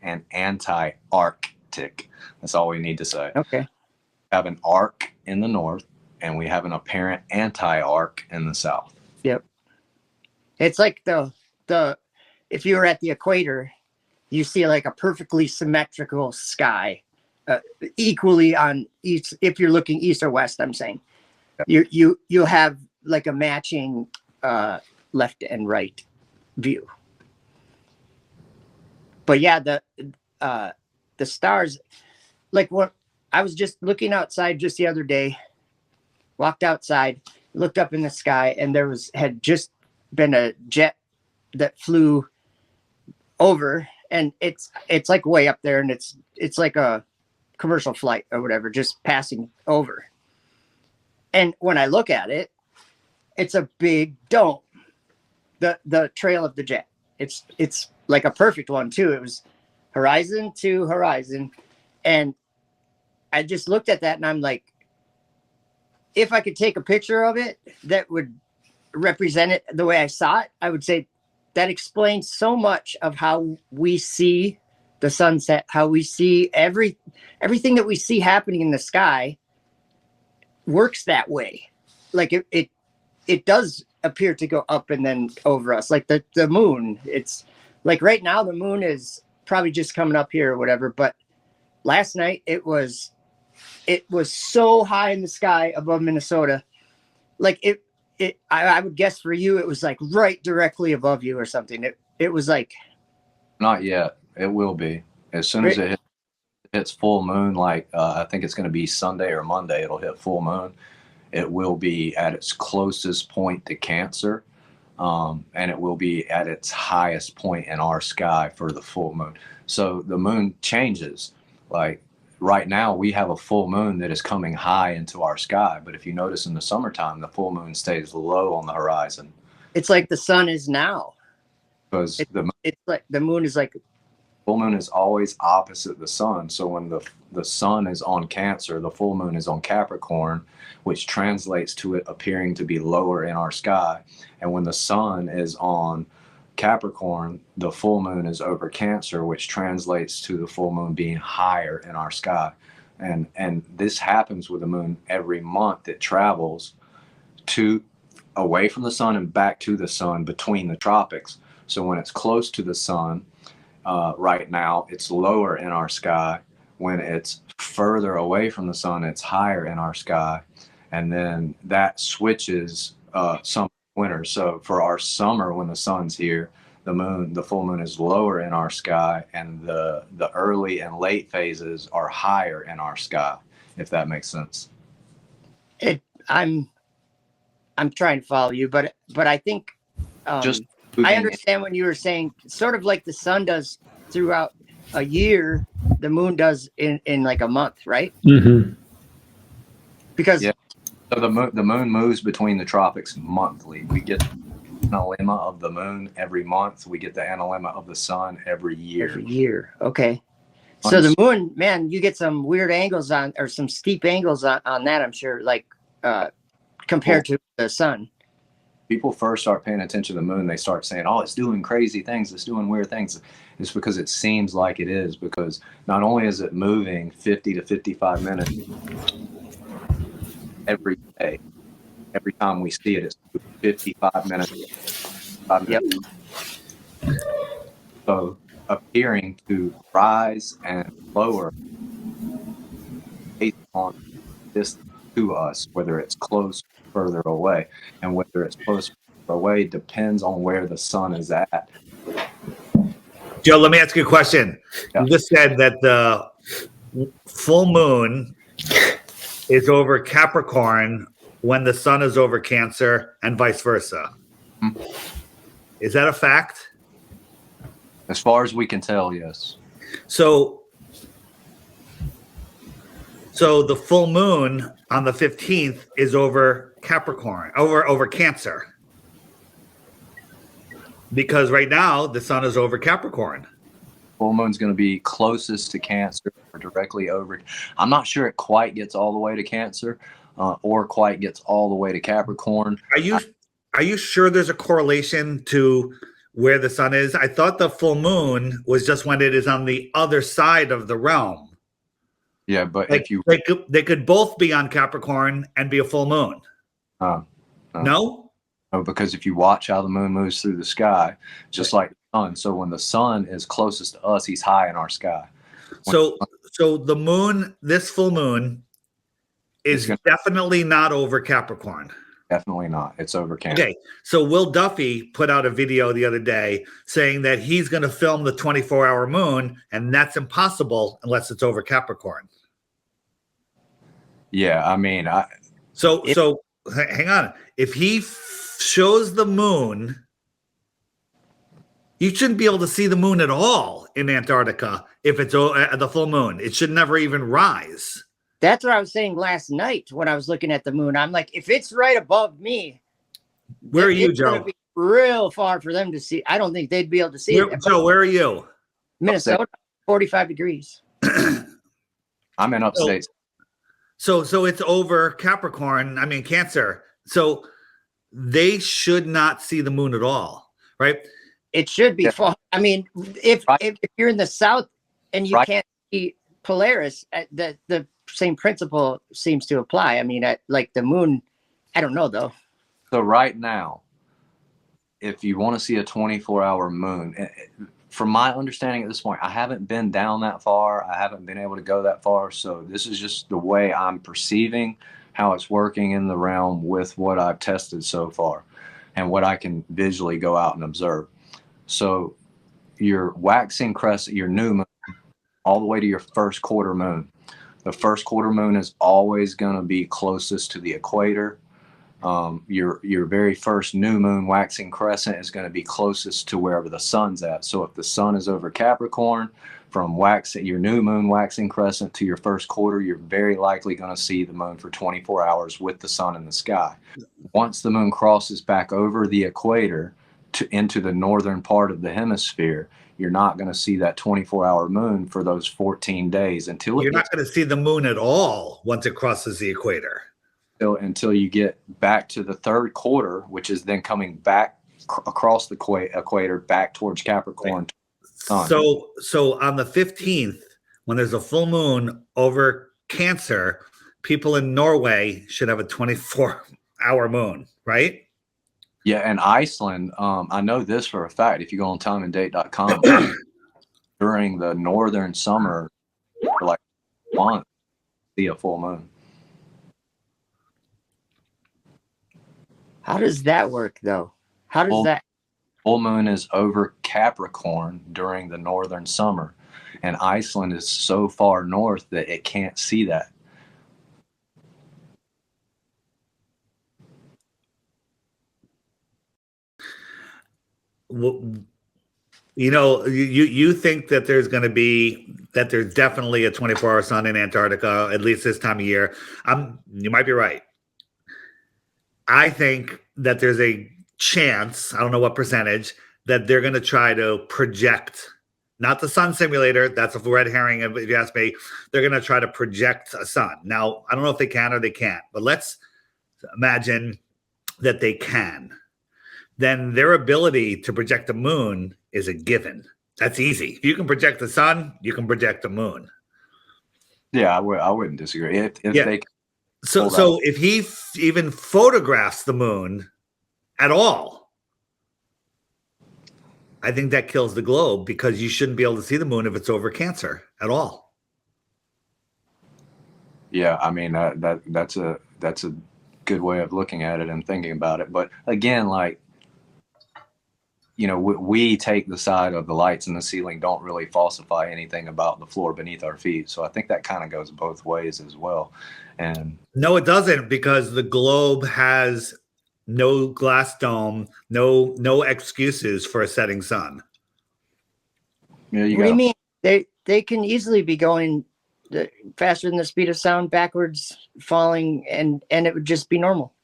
and anti-Arctic. That's all we need to say. Okay. We have an arc in the north, and we have an apparent anti-arc in the south. Yep. It's like the if you were at the equator, you see like a perfectly symmetrical sky, equally on each. If you're looking east or west, I'm saying, you have like a matching left and right view. But yeah, the stars, like what I was just looking outside just the other day, walked outside, looked up in the sky, and there had just been a jet that flew over, and it's like way up there, and it's like a commercial flight or whatever, just passing over. And when I look at it, it's a big dome. The trail of the jet. It's like a perfect one too. It was horizon to horizon, and I just looked at that and I'm like, if I could take a picture of it that would represent it the way I saw it, I would say that explains so much of how we see the sunset, how we see everything that we see happening in the sky works that way. Like it does appear to go up and then over us, like the moon. It's like right now the moon is probably just coming up here or whatever, but last night it was so high in the sky above Minnesota. Like I would guess for you it was like right directly above you or something. It was like, not yet. It will be as soon as it hits full moon. Like I think it's going to be Sunday or Monday. It'll hit full moon. It will be at its closest point to Cancer, and it will be at its highest point in our sky for the full moon. So the moon changes. Like right now, we have a full moon that is coming high into our sky. But if you notice in the summertime, the full moon stays low on the horizon. It's like the sun is now. Because it's like the moon is like, full moon is always opposite the sun. So when the sun is on Cancer, the full moon is on Capricorn, which translates to it appearing to be lower in our sky. And when the sun is on Capricorn, the full moon is over Cancer, which translates to the full moon being higher in our sky. And this happens with the moon every month. It travels away from the sun and back to the sun between the tropics. So when it's close to the sun, right now, it's lower in our sky. When it's further away from the sun, it's higher in our sky. And then that switches summer winter. So for our summer, when the sun's here, the full moon is lower in our sky, and the early and late phases are higher in our sky, if that makes sense. I'm trying to follow you, but I think Just I moving, understand when you were saying sort of like the sun does throughout a year, the moon does in like a month, right? Mm-hmm. Because yeah. So the moon moves between the tropics monthly. We get the analemma of the moon every month. We get the analemma of the sun every year. every year, okay. So the moon, man, you get some weird angles on, or some steep angles on that, I'm sure, like compared to the sun. People first start paying attention to the moon, they start saying, oh, it's doing crazy things, it's doing weird things. It's because it seems like it is, because not only is it moving 50 to 55 minutes every day, every time we see it, it's 55 minutes. 5 minutes. Yep. So appearing to rise and lower based on this to us, whether it's close or further away, and whether it's close or away depends on where the sun is at. Joe, let me ask you a question. Yeah. You just said that the full moon is over Capricorn when the sun is over Cancer, and vice versa. Mm-hmm. Is that a fact? As far as we can tell, yes. So the full moon on the 15th is over Capricorn, over Cancer. Because right now the sun is over Capricorn. Full moon's going to be closest to Cancer or directly over. I'm not sure it quite gets all the way to Cancer or quite gets all the way to Capricorn. Are you sure there's a correlation to where the sun is? I thought the full moon was just when it is on the other side of the realm. Yeah, but Like, if you they could both be on Capricorn and be a full moon. no? No, Because if you watch how the moon moves through the sky, just like the sun. So when the sun is closest to us, he's high in our sky. So the moon, this full moon, is definitely not over Capricorn. Definitely not. It's over Cancer. Okay, so Will Duffy put out a video the other day saying that he's going to film the 24-hour moon, and that's impossible unless it's over Capricorn. Yeah, I mean, So hang on. If he shows the moon, you shouldn't be able to see the moon at all in Antarctica if it's the full moon. It should never even rise. That's what I was saying last night when I was looking at the moon. I'm like, if it's right above me, where are you, it's Joe? going to be real far for them to see. I don't think they'd be able to see it. Joe, where are you? Minnesota, 45 degrees. I'm in upstate. So it's over Capricorn. I mean Cancer. So they should not see the moon at all, right? It should be far. I mean, if you're in the south and you can't see Polaris, the same principle seems to apply. I mean, like the moon, I don't know though. So right now, if you want to see a 24-hour moon, from my understanding at this point, I haven't been down that far. I haven't been able to go that far. So this is just the way I'm perceiving how it's working in the realm with what I've tested so far and what I can visually go out and observe. So your waxing crescent, your new moon, all the way to your first quarter moon. The first quarter moon is always going to be closest to the equator. Your very first new moon waxing crescent is going to be closest to wherever the sun's at. So if the sun is over Capricorn, from your new moon waxing crescent to your first quarter, you're very likely going to see the moon for 24 hours with the sun in the sky. Once the moon crosses back over the equator into the northern part of the hemisphere, you're not going to see that 24-hour moon for those 14 days until you're not going to see the moon at all once it crosses the equator. Until you get back to the third quarter, which is then coming back across the equator back towards Capricorn. Right. So on the 15th, when there's a full moon over Cancer, people in Norway should have a 24-hour moon, right? Yeah, and Iceland, I know this for a fact. If you go on timeanddate.com, during the northern summer, for like a month, see a full moon. How does that work, though? How does that? Full moon is over Capricorn during the northern summer. And Iceland is so far north that it can't see that. Well, you know, you think that there's definitely a 24-hour sun in Antarctica, at least this time of year. You might be right. I think that there's a chance, I don't know what percentage, that they're going to try to project, not the sun simulator, that's a red herring, if you ask me. They're going to try to project a sun. Now, I don't know if they can or they can't, but let's imagine that they can. Then their ability to project the moon is a given. That's easy. If you can project the sun, you can project the moon. Yeah, I wouldn't disagree. If they so if he even photographs the moon at all, I think that kills the globe, because you shouldn't be able to see the moon if it's over Cancer at all. Yeah, I mean that's a good way of looking at it and thinking about it. But again, like, you know, we take the side of the lights in the ceiling don't really falsify anything about the floor beneath our feet. So I think that kind of goes both ways as well. And no, it doesn't, because the globe has no glass dome, no excuses for a setting sun. Yeah, What do you mean? They can easily be going faster than the speed of sound, backwards, falling, and it would just be normal.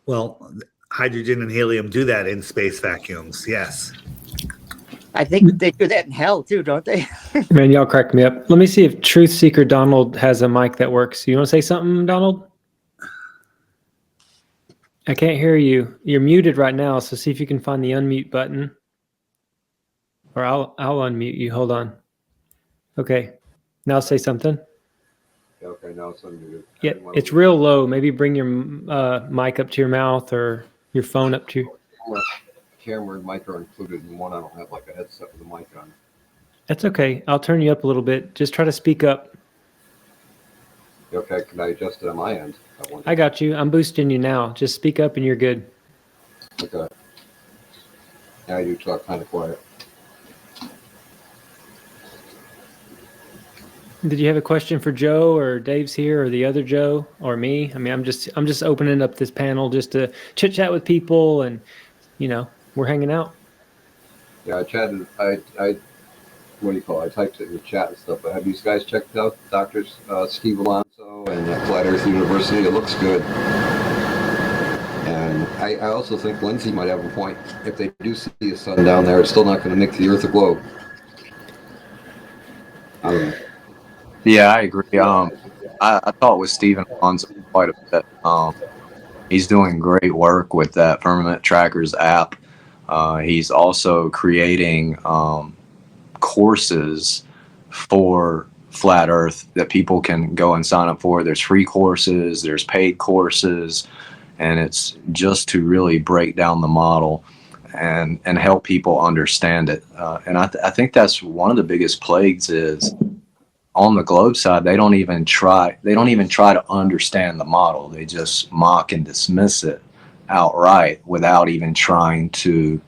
Well, hydrogen and helium do that in space vacuums. Yes. I think they do that in hell too, don't they? Man, y'all crack me up. Let me see if Truth Seeker Donald has a mic that works. You want to say something, Donald? I can't hear you. You're muted right now, so see if you can find the unmute button. Or I'll unmute you. Hold on. Okay. Now say something. Okay, now it's unmuted. Yeah, it's real low. Maybe bring your mic up to your mouth or your phone up to your... Camera and mic are included in one. I don't have like a headset with a mic on. That's okay. I'll turn you up a little bit. Just try to speak up. Okay, can I adjust it on my end? I got you. I'm boosting you now. Just speak up and you're good. Okay. Now you talk kind of quiet. Did you have a question for Joe, or Dave's here, or the other Joe, or me? I mean, I'm just opening up this panel just to chit chat with people, and you know, we're hanging out. Yeah, I chatted. I what do you call it? I typed it in the chat and stuff. But have you guys checked out Dr. Steve Alonso and Flat Earth University? It looks good. And I also think Lindsay might have a point. If they do see a sun down there, it's still not going to make the Earth a globe. I don't know. yeah, I agree. I talked with Stephen Alonso quite a bit. He's doing great work with that Firmament Trackers app. He's also creating courses for Flat Earth that people can go and sign up for. There's free courses, there's paid courses, and it's just to really break down the model and help people understand it. And I think that's one of the biggest plagues is on the globe side, they don't even try to understand the model. They just mock and dismiss it outright without even trying to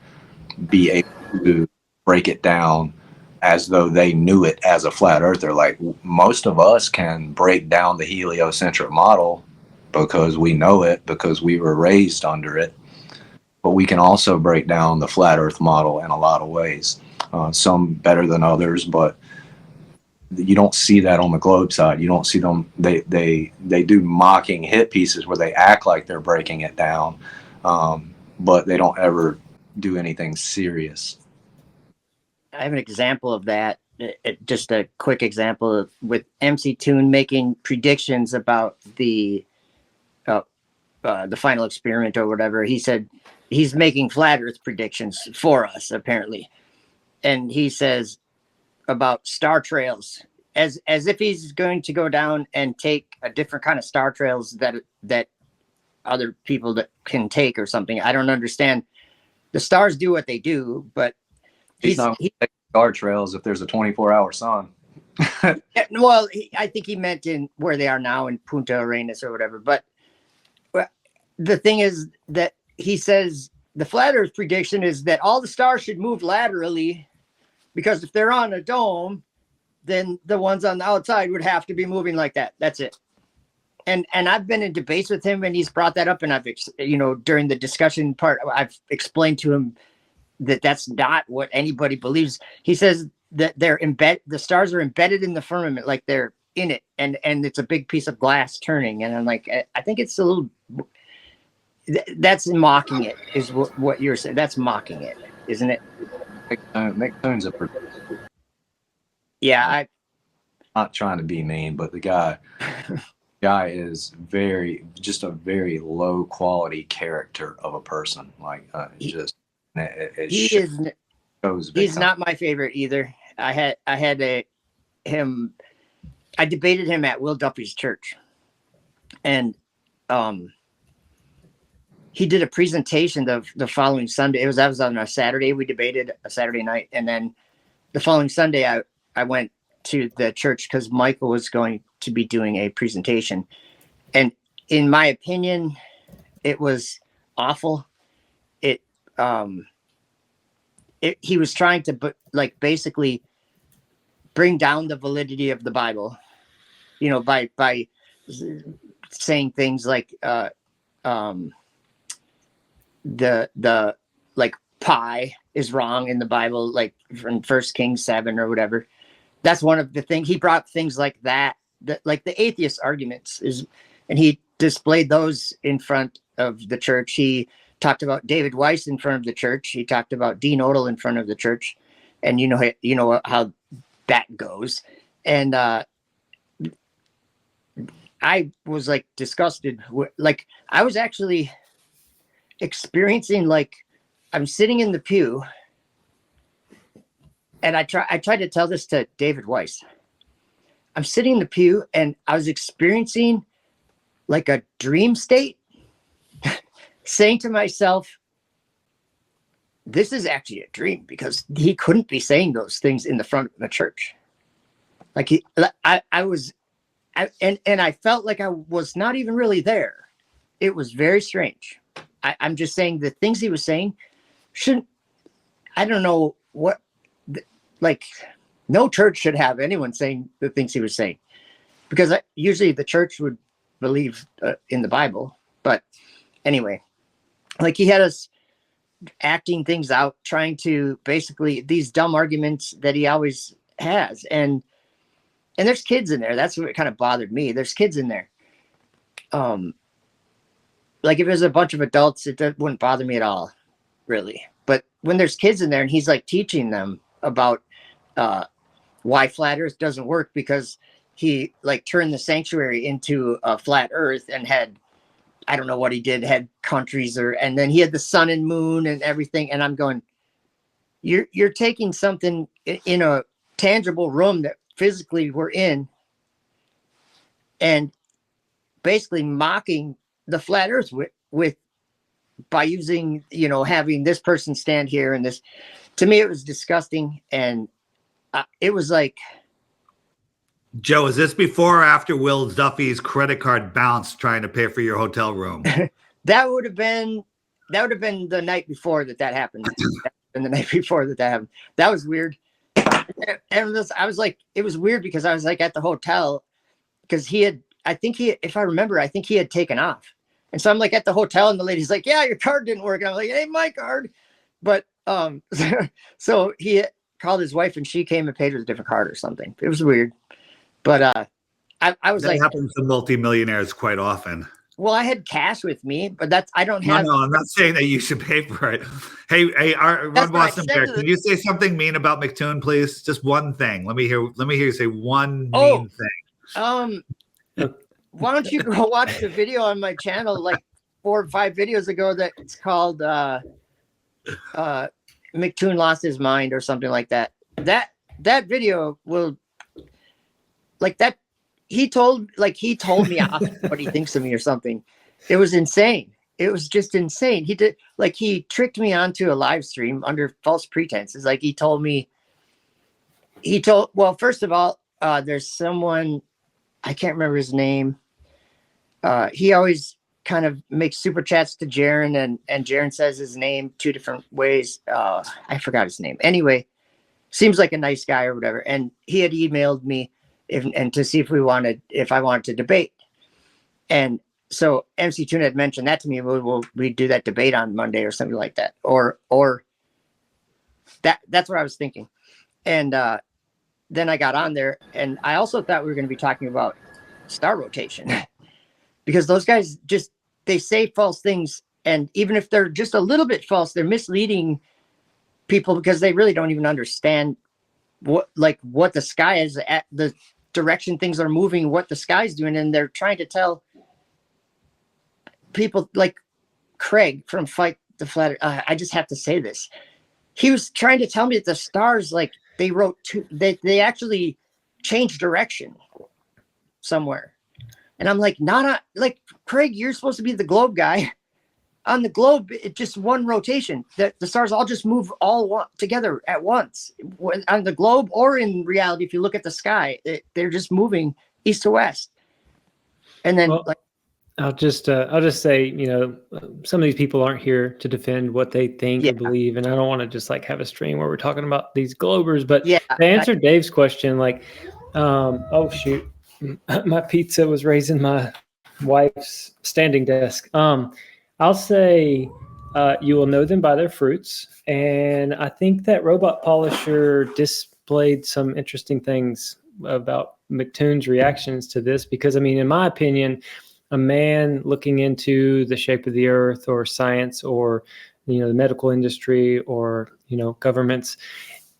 be able to break it down as though they knew it as a flat earther. Like, most of us can break down the heliocentric model because we know it, because we were raised under it. But we can also break down the flat earth model in a lot of ways, some better than others, but you don't see that on the globe side. You don't see them. They do mocking hit pieces where they act like they're breaking it down, but they don't ever do anything serious. I have an example of that. Just a quick example with MC Toon making predictions about the final experiment or whatever. He said he's making flat Earth predictions for us, apparently, and he says about star trails as if he's going to go down and take a different kind of star trails that other people that can take or something. I don't understand. The stars do what they do, but He's not going to take star trails if there's a 24-hour sun. Well, I think he meant in where they are now in Punta Arenas or whatever. But the thing is that he says the flat Earth prediction is that all the stars should move laterally, because if they're on a dome, then the ones on the outside would have to be moving like that. That's it. And I've been in debates with him, and he's brought that up, and I've, during the discussion part, I've explained to him that that's not what anybody believes. He says that the stars are embedded in the firmament, like they're in it, and it's a big piece of glass turning. And I'm like, I think it's a little, that's mocking it, is what you're saying. That's mocking it, isn't it? McTone's Yeah, I'm not trying to be mean, but the guy is just a very low quality character of a person. Like he's not my favorite either. I debated him at Will Duffy's church, and he did a presentation the following Sunday. That was on a Saturday. We debated a Saturday night, and then the following Sunday I went to the church because Michael was going to be doing a presentation, and in my opinion, it was awful. He was trying to basically bring down the validity of the Bible, by saying things like the pi is wrong in the Bible, like from 1 Kings 7 or whatever. That's one of the things he brought, things like that like the atheist arguments and he displayed those in front of the church. He talked about David Weiss in front of the church. He talked about Dean Odell in front of the church, and you know how that goes. And I was disgusted. I was actually experiencing I'm sitting in the pew, and I tried to tell this to David Weiss. I'm sitting in the pew, and I was experiencing a dream state, saying to myself, this is actually a dream, because he couldn't be saying those things in the front of the church. I felt like I was not even really there. It was very strange. I'm just saying the things he was saying I don't know what, no church should have anyone saying the things he was saying, because usually the church would believe in the Bible. But anyway, he had us acting things out, trying to basically these dumb arguments that he always has. And there's kids in there. That's what kind of bothered me. There's kids in there. If there's a bunch of adults, it wouldn't bother me at all, really. But when there's kids in there and he's teaching them about why flat Earth doesn't work, because he turned the sanctuary into a flat Earth and had, I don't know what he did, had countries and then he had the sun and moon and everything. And I'm going, you're taking something in a tangible room that physically we're in and basically mocking the flat Earth with by using, having this person stand here and this. To me, it was disgusting. And it was Joe, is this before or after Will Duffy's credit card bounced trying to pay for your hotel room? That would have been the night before that happened. And the night before that happened. That was weird. And I was it was weird because I was at the hotel, because if I remember, I think he had taken off. And so I'm at the hotel, and the lady's like, yeah, your card didn't work. And I'm like, hey, my card. But so he called his wife, and she came and paid with a different card or something. It was weird. But I was that happens to multimillionaires quite often. Well, I had cash with me, but I don't have. No, I'm not saying that you should pay for it. Hey, Ron Boston Bear, can you say something mean about McToon, please? Just one thing. Let me hear you say one mean thing. Why don't you go watch the video on my channel 4 or 5 videos ago that it's called McToon Lost His Mind or something like that. That video will that he told me off what he thinks of me or something. It was insane. It was just insane. He did he tricked me onto a live stream under false pretenses. Well, first of all, there's someone, I can't remember his name. He always kind of makes super chats to Jaron, and Jaron says his name 2 different ways. I forgot his name. Anyway, seems like a nice guy or whatever. And he had emailed me and to see if I wanted to debate. And so MC Tuna had mentioned that to me. We do that debate on Monday or something like that, or that's what I was thinking. And then I got on there, and I also thought we were going to be talking about star rotation because those guys they say false things, and even if they're just a little bit false, they're misleading people because they really don't even understand what the sky is at, the direction things are moving, what the sky's doing, and they're trying to tell people like Craig from Fight the Flat. I just have to say this. He was trying to tell me that the stars, like they actually changed direction somewhere. And I'm like, like Craig, you're supposed to be the globe guy. On the globe, it's just one rotation. The stars all just move together at once. On the globe or in reality, if you look at the sky, they're just moving east to west. And then I'll just say, some of these people aren't here to defend what they think or believe, and I don't want to just like have a stream where we're talking about these globers. But to answer Dave's question, like, oh shoot, my pizza was raising my wife's standing desk. I'll say you will know them by their fruits, and I think that Robot Polisher displayed some interesting things about McToon's reactions to this, because I mean, in my opinion, a man looking into the shape of the earth or science or, the medical industry or, governments,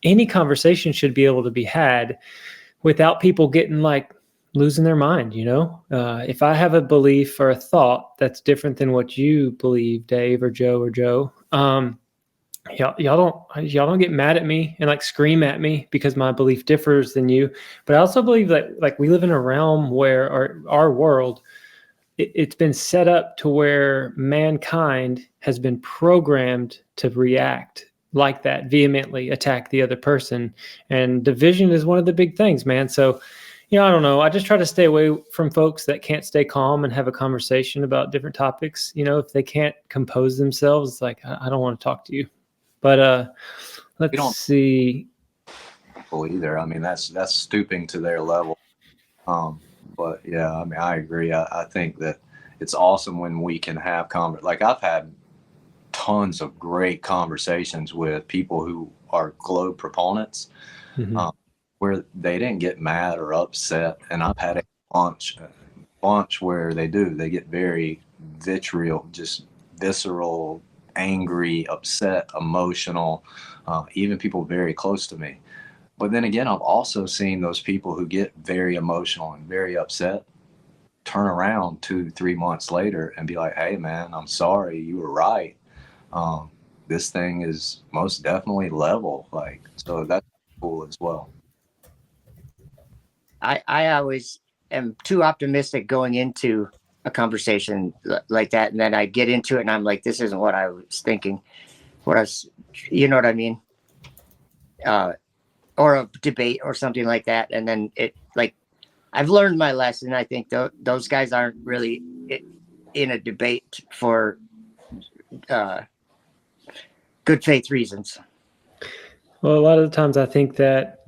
any conversation should be able to be had without people getting like losing their mind. If I have a belief or a thought that's different than what you believe, Dave or Joe, y'all don't get mad at me and like scream at me because my belief differs than you. But I also believe that like we live in a realm where our world, it's been set up to where mankind has been programmed to react like that, vehemently attack the other person. And division is one of the big things, man. So, I don't know. I just try to stay away from folks that can't stay calm and have a conversation about different topics. If they can't compose themselves, it's like, I don't want to talk to you. But let's see. Either. I mean, that's stooping to their level. But yeah, I mean, I agree. I think that it's awesome when we can have like I've had tons of great conversations with people who are globe proponents, where they didn't get mad or upset. And I've had a bunch where they get very vitriol, just visceral, angry, upset, emotional, even people very close to me. But then again, I've also seen those people who get very emotional and very upset turn around 2-3 months later and be like, hey, man, I'm sorry. You were right. This thing is most definitely level. Like, so that's cool as well. I always am too optimistic going into a conversation like that. And then I get into it and I'm like, this isn't what I was thinking. You know what I mean? Or a debate or something like that. And then I've learned my lesson. I think those guys aren't really in a debate for good faith reasons. Well, a lot of the times I think that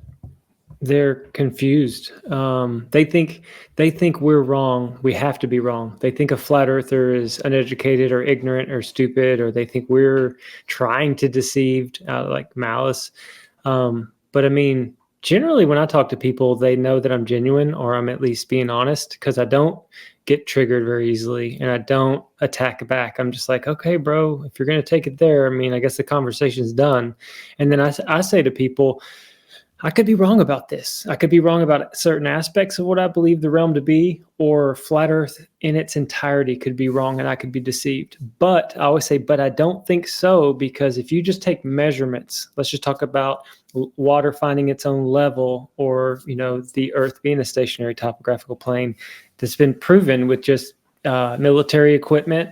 they're confused. They think we're wrong. We have to be wrong. They think a flat earther is uneducated or ignorant or stupid, or they think we're trying to deceive like malice. But I mean, generally when I talk to people, they know that I'm genuine or I'm at least being honest, because I don't get triggered very easily and I don't attack back. I'm just like, okay, bro, if you're going to take it there, I mean, I guess the conversation's done. And then I say to people, I could be wrong about this. I could be wrong about certain aspects of what I believe the realm to be, or flat earth in its entirety could be wrong and I could be deceived. But I always say, but I don't think so, because if you just take measurements, let's just talk about water finding its own level, or, the earth being a stationary topographical plane, that's been proven with just military equipment.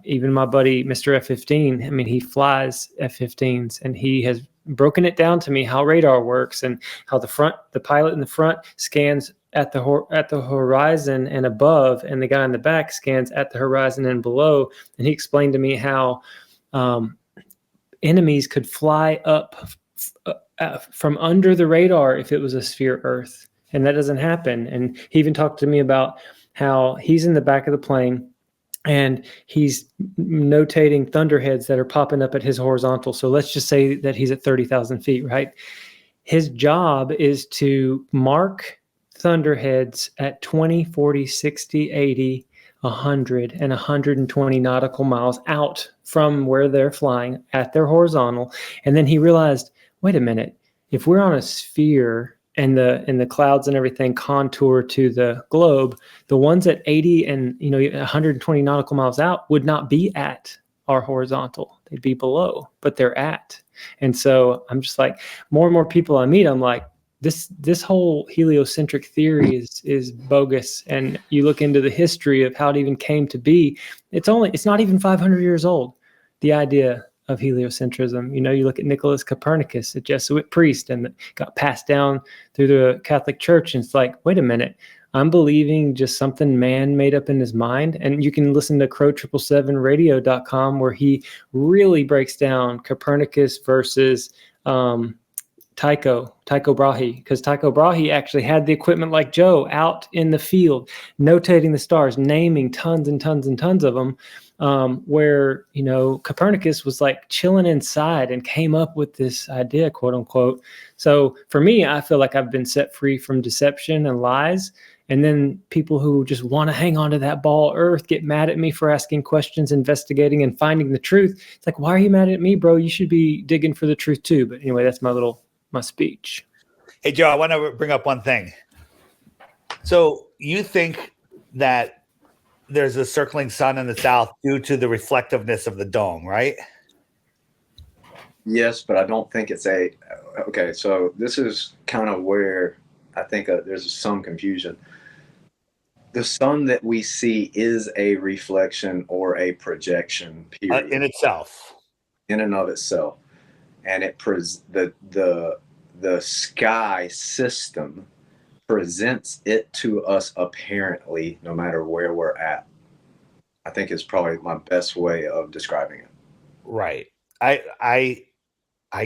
Even my buddy, Mr. F-15, I mean, he flies F-15s and he has broken it down to me how radar works and how the pilot in the front scans at the horizon and above, and the guy in the back scans at the horizon and below. And he explained to me how enemies could fly up from under the radar if it was a sphere Earth, and that doesn't happen. And he even talked to me about how he's in the back of the plane and he's notating thunderheads that are popping up at his horizontal. So let's just say that he's at 30,000 feet, right? His job is to mark thunderheads at 20, 40, 60, 80, 100, and 120 nautical miles out from where they're flying at their horizontal. And then he realized, wait a minute, if we're on a sphere and the clouds and everything contour to the globe, the ones at 80 and 120 nautical miles out would not be at our horizontal. They'd be below, but they're at. And so I'm just like, more and more people I meet, I'm like, this whole heliocentric theory is bogus. And you look into the history of how it even came to be, it's not even 500 years old, the idea of heliocentrism. You look at Nicholas Copernicus, a Jesuit priest, and got passed down through the Catholic Church. And it's like, wait a minute, I'm believing just something man made up in his mind. And you can listen to crow777radio.com, where he really breaks down Copernicus versus Tycho Brahe, because Tycho Brahe actually had the equipment like Joe out in the field, notating the stars, naming tons and tons and tons of them, where, Copernicus was like chilling inside and came up with this idea, quote unquote. So for me, I feel like I've been set free from deception and lies. And then people who just want to hang on to that ball Earth get mad at me for asking questions, investigating, and finding the truth. It's like, why are you mad at me, bro? You should be digging for the truth too. But anyway, that's my speech. Hey, Joe, I want to bring up one thing. So you think that there's a circling sun in the south due to the reflectiveness of the dome, right? Yes, but I don't think it's okay. So this is kind of where I think there's some confusion. The sun that we see is a reflection or a projection, period. In itself. In and of itself. And the sky system presents it to us apparently, no matter where we're at. I think is probably my best way of describing it. Right. I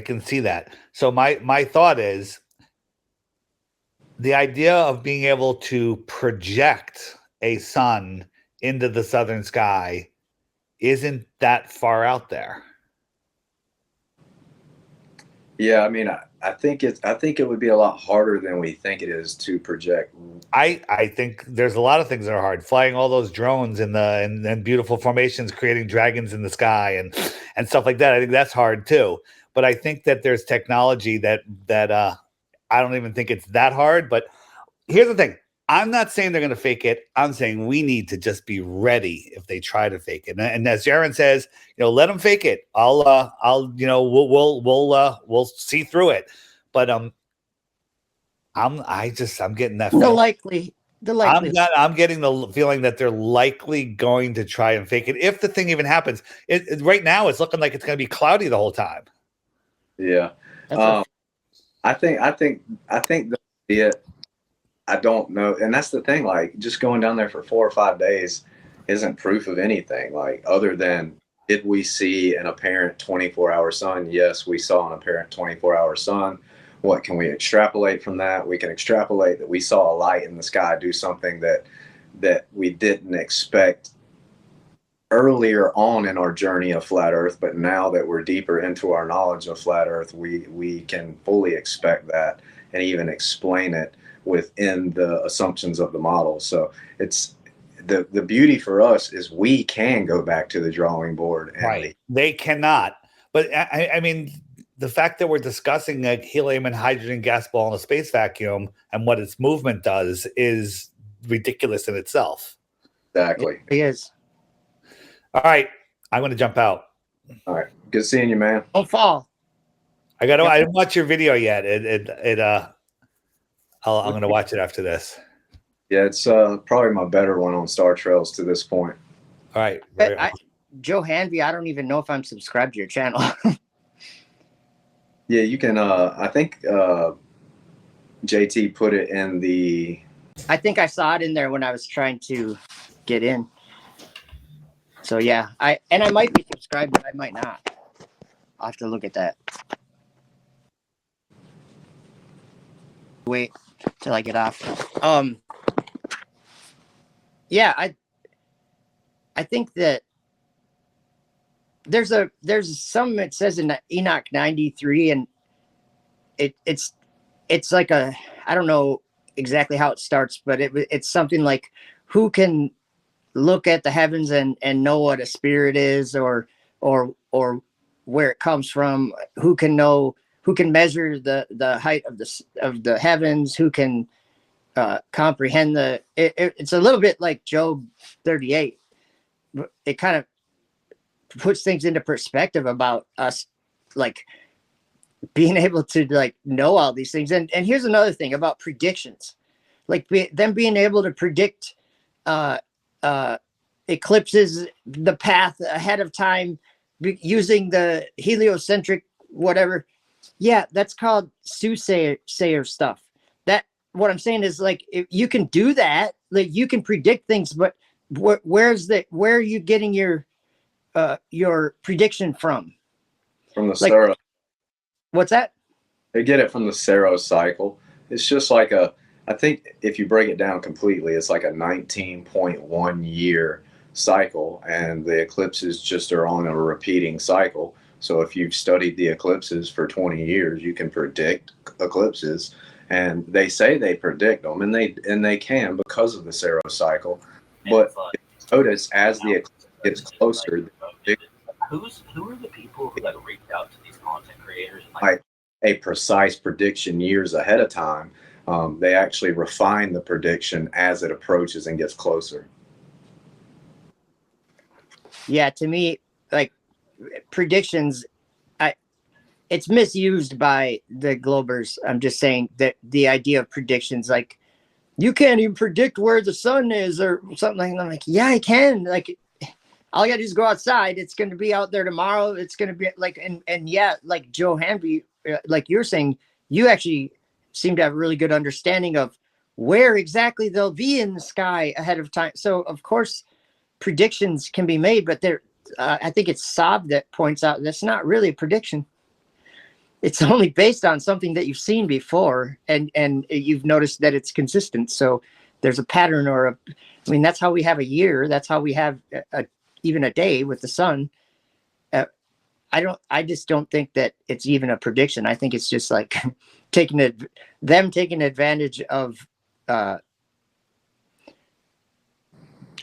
can see that. So my thought is the idea of being able to project a sun into the southern sky isn't that far out there. Yeah, I mean, I think it would be a lot harder than we think it is to project. I think there's a lot of things that are hard. Flying all those drones and beautiful formations, creating dragons in the sky and stuff like that. I think that's hard too. But I think that there's technology that I don't even think it's that hard. But here's the thing. I'm not saying they're going to fake it. I'm saying we need to just be ready if they try to fake it. And as Jaron says, let them fake it. We'll see through it. But I'm getting that feeling. I'm getting the feeling that they're likely going to try and fake it if the thing even happens. Right now, it's looking like it's going to be cloudy the whole time. Yeah, I think it. I don't know, and that's the thing. Like, just going down there for 4 or 5 days isn't proof of anything. Like, other than, did we see an apparent 24-hour sun? Yes, we saw an apparent 24-hour sun. What can we extrapolate from that? We can extrapolate that we saw a light in the sky do something that we didn't expect earlier on in our journey of flat Earth, but now that we're deeper into our knowledge of flat Earth, we can fully expect that and even explain it within the assumptions of the model. So it's the beauty for us is we can go back to the drawing board. And right. They cannot. But I mean, the fact that we're discussing a helium and hydrogen gas ball in a space vacuum and what its movement does is ridiculous in itself. Exactly. It is. All right. I'm going to jump out. All right. Good seeing you, man. Don't fall. I didn't watch your video yet. I'm going to watch it after this. Yeah, it's probably my better one on Star Trails to this point. All right. Joe Hanvey, I don't even know if I'm subscribed to your channel. Yeah, you can. I think JT put it in the I think I saw it in there when I was trying to get in. So yeah, I might be subscribed, but I might not. I'll have to look at that. Wait till I get off. Yeah, I think that there's some, it says in Enoch 93, and it's like a, I don't know exactly how it starts, but it's something like, who can look at the heavens and know what a spirit is, or where it comes from, who can measure the height of the heavens, who can comprehend it's a little bit like Job 38. It kind of puts things into perspective about us, like being able to like know all these things. And here's another thing about predictions, like them being able to predict eclipses, the path ahead of time, using the heliocentric whatever. Yeah, that's called soothsayer stuff. That, what I'm saying is, like, if you can do that, like you can predict things, but where are you getting your prediction from? From the Like, Saros. What's that? They get it from the Saros cycle. It's just like I think if you break it down completely, it's like a 19.1 year cycle, and the eclipses just are on a repeating cycle. So if you've studied the eclipses for 20 years, you can predict eclipses, and they say they predict them, and they can, because of the Saros cycle. But notice as the eclipse gets closer, who are the people who like reach out to these content creators? Like a precise prediction years ahead of time. They actually refine the prediction as it approaches and gets closer. Yeah, to me, like, predictions, it's misused by the globers. I'm just saying that the idea of predictions, like, you can't even predict where the sun is or something like that. I'm like, yeah, I can. Like, all I gotta do is go outside. It's going to be out there tomorrow. It's going to be like, and yeah, like Joe Hanvey, like you're saying, you actually seem to have a really good understanding of where exactly they'll be in the sky ahead of time. So of course, predictions can be made, but I think it's Saab that points out that's not really a prediction. It's only based on something that you've seen before, and you've noticed that it's consistent. So there's a pattern, I mean, that's how we have a year. That's how we have even a day with the sun. I just don't think that it's even a prediction. I think it's just like taking advantage of.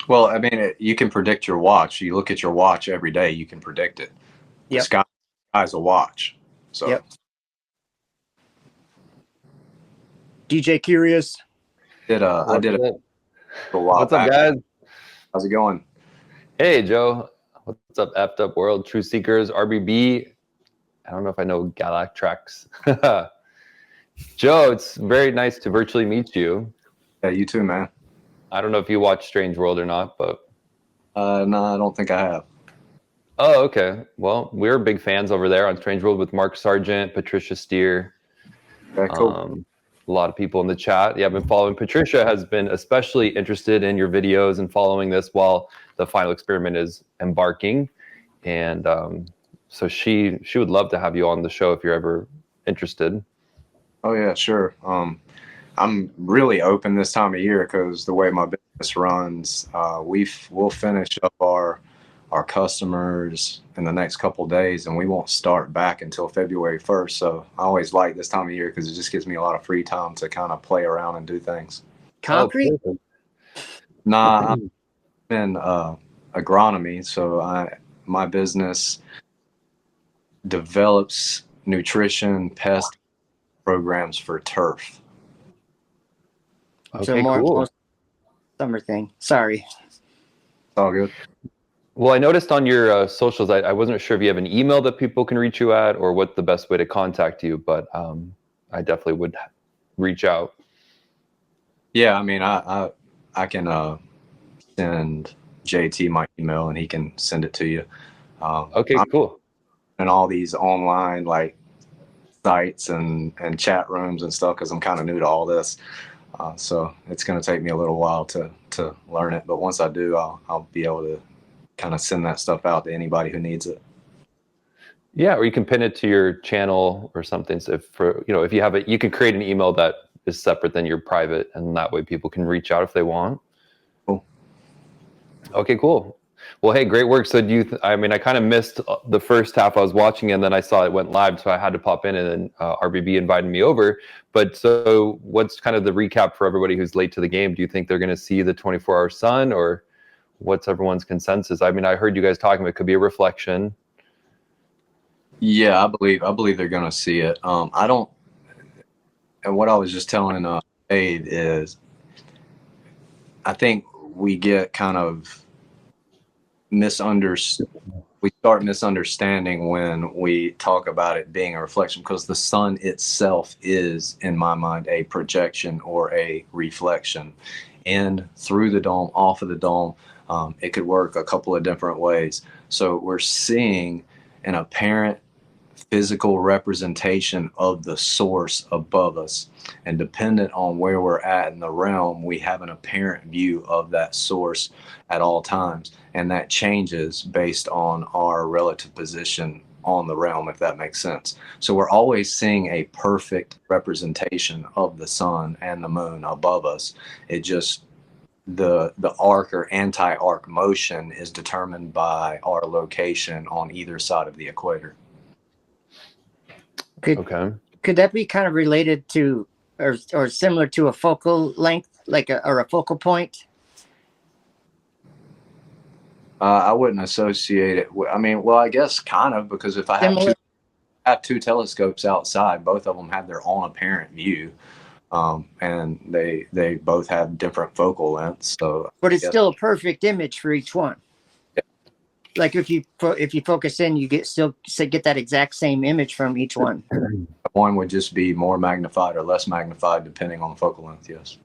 Well, I mean, you can predict your watch. You look at your watch every day, you can predict it. The sky is a watch. So. Yep. DJ Curious. I did a while What's back. up, guys? How's it going? Hey, Joe. What's up, Effed Up World, True Seekers, RBB? I don't know if I know Galactrax. Joe, it's very nice to virtually meet you. Yeah, you too, man. I don't know if you watch Strange World or not, but... No, I don't think I have. Oh, okay. Well, we're big fans over there on Strange World with Mark Sargent, Patricia Steer. Okay, cool. A lot of people in the chat. Yeah, I've been following. Patricia has been especially interested in your videos and following this while the final experiment is embarking. And so she would love to have you on the show if you're ever interested. Oh, yeah, sure. I'm really open this time of year because the way my business runs, we'll finish up our customers in the next couple of days, and we won't start back until February 1st. So I always like this time of year because it just gives me a lot of free time to kind of play around and do things. Concrete? Nah, I'm in agronomy, so my business develops nutrition, pest programs for turf. Okay, So more cool. summer thing. Sorry. It's all good. Well, I noticed on your socials, I wasn't sure if you have an email that people can reach you at or what the best way to contact you, but I definitely would reach out. Yeah, I mean, I can send JT my email and he can send it to you. Okay, cool. And all these online like sites and chat rooms and stuff because I'm kind of new to all this. So it's going to take me a little while to learn it. But once I do, I'll be able to kind of send that stuff out to anybody who needs it. Yeah, or you can pin it to your channel or something. So if you have it, you can create an email that is separate than your private, and that way people can reach out if they want. Cool. Okay, cool. Well, hey, great work. So I kind of missed the first half. I was watching and then I saw it went live, so I had to pop in, and then RBB invited me over. But so what's kind of the recap for everybody who's late to the game? Do you think they're going to see the 24-hour sun, or what's everyone's consensus? I mean, I heard you guys talking about it could be a reflection. Yeah, I believe they're going to see it. I don't, and what I was just telling Abe is, I think we get kind of we start misunderstanding when we talk about it being a reflection, because the sun itself is, in my mind, a projection or a reflection. And through the dome, off of the dome, it could work a couple of different ways. So we're seeing an apparent physical representation of the source above us, and dependent on where we're at in the realm, we have an apparent view of that source at all times, and that changes based on our relative position on the realm, if that makes sense. So we're always seeing a perfect representation of the sun and the moon above us. It just, the arc or anti-arc motion is determined by our location on either side of the equator. Could that be kind of related to, or similar to a focal length, or a focal point? I wouldn't associate it with, I guess kind of, because if I have two telescopes outside, both of them have their own apparent view, and they both have different focal lengths. So, but it's still a perfect image for each one. Like if you focus in, you get that exact same image from each one. One would just be more magnified or less magnified depending on the focal length. Yes.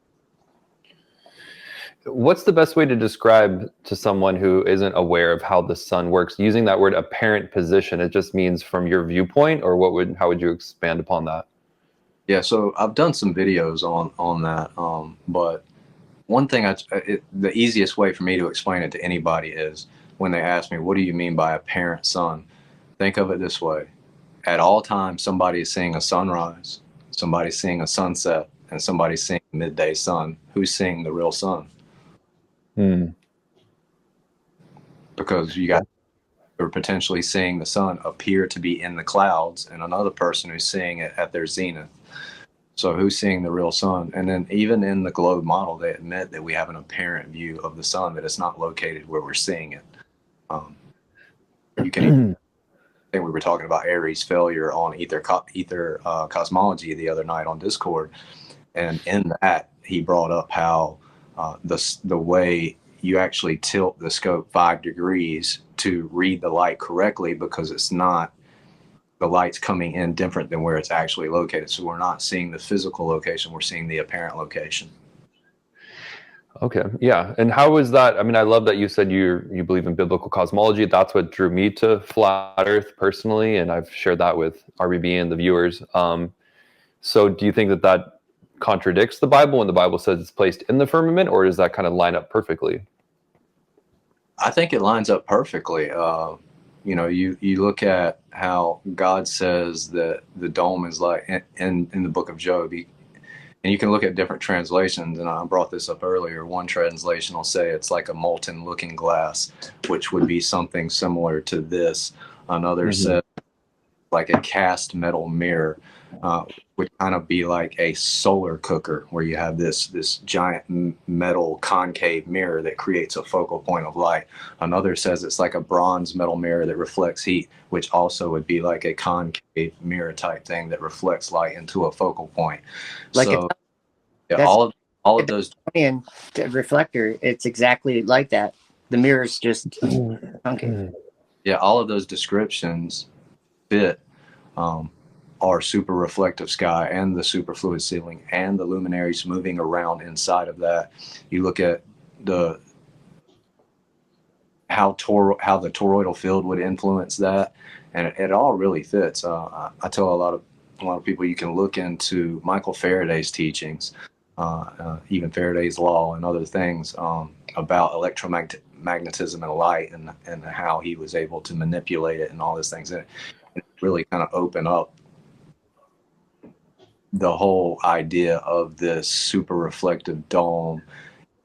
What's the best way to describe to someone who isn't aware of how the sun works? Using that word apparent position, it just means from your viewpoint, or how would you expand upon that? Yeah, so I've done some videos on that, but one thing the easiest way for me to explain it to anybody is when they ask me, what do you mean by apparent sun? Think of it this way. At all times, somebody is seeing a sunrise, somebody's seeing a sunset, and somebody's seeing midday sun. Who's seeing the real sun? Because you got, or potentially seeing the sun appear to be in the clouds, and another person who's seeing it at their zenith. So who's seeing the real sun? And then even in the globe model, they admit that we have an apparent view of the sun, that it's not located where we're seeing it. You can even, I think we were talking about Aries failure on ether cosmology the other night on Discord, and in that he brought up how the way you actually tilt the scope 5 degrees to read the light correctly, because it's not, the light's coming in different than where it's actually located. So we're not seeing the physical location, we're seeing the apparent location. Okay, yeah. And how is that? I mean, I love that you said you believe in biblical cosmology. That's what drew me to flat Earth personally, and I've shared that with RBB and the viewers. So do you think that contradicts the Bible when the Bible says it's placed in the firmament, or does that kind of line up perfectly? I think it lines up perfectly. You look at how God says that the dome is like in the book of Job, and you can look at different translations, and I brought this up earlier. One translation will say it's like a molten looking glass, which would be something similar to this. Another says like a cast metal mirror, would kind of be like a solar cooker, where you have this giant metal concave mirror that creates a focal point of light. Another says it's like a bronze metal mirror that reflects heat, which also would be like a concave mirror type thing that reflects light into a focal point. Like so all of those and reflector, it's exactly like that. The mirror's just concave. Yeah, all of those descriptions fit our super reflective sky and the superfluid ceiling and the luminaries moving around inside of that. You look at how the toroidal field would influence that, and it all really fits. I tell a lot of people, you can look into Michael Faraday's teachings, even Faraday's law and other things about electromagnetism and light, and how he was able to manipulate it and all these things. And it really kind of opened up the whole idea of this super reflective dome,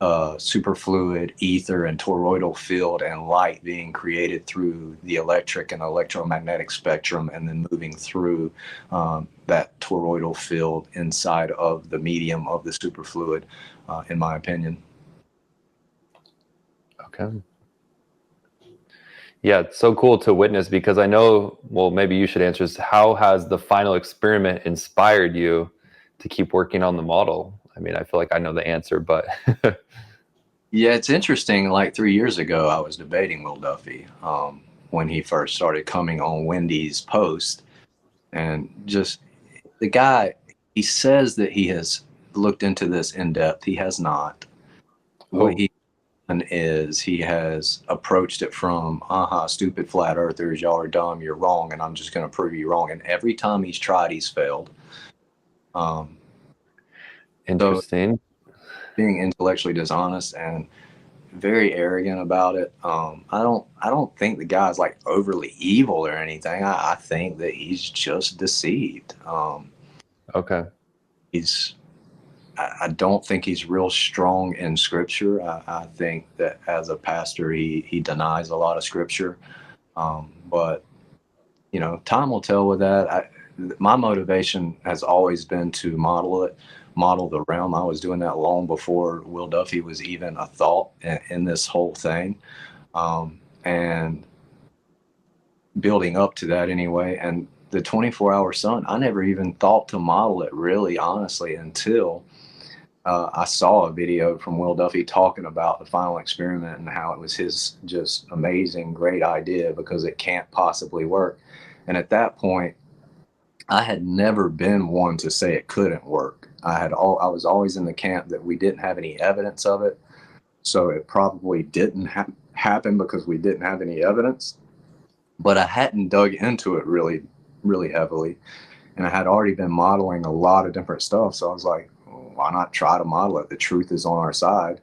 superfluid ether and toroidal field and light being created through the electric and electromagnetic spectrum, and then moving through that toroidal field inside of the medium of the superfluid, in my opinion. Okay. Yeah, it's so cool to witness, because I know, well, maybe you should answer this. How has the final experiment inspired you to keep working on the model? I mean, I feel like I know the answer, but Yeah, it's interesting. Like 3 years ago, I was debating Will Duffy when he first started coming on Wendy's post, and just the guy, he says that he has looked into this in depth. He has not. What he done is he has approached it from, stupid flat earthers, y'all are dumb, you're wrong, and I'm just going to prove you wrong. And every time he's tried, he's failed. Interesting. So being intellectually dishonest and very arrogant about it. I don't think the guy's like overly evil or anything. I think that he's just deceived. Okay. I don't think he's real strong in scripture. I think that as a pastor, he denies a lot of scripture. But you know, time will tell with that. My motivation has always been to model the realm. I was doing that long before Will Duffy was even a thought in this whole thing, and building up to that anyway. And the 24-hour sun, I never even thought to model it really, honestly, until I saw a video from Will Duffy talking about the final experiment and how it was his just amazing, great idea because it can't possibly work. And at that point, I had never been one to say it couldn't work. I was always in the camp that we didn't have any evidence of it, so it probably didn't happen because we didn't have any evidence. But I hadn't dug into it really, really heavily, and I had already been modeling a lot of different stuff. So I was like, why not try to model it? The truth is on our side,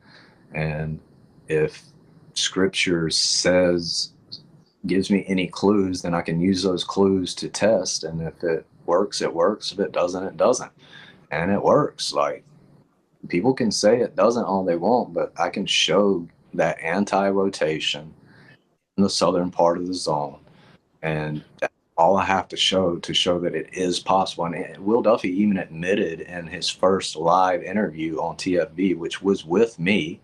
and if Scripture gives me any clues, then I can use those clues to test. And if it works, it works. If it doesn't, it doesn't. And it works. Like, people can say it doesn't all they want, but I can show that anti-rotation in the southern part of the zone. And that's all I have to show that it is possible. And Will Duffy even admitted in his first live interview on TFB, which was with me,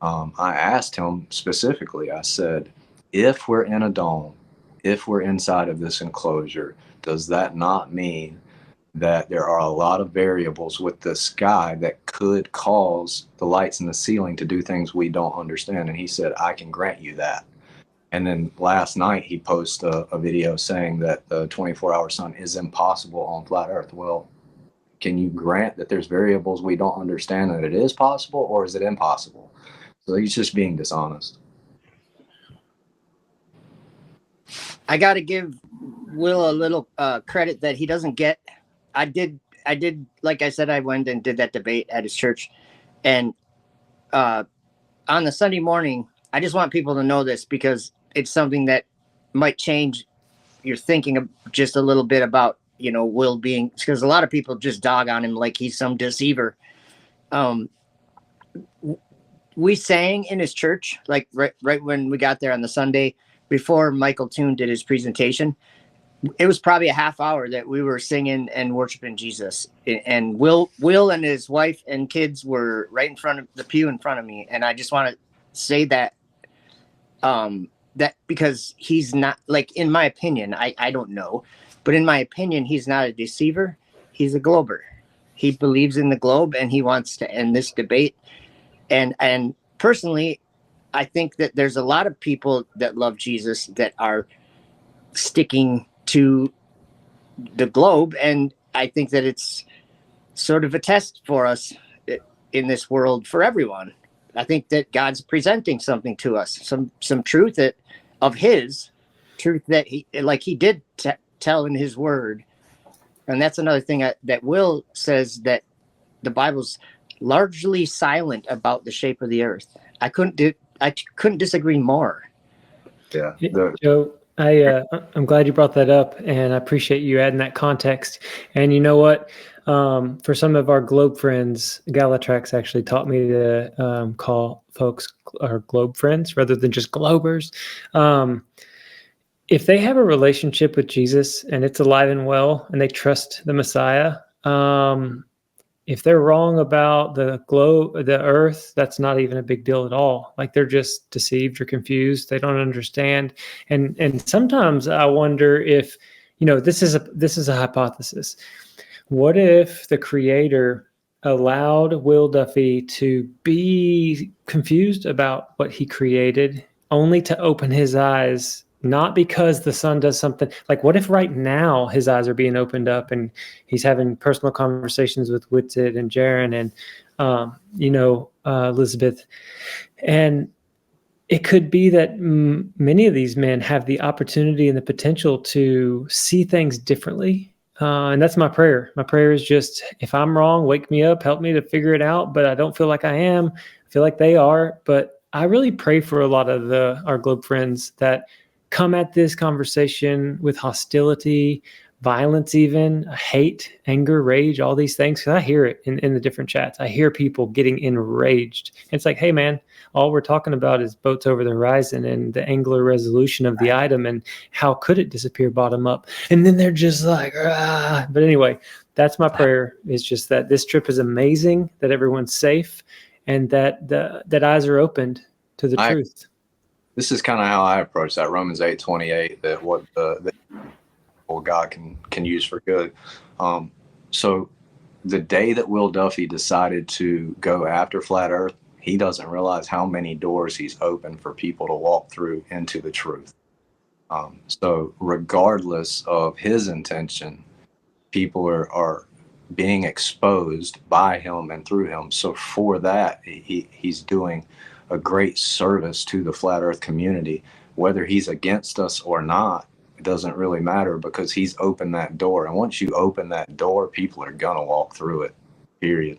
I asked him specifically, I said, if we're in a dome, if we're inside of this enclosure, does that not mean that there are a lot of variables with the sky that could cause the lights in the ceiling to do things we don't understand? And he said, I can grant you that. And then last night he posted a video saying that the 24-hour sun is impossible on flat Earth. Well, can you grant that there's variables we don't understand that it is possible, or is it impossible? So he's just being dishonest. I got to give Will a little credit that he doesn't get. I did, like I said, I went and did that debate at his church. And on the Sunday morning, I just want people to know this because it's something that might change your thinking just a little bit about, you know, Will being, because a lot of people just dog on him like he's some deceiver. We sang in his church, like right when we got there on the Sunday before Michael Toon did his presentation. It was probably a half hour that we were singing and worshiping Jesus. And Will and his wife and kids were right in front of the pew in front of me. And I just want to say that, that because he's not, like, in my opinion, I don't know, but in my opinion, he's not a deceiver. He's a glober. He believes in the globe and he wants to end this debate. And personally, I think that there's a lot of people that love Jesus that are sticking to the globe. And I think that it's sort of a test for us in this world for everyone. I think that God's presenting something to us, some truth of his truth that he did tell in his word. And that's another thing that Will says, that the Bible's largely silent about the shape of the Earth. I couldn't disagree more. Yeah. Joe, I'm glad you brought that up, and I appreciate you adding that context. And you know what? For some of our globe friends, Galatrax actually taught me to call folks our globe friends rather than just globers. If they have a relationship with Jesus and it's alive and well, and they trust the Messiah, if they're wrong about the Earth, that's not even a big deal at all. Like, they're just deceived or confused. They don't understand. And sometimes I wonder if, this is a hypothesis. What if the creator allowed Will Duffy to be confused about what he created, only to open his eyes, not because the sun does something? Like, what if right now his eyes are being opened up and he's having personal conversations with Whitsitt and Jaron and, Elizabeth, and it could be that many of these men have the opportunity and the potential to see things differently. And that's my prayer. My prayer is just, if I'm wrong, wake me up, help me to figure it out. But I don't feel like I am. I feel like they are. But I really pray for a lot of our globe friends that come at this conversation with hostility, violence, even hate, anger, rage, all these things. Because I hear it in the different chats. I hear people getting enraged. It's like, hey, man, all we're talking about is boats over the horizon and the angular resolution of the item and how could it disappear bottom up. And then they're just like, ah. But anyway, that's my prayer, is just that this trip is amazing, that everyone's safe, and that eyes are opened to the truth. This is kind of how I approach that. Romans 8:28, that what God can use for good. So the day that Will Duffy decided to go after Flat Earth, he doesn't realize how many doors he's opened for people to walk through into the truth. So regardless of his intention, people are being exposed by him and through him. So for that, he's doing a great service to the Flat Earth community. Whether he's against us or not, it doesn't really matter, because he's opened that door. And once you open that door, people are gonna walk through it, period.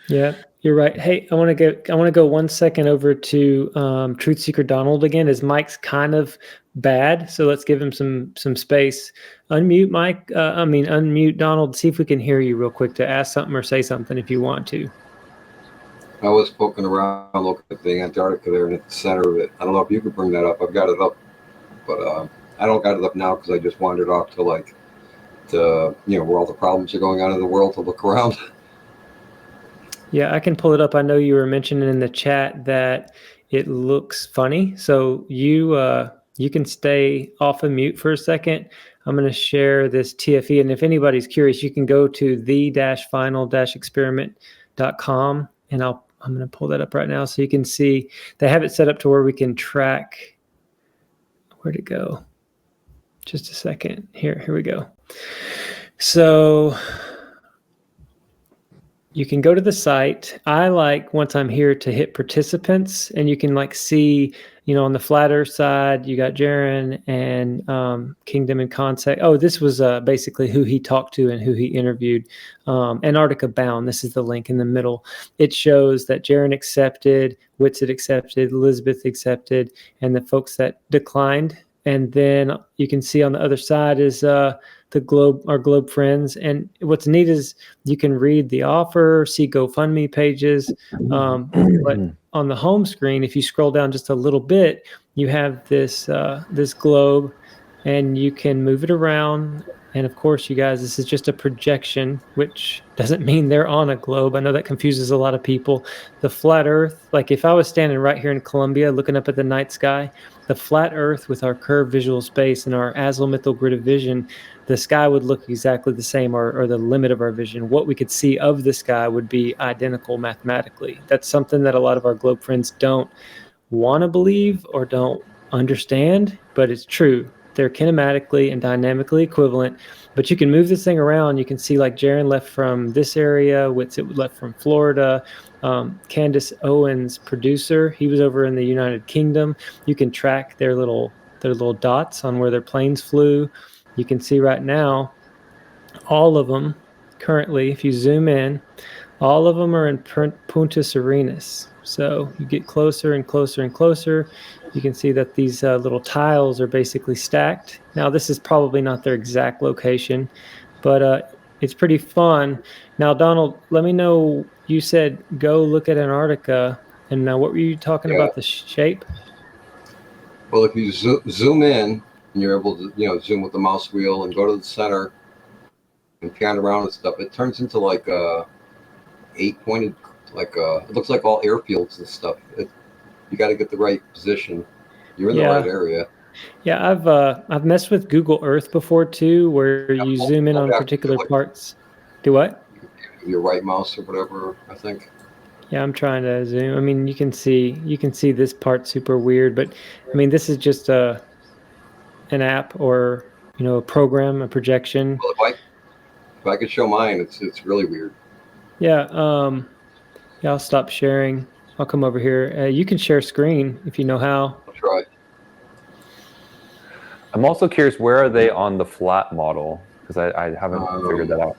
Yeah, you're right. Hey, I want to go 1 second over to Truth Seeker Donald again. His mic's kind of bad, so let's give him some space. Unmute Mike. Unmute Donald. See if we can hear you real quick to ask something or say something if you want to. I was poking around looking at the Antarctica there, and at the center of it. I don't know if you could bring that up. I've got it up, but I don't got it up now because I just wandered off to where all the problems are going on in the world to look around. Yeah, I can pull it up. I know you were mentioning in the chat that it looks funny. So you can stay off of mute for a second. I'm going to share this TFE. And if anybody's curious, you can go to the-final-experiment.com, and I'm going to pull that up right now so you can see. They have it set up to where we can track. Where'd it go? Just a second. Here we go. So you can go to the site. I like, once I'm here, to hit participants, and you can see, on the Flat Earth side, you got Jaron and Kingdom and Concept. Oh, this was basically who he talked to and who he interviewed. Antarctica Bound. This is the link in the middle. It shows that Jaron accepted, Whitsitt accepted, Elizabeth accepted, and the folks that declined. And then you can see on the other side is our globe friends. And what's neat is you can read the offer, see GoFundMe pages. But on the home screen, if you scroll down just a little bit, you have this globe, and you can move it around. And of course, you guys, this is just a projection, which doesn't mean they're on a globe. I know that confuses a lot of people. The flat Earth, like if I was standing right here in Columbia looking up at the night sky, the flat Earth with our curved visual space and our azimuthal grid of vision, the sky would look exactly the same, or the limit of our vision. What we could see of the sky would be identical mathematically. That's something that a lot of our globe friends don't want to believe or don't understand, but it's true. They're kinematically and dynamically equivalent, but you can move this thing around. You can see like Jaron left from this area, Whitsitt left from Florida. Candace Owens, producer, he was over in the United Kingdom. You can track their little dots on where their planes flew. You can see right now, all of them currently, if you zoom in, all of them are in Punta Serenas. So you get closer and closer and closer. You can see that these little tiles are basically stacked. Now, this is probably not their exact location, but it's pretty fun. Now, Donald, let me know, you said go look at Antarctica. And now what were you talking Yeah. about, the shape? Well, if you zoom in and you're able to, zoom with the mouse wheel and go to the center and pan around and stuff, it turns into like a 8-pointed, it looks like all airfields and stuff. You got to get the right position. You're in the right area. Yeah, I've messed with Google Earth before too, where you zoom in on particular parts. Do what? Your right mouse or whatever, I think. Yeah, I'm trying to zoom. I mean, you can see this part super weird, but I mean, this is just an app or a program, a projection. Well, if I could show mine, it's really weird. Yeah, yeah, I'll stop sharing. I'll come over here. You can share screen if you know how. I'll try. I'm also curious, where are they on the flat model? Because I haven't figured that out.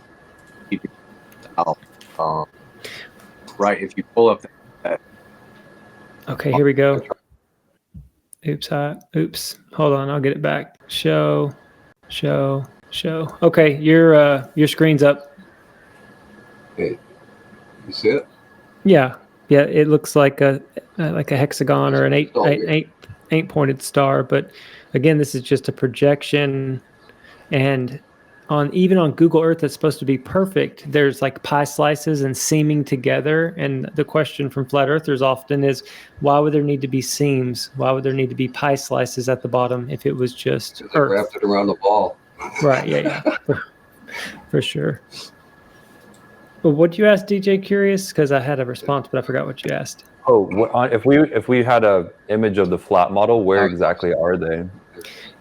Right, if you pull up that. Okay, here we go. Oops, hold on, I'll get it back. Show. Okay, your screen's up. Hey, you see it? Yeah, it looks like a hexagon or an eight pointed star, but again, this is just a projection, and even on Google Earth, it's supposed to be perfect. There's like pie slices and seaming together, and the question from flat earthers often is, why would there need to be seams? Why would there need to be pie slices at the bottom if it was just Earth? Wrapped it around the ball. Right? Yeah, for sure. But what you asked, DJ? Curious, because I had a response, but I forgot what you asked. Oh, if we had a image of the flat model, where exactly are they?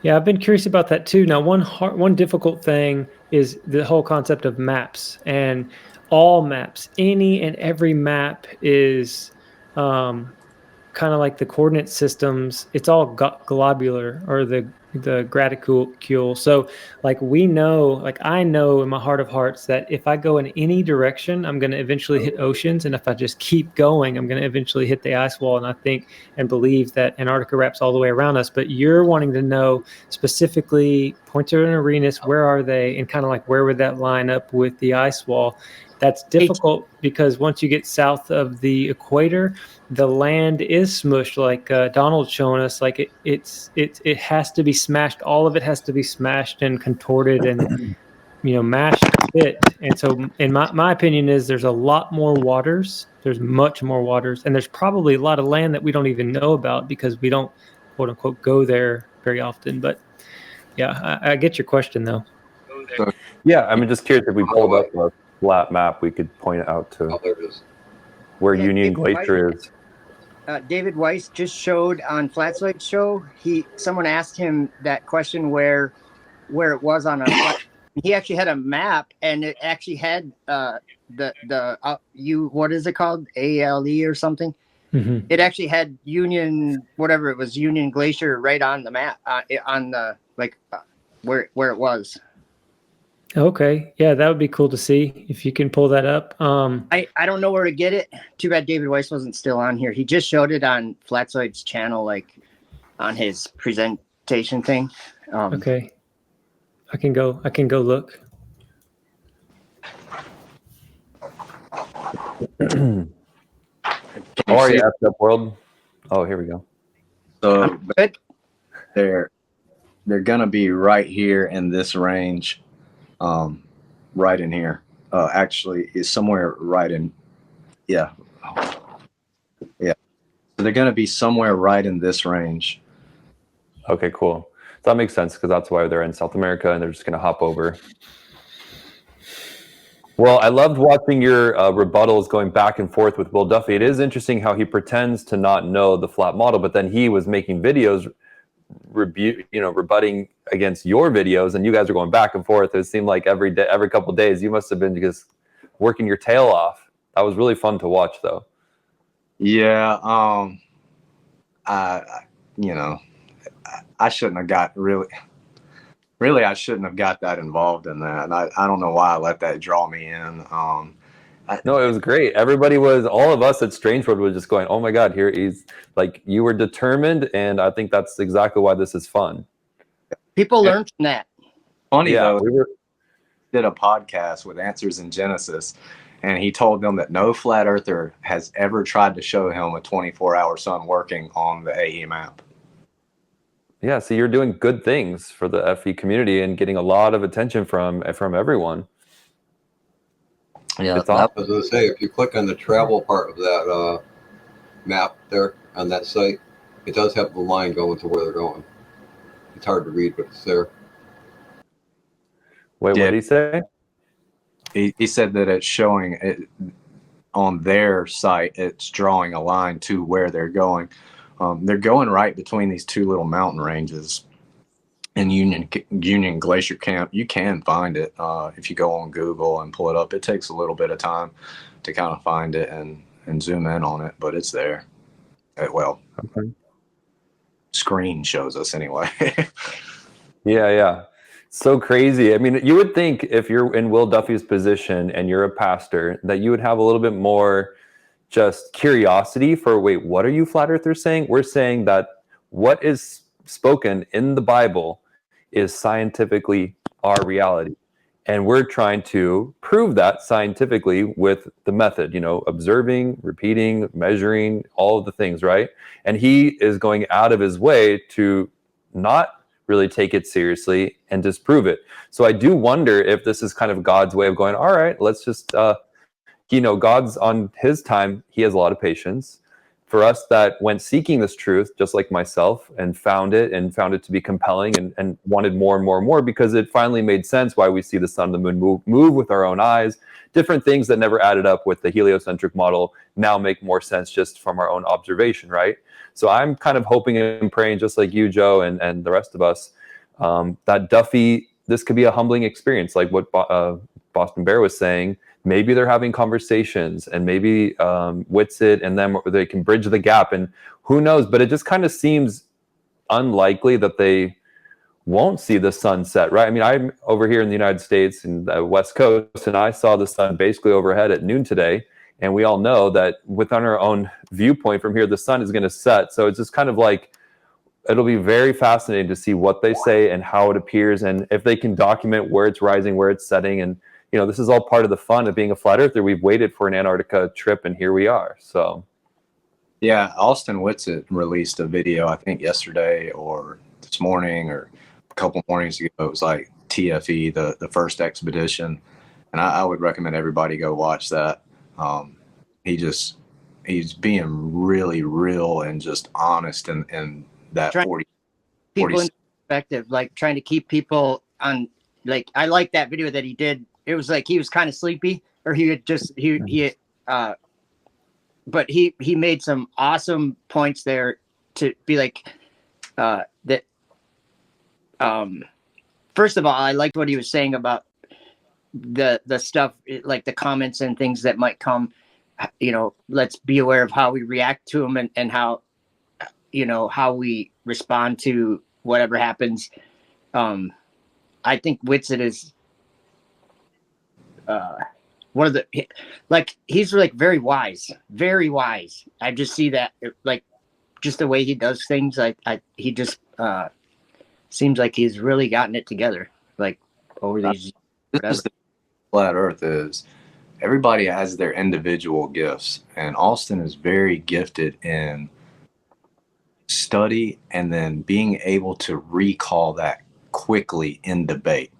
Yeah, I've been curious about that too. Now, one difficult thing is the whole concept of maps, and all maps, any and every map is kind of like the coordinate systems. It's all globular, or the graticule. So like I know in my heart of hearts that if I go in any direction, I'm going to eventually hit oceans. And if I just keep going, I'm going to eventually hit the ice wall. And I think and believe that Antarctica wraps all the way around us. But you're wanting to know specifically Punta Arenas, where are they? And kind of like, where would that line up with the ice wall? That's difficult because once you get south of the equator, the land is smushed, like Donald's showing us. Like it has to be smashed. All of it has to be smashed and contorted and mashed to fit. And so, in my opinion, is there's a lot more waters. There's much more waters, and there's probably a lot of land that we don't even know about because we don't, quote unquote, go there very often. But yeah, I get your question though. Yeah, I'm just curious if we pulled up a flat map, we could point it out to where Union Glacier is. David Weiss just showed on Flatslide Show. Someone asked him that question where it was on a. He actually had a map, and it actually had what is it called, ALE or something. Mm-hmm. It actually had Union Glacier right on the map on the where it was. Okay. Yeah, that would be cool to see if you can pull that up. I don't know where to get it. Too bad David Weiss wasn't still on here. He just showed it on Flatsoid's channel, like on his presentation thing. Okay. I can go look. How are you, Effed Up World? Oh, here we go. So they're gonna be right here in this range. Right in here. Actually, is somewhere right in. Yeah. Yeah. So they're going to be somewhere right in this range. Okay, cool. So that makes sense because that's why they're in South America and they're just going to hop over. Well, I loved watching your rebuttals going back and forth with Will Duffy. It is interesting how he pretends to not know the flat model, but then he was making videos rebutting against your videos, and you guys are going back and forth. It seemed like every couple of days you must have been just working your tail off. That was really fun to watch, though. Yeah, I shouldn't have got really. Really, I shouldn't have got that involved in that. I don't know why I let that draw me in. No, it was great. Everybody was, all of us at Strangewood was just going, oh my God, here he's like, you were determined. And I think that's exactly why this is fun. People learn from that. Funny Yeah, though, we did a podcast with Answers in Genesis, and he told them that no flat earther has ever tried to show him a 24-hour sun working on the AE map. Yeah, so you're doing good things for the FE community and getting a lot of attention from everyone. Yeah, it's awesome. I was going to say, if you click on the travel part of that map there on that site, it does have the line going to where they're going. It's hard to read, but it's there. Wait, what did he say? He said that it's showing it on their site. It's drawing a line to where they're going. They're going right between these two little mountain ranges in Union Glacier Camp. You can find it if you go on Google and pull it up. It takes a little bit of time to kind of find it and zoom in on it, but it's there. Well, okay. Screen shows us anyway. Yeah. So crazy. I mean, you would think if you're in Will Duffy's position and you're a pastor that you would have a little bit more just curiosity for, wait, what are you flat earthers saying? We're saying that what is spoken in the Bible is scientifically our reality. And we're trying to prove that scientifically with the method, observing, repeating, measuring, all of the things, right? And he is going out of his way to not really take it seriously and disprove it. So I do wonder if this is kind of God's way of going, all right, let's just, God's on his time, he has a lot of patience. For us that went seeking this truth, just like myself, and found it to be compelling and wanted more and more and more, because it finally made sense why we see the sun and the moon move with our own eyes. Different things that never added up with the heliocentric model now make more sense just from our own observation, right? So I'm kind of hoping and praying, just like you, Joe, and the rest of us, that Duffy, this could be a humbling experience, like what Boston Bear was saying. Maybe they're having conversations, and maybe Whitsitt and them, they can bridge the gap, and who knows? But it just kind of seems unlikely that they won't see the sunset, right? I mean, I'm over here in the United States in the West Coast, and I saw the sun basically overhead at noon today. And we all know that within our own viewpoint from here, the sun is going to set. So it's just kind of like, it'll be very fascinating to see what they say and how it appears, and if they can document where it's rising, where it's setting. And this is all part of the fun of being a flat earther. We've waited for an Antarctica trip, and here we are. So, yeah, Austin Whitsitt released a video, I think yesterday or this morning or a couple mornings ago. It was like TFE, the first expedition, and I would recommend everybody go watch that. He's being really real and just honest in that 40 people in perspective, like trying to keep people on. Like, I like that video that he did. It was like he was kind of sleepy, or he had just but he made some awesome points there to be like that. First of all, I liked what he was saying about the stuff, like the comments and things that might come. Let's be aware of how we react to them, and how how we respond to whatever happens. I think Whitsitt is one of the, like, he's like very wise. I just see that, like, just the way he does things. He just seems like he's really gotten it together, like, over these. This is the flat earth is. Everybody has their individual gifts, and Austin is very gifted in study and then being able to recall that quickly in debate,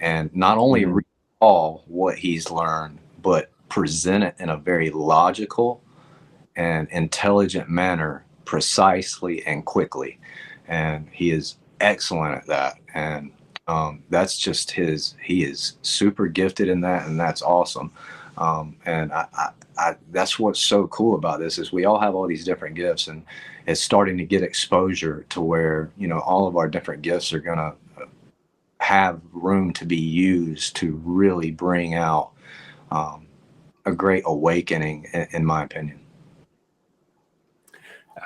and not only recall what he's learned, but present it in a very logical and intelligent manner, precisely and quickly. And he is excellent at that. And that's just he is super gifted in that, and that's awesome. And I that's what's so cool about this, is we all have all these different gifts, and it's starting to get exposure to where, all of our different gifts are going to have room to be used to really bring out a great awakening, in my opinion.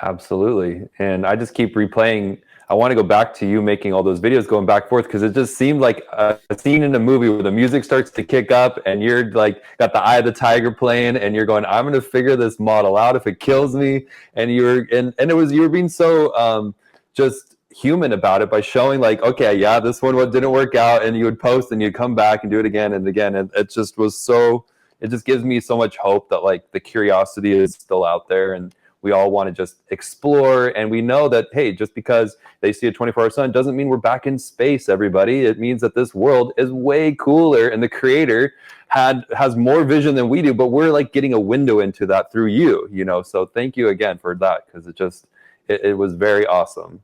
Absolutely. And I just keep replaying I want to go back to you making all those videos going back and forth, because it just seemed like a scene in a movie where the music starts to kick up and you're like got the Eye of the Tiger playing and you're going, I'm going to figure this model out if it kills me. And you were being so just human about it by showing like, okay, yeah, this one didn't work out, and you would post and you'd come back and do it again and again. And it just was so, it just gives me so much hope that like the curiosity is still out there, and we all want to just explore. And we know that, hey, just because they see a 24-hour sun doesn't mean we're back in space, everybody. It means that this world is way cooler, and the creator has more vision than we do, but we're like getting a window into that through you, you know? So thank you again for that, because it was very awesome.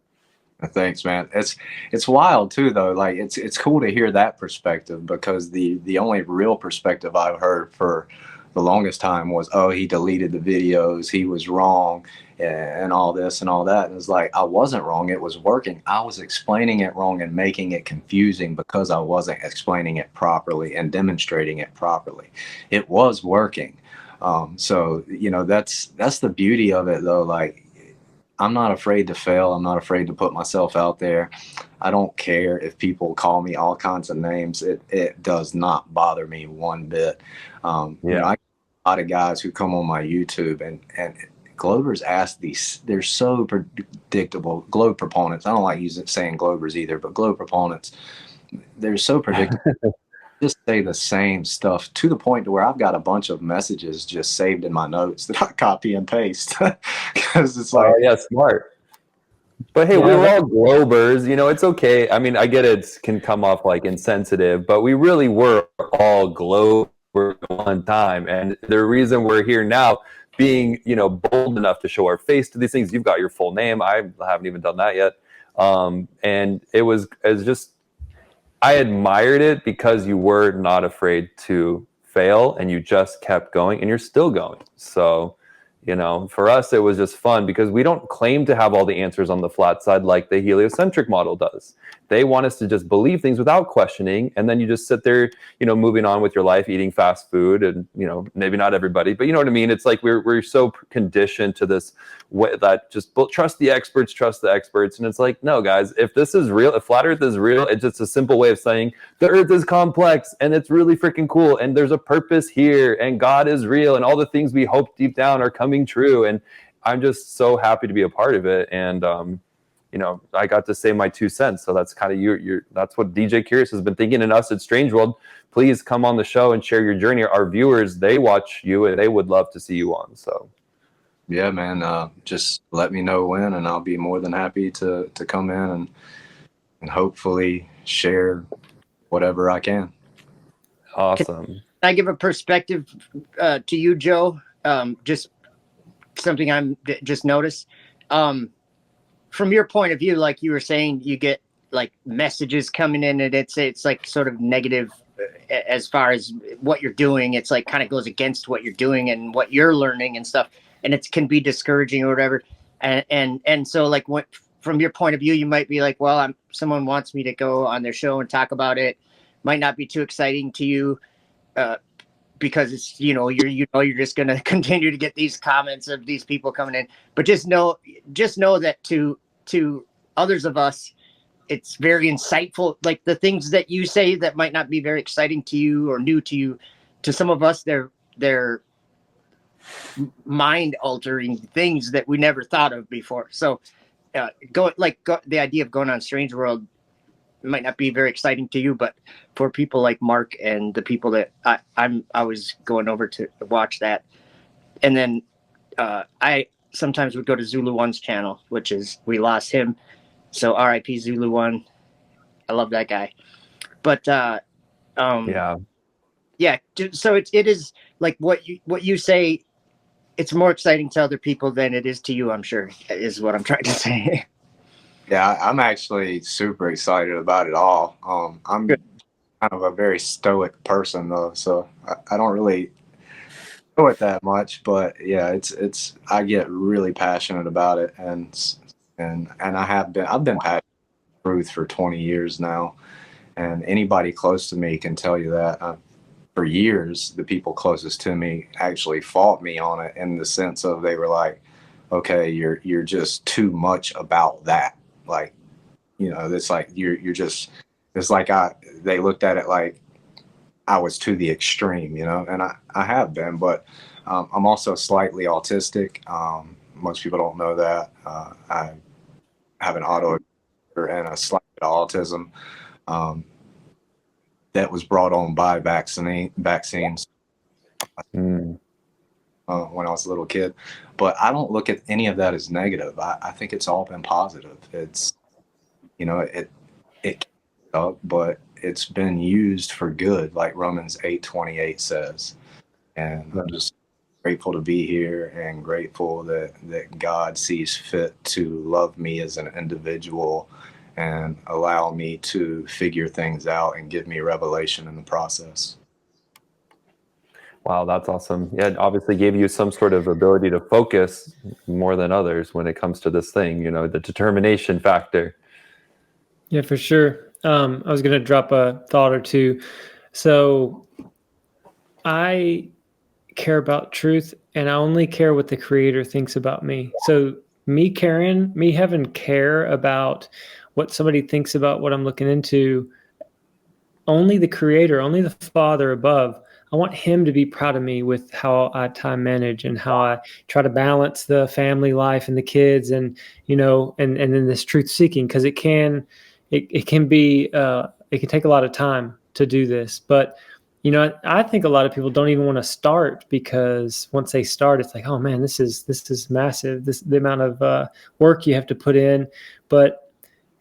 Thanks, man. It's wild too, though. Like it's cool to hear that perspective, because the only real perspective I've heard for the longest time was, oh, he deleted the videos, he was wrong, and all this and all that. And it's like, I wasn't wrong, it was working. I was explaining it wrong and making it confusing because I wasn't explaining it properly and demonstrating it properly. It was working. So you know, that's the beauty of it, though. Like, I'm not afraid to fail. I'm not afraid to put myself out there. I don't care if people call me all kinds of names. It does not bother me one bit. You know, I get a lot of guys who come on my YouTube, and Globers ask these, they're so predictable. Globe proponents, I don't like saying Globers either, but globe proponents, they're so predictable. Just say the same stuff to the point to where I've got a bunch of messages just saved in my notes that I copy and paste, because it's like, yeah, smart. But hey, we were all Globers, you know, it's okay. I mean, I get it can come off like insensitive, but we really were all Globers at one time. And the reason we're here now, being, you know, bold enough to show our face to these things, you've got your full name. I haven't even done that yet. And it was just, I admired it because you were not afraid to fail, and you just kept going, and you're still going. So, you know, for us, it was just fun because we don't claim to have all the answers on the flat side like the heliocentric model does. They want us to just believe things without questioning, and then you just sit there, you know, moving on with your life, eating fast food, and, you know, maybe not everybody, but you know what I mean? It's like we're so conditioned to this way that just trust the experts, and it's like, no, guys, if this is real, if flat Earth is real, it's just a simple way of saying the Earth is complex, and it's really freaking cool, and there's a purpose here, and God is real, and all the things we hope deep down are coming true. And I'm just so happy to be a part of it. And you know, I got to say my 2 cents. So that's kind of that's what DJ Curious has been thinking. And us at Strange World, please come on the show and share your journey. Our viewers, they watch you and they would love to see you on. So yeah, man, just let me know when, and I'll be more than happy to come in and hopefully share whatever I can. Awesome. Can I give a perspective to you, Joe? Just something I'm just noticed. From your point of view, like you were saying, you get like messages coming in, and it's like sort of negative as far as what you're doing. It's like kind of goes against what you're doing and what you're learning and stuff, and it can be discouraging or whatever. And so like from your point of view, you might be like, well, someone wants me to go on their show and talk about it. Might not be too exciting to you. Because it's, you know, you're just going to continue to get these comments of these people coming in, but just know that to others of us, it's very insightful. Like the things that you say that might not be very exciting to you or new to you, to some of us, they're mind altering things that we never thought of before. So the idea of going on Strange World, it might not be very exciting to you, but for people like Mark and the people that I was going over to watch that, and then I sometimes would go to Zulu One's channel, which is, we lost him, so R.I.P. Zulu One. I love that guy, but yeah. So it is like what you say. It's more exciting to other people than it is to you, I'm sure, is what I'm trying to say. Yeah, I'm actually super excited about it all. I'm kind of a very stoic person, though, so I don't really know it that much. But yeah, it's I get really passionate about it, and I've been passionate about truth for 20 years now, and anybody close to me can tell you that. For years, the people closest to me actually fought me on it, in the sense of, they were like, okay, you're just too much about that. Like, You know, it's like you're just, it's like they looked at it like I was to the extreme, you know, and I have been, but I'm also slightly autistic. Most people don't know that. I have an auto and a slight bit of autism that was brought on by vaccines when I was a little kid. But I don't look at any of that as negative. I think it's all been positive. It's, you know, it but it's been used for good, like Romans 8:28 says. And I'm just grateful to be here and grateful that God sees fit to love me as an individual and allow me to figure things out and give me revelation in the process. Wow, that's awesome. Yeah, it obviously gave you some sort of ability to focus more than others when it comes to this thing, you know, the determination factor. Yeah, for sure. I was going to drop a thought or two. So I care about truth, and I only care what the creator thinks about me. So me having care about what somebody thinks about what I'm looking into, only the creator, only the Father above, I want him to be proud of me with how I time manage and how I try to balance the family life and the kids and, you know, and then this truth seeking, because it can be, it can take a lot of time to do this. But, you know, I think a lot of people don't even want to start, because once they start, it's like, oh man, this is massive. The amount of work you have to put in. But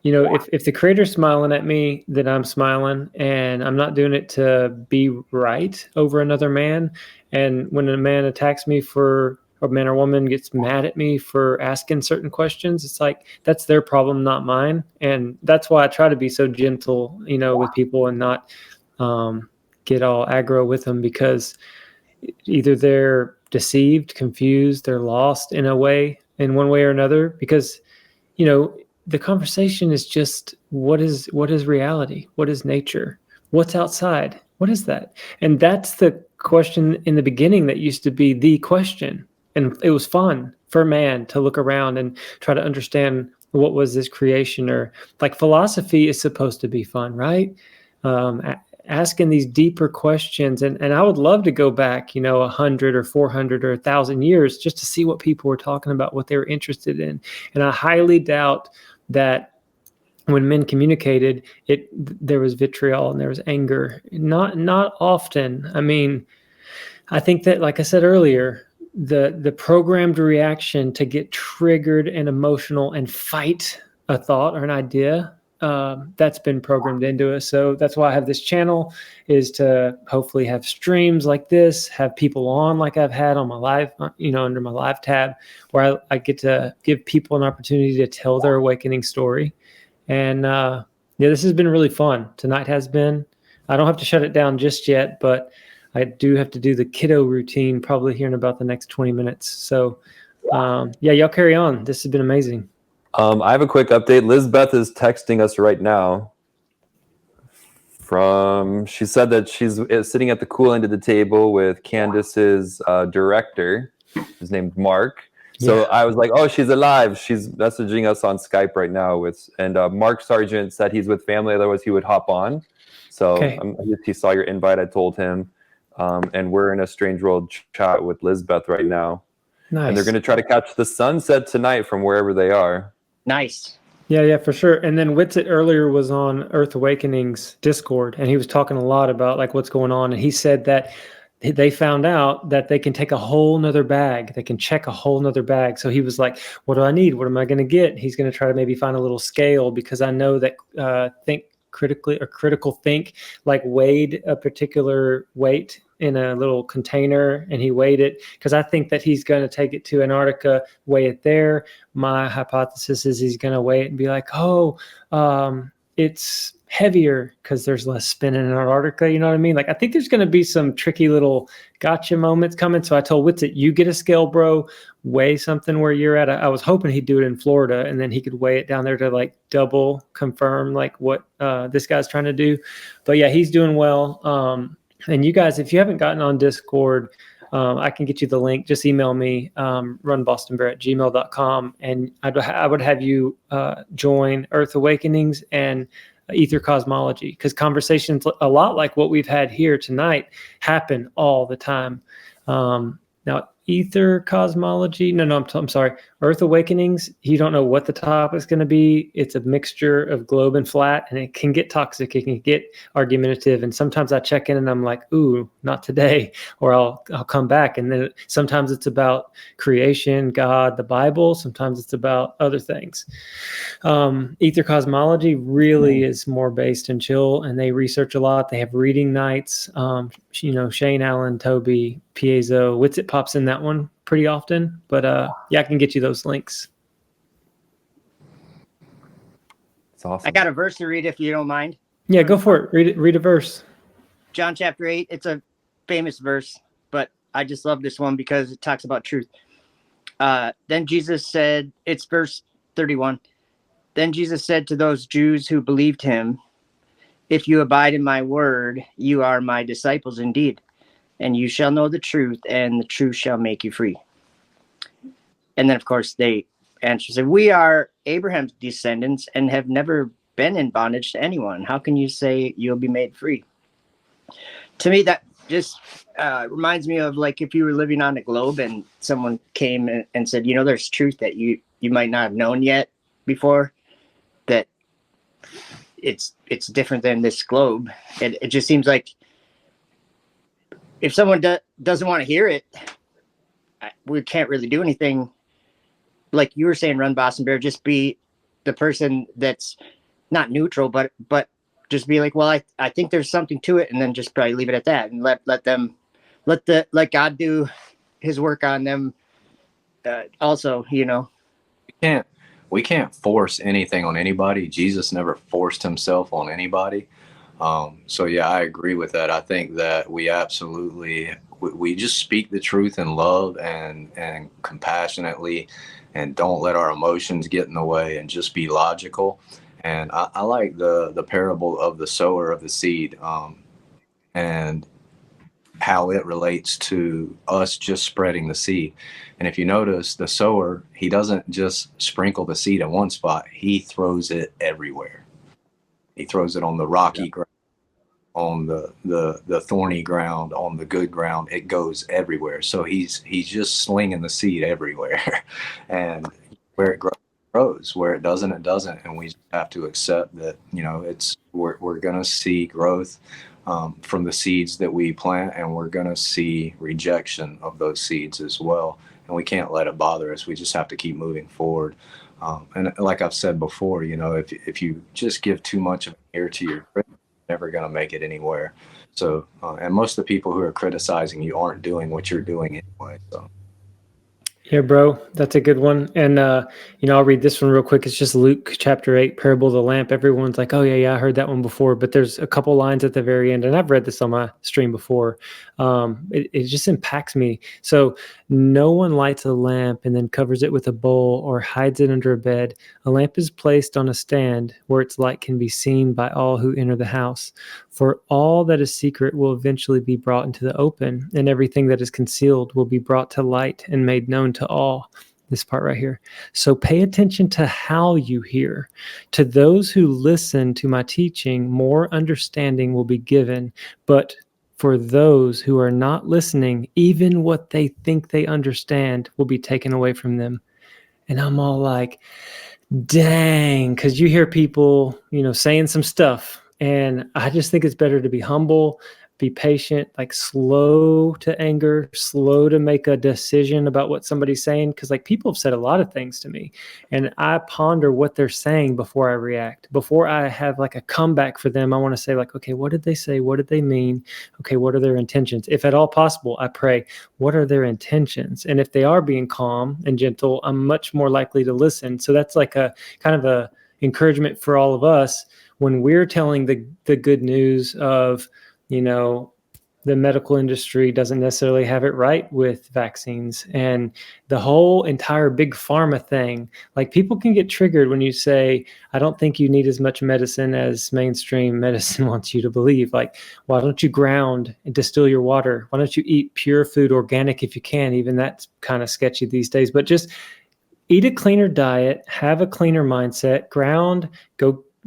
you know, if the creator's smiling at me, then I'm smiling, and I'm not doing it to be right over another man. And when a man attacks me or man or woman gets mad at me for asking certain questions, it's like, that's their problem, not mine. And that's why I try to be so gentle, you know, with people and not get all aggro with them, because either they're deceived, confused, they're lost in one way or another, because, you know, the conversation is just, what is reality? What is nature? What's outside? What is that? And that's the question in the beginning that used to be the question. And it was fun for man to look around and try to understand what was this creation. Or like, philosophy is supposed to be fun, right? Asking these deeper questions. And I would love to go back, you know, 100 or 400 or 1,000 years just to see what people were talking about, what they were interested in. And I highly doubt that when men communicated, there was vitriol and there was anger. Not often. I mean, I think that, like I said earlier, the programmed reaction to get triggered and emotional and fight a thought or an idea, that's been programmed into us. So that's why I have this channel, is to hopefully have streams like this, have people on like I've had on my live, you know, under my live tab, where I get to give people an opportunity to tell their awakening story. And yeah, this has been really fun. Tonight has been. I don't have to shut it down just yet, but I do have to do the kiddo routine probably here in about the next 20 minutes. So yeah, y'all carry on. This has been amazing. I have a quick update. Lizbeth is texting us right now. She said that she's sitting at the cool end of the table with Candace's director, who's named Mark. So I was like, oh, she's alive. She's messaging us on Skype right now and Mark Sargent said he's with family, otherwise he would hop on. So he saw your invite, I told him. And we're in a Strange World chat with Lizbeth right now. Nice. And they're going to try to catch the sunset tonight from wherever they are. Nice. Yeah, for sure. And then Whitsitt earlier was on Earth Awakening's Discord, and he was talking a lot about like what's going on. And he said that they found out that they can take a whole nother bag. They can check a whole nother bag. So he was like, what do I need? What am I going to get? He's going to try to maybe find a little scale, because I know that critical think like weighed a particular weight in a little container, and he weighed it, because I think that he's going to take it to Antarctica, weigh it there. My hypothesis is he's going to weigh it and be like, oh, it's heavier because there's less spin in Antarctica. You know what I mean? Like, I think there's going to be some tricky little gotcha moments coming. So I told Whitsitt, you get a scale, bro, weigh something where you're at. I was hoping he'd do it in Florida, and then he could weigh it down there to like double confirm like what this guy's trying to do. But yeah, he's doing well. And you guys, if you haven't gotten on Discord, I can get you the link. Just email me, runbostonbear@gmail.com, and I would have you join Earth Awakenings and Ether Cosmology, because conversations a lot like what we've had here tonight happen all the time. Now, Ether Cosmology, I'm sorry, Earth Awakenings, you don't know what the topic's going to be. It's a mixture of globe and flat, and it can get toxic. It can get argumentative. And sometimes I check in and I'm like, ooh, not today, or I'll come back. And then sometimes it's about creation, God, the Bible. Sometimes it's about other things. Ether Cosmology really is more based and chill, and they research a lot. They have reading nights. Shane Allen, Toby, Piezo, Witsit pops in that one pretty often. But yeah, I can get you those links. It's awesome. I got a verse to read if you don't mind. Yeah, go for it. Read a verse. John chapter 8. It's a famous verse, but I just love this one because it talks about truth. Then Jesus said, it's verse 31. Then Jesus said to those Jews who believed him, if you abide in my word, you are my disciples indeed, and you shall know the truth, and the truth shall make you free. And then, of course, they answered, we are Abraham's descendants and have never been in bondage to anyone. How can you say you'll be made free? To me, that just reminds me of like if you were living on a globe and someone came and said, there's truth that you might not have known yet before, that it's different than this globe. It just seems like if someone doesn't want to hear it, we can't really do anything. Like you were saying, Run Boston Bear, just be the person that's not neutral, but just be like, well, I think there's something to it, and then just probably leave it at that, and let God do his work on them. Also, we can't force anything on anybody. Jesus never forced himself on anybody. So yeah, I agree with that. I think that we absolutely we just speak the truth in love and compassionately, and don't let our emotions get in the way, and just be logical. And I like the parable of the sower of the seed, and how it relates to us just spreading the seed. And if you notice, the sower, he doesn't just sprinkle the seed in one spot, he throws it everywhere. He throws it on the rocky ground, on the thorny ground, on the good ground. It goes everywhere. So he's just slinging the seed everywhere. And where it grows, where it doesn't, it doesn't. And we just have to accept that, we're going to see growth from the seeds that we plant, and we're going to see rejection of those seeds as well. And we can't let it bother us. We just have to keep moving forward. And like I've said before, if you just give too much of an ear to your critic, you're never going to make it anywhere. So, and most of the people who are criticizing you aren't doing what you're doing anyway. So. Yeah, bro, that's a good one. And, I'll read this one real quick. It's just Luke chapter 8, Parable of the Lamp. Everyone's like, oh, yeah, I heard that one before. But there's a couple lines at the very end, and I've read this on my stream before. It just impacts me. So no one lights a lamp and then covers it with a bowl or hides it under a bed. A lamp is placed on a stand where its light can be seen by all who enter the house. For all that is secret will eventually be brought into the open, and everything that is concealed will be brought to light and made known to all. This part right here. So pay attention to how you hear. To those who listen to my teaching, more understanding will be given. But for those who are not listening, even what they think they understand will be taken away from them. And I'm all like, dang, because you hear people, saying some stuff. And I just think it's better to be humble, be patient, like slow to anger, slow to make a decision about what somebody's saying. Because people have said a lot of things to me, and I ponder what they're saying before I react. Before I have a comeback for them, I want to say okay, what did they say? What did they mean? Okay, what are their intentions? If at all possible, I pray, what are their intentions? And if they are being calm and gentle, I'm much more likely to listen. So that's like a kind of a encouragement for all of us when we're telling the good news of, the the medical industry doesn't necessarily have it right with vaccines, and the whole entire big pharma thing. Like, people can get triggered when you say, I don't think you need as much medicine as mainstream medicine wants you to believe. Like, why don't you ground and distill your water? Why don't you eat pure food, organic if you can? Even that's kind of sketchy these days, but just eat a cleaner diet, have a cleaner mindset, ground,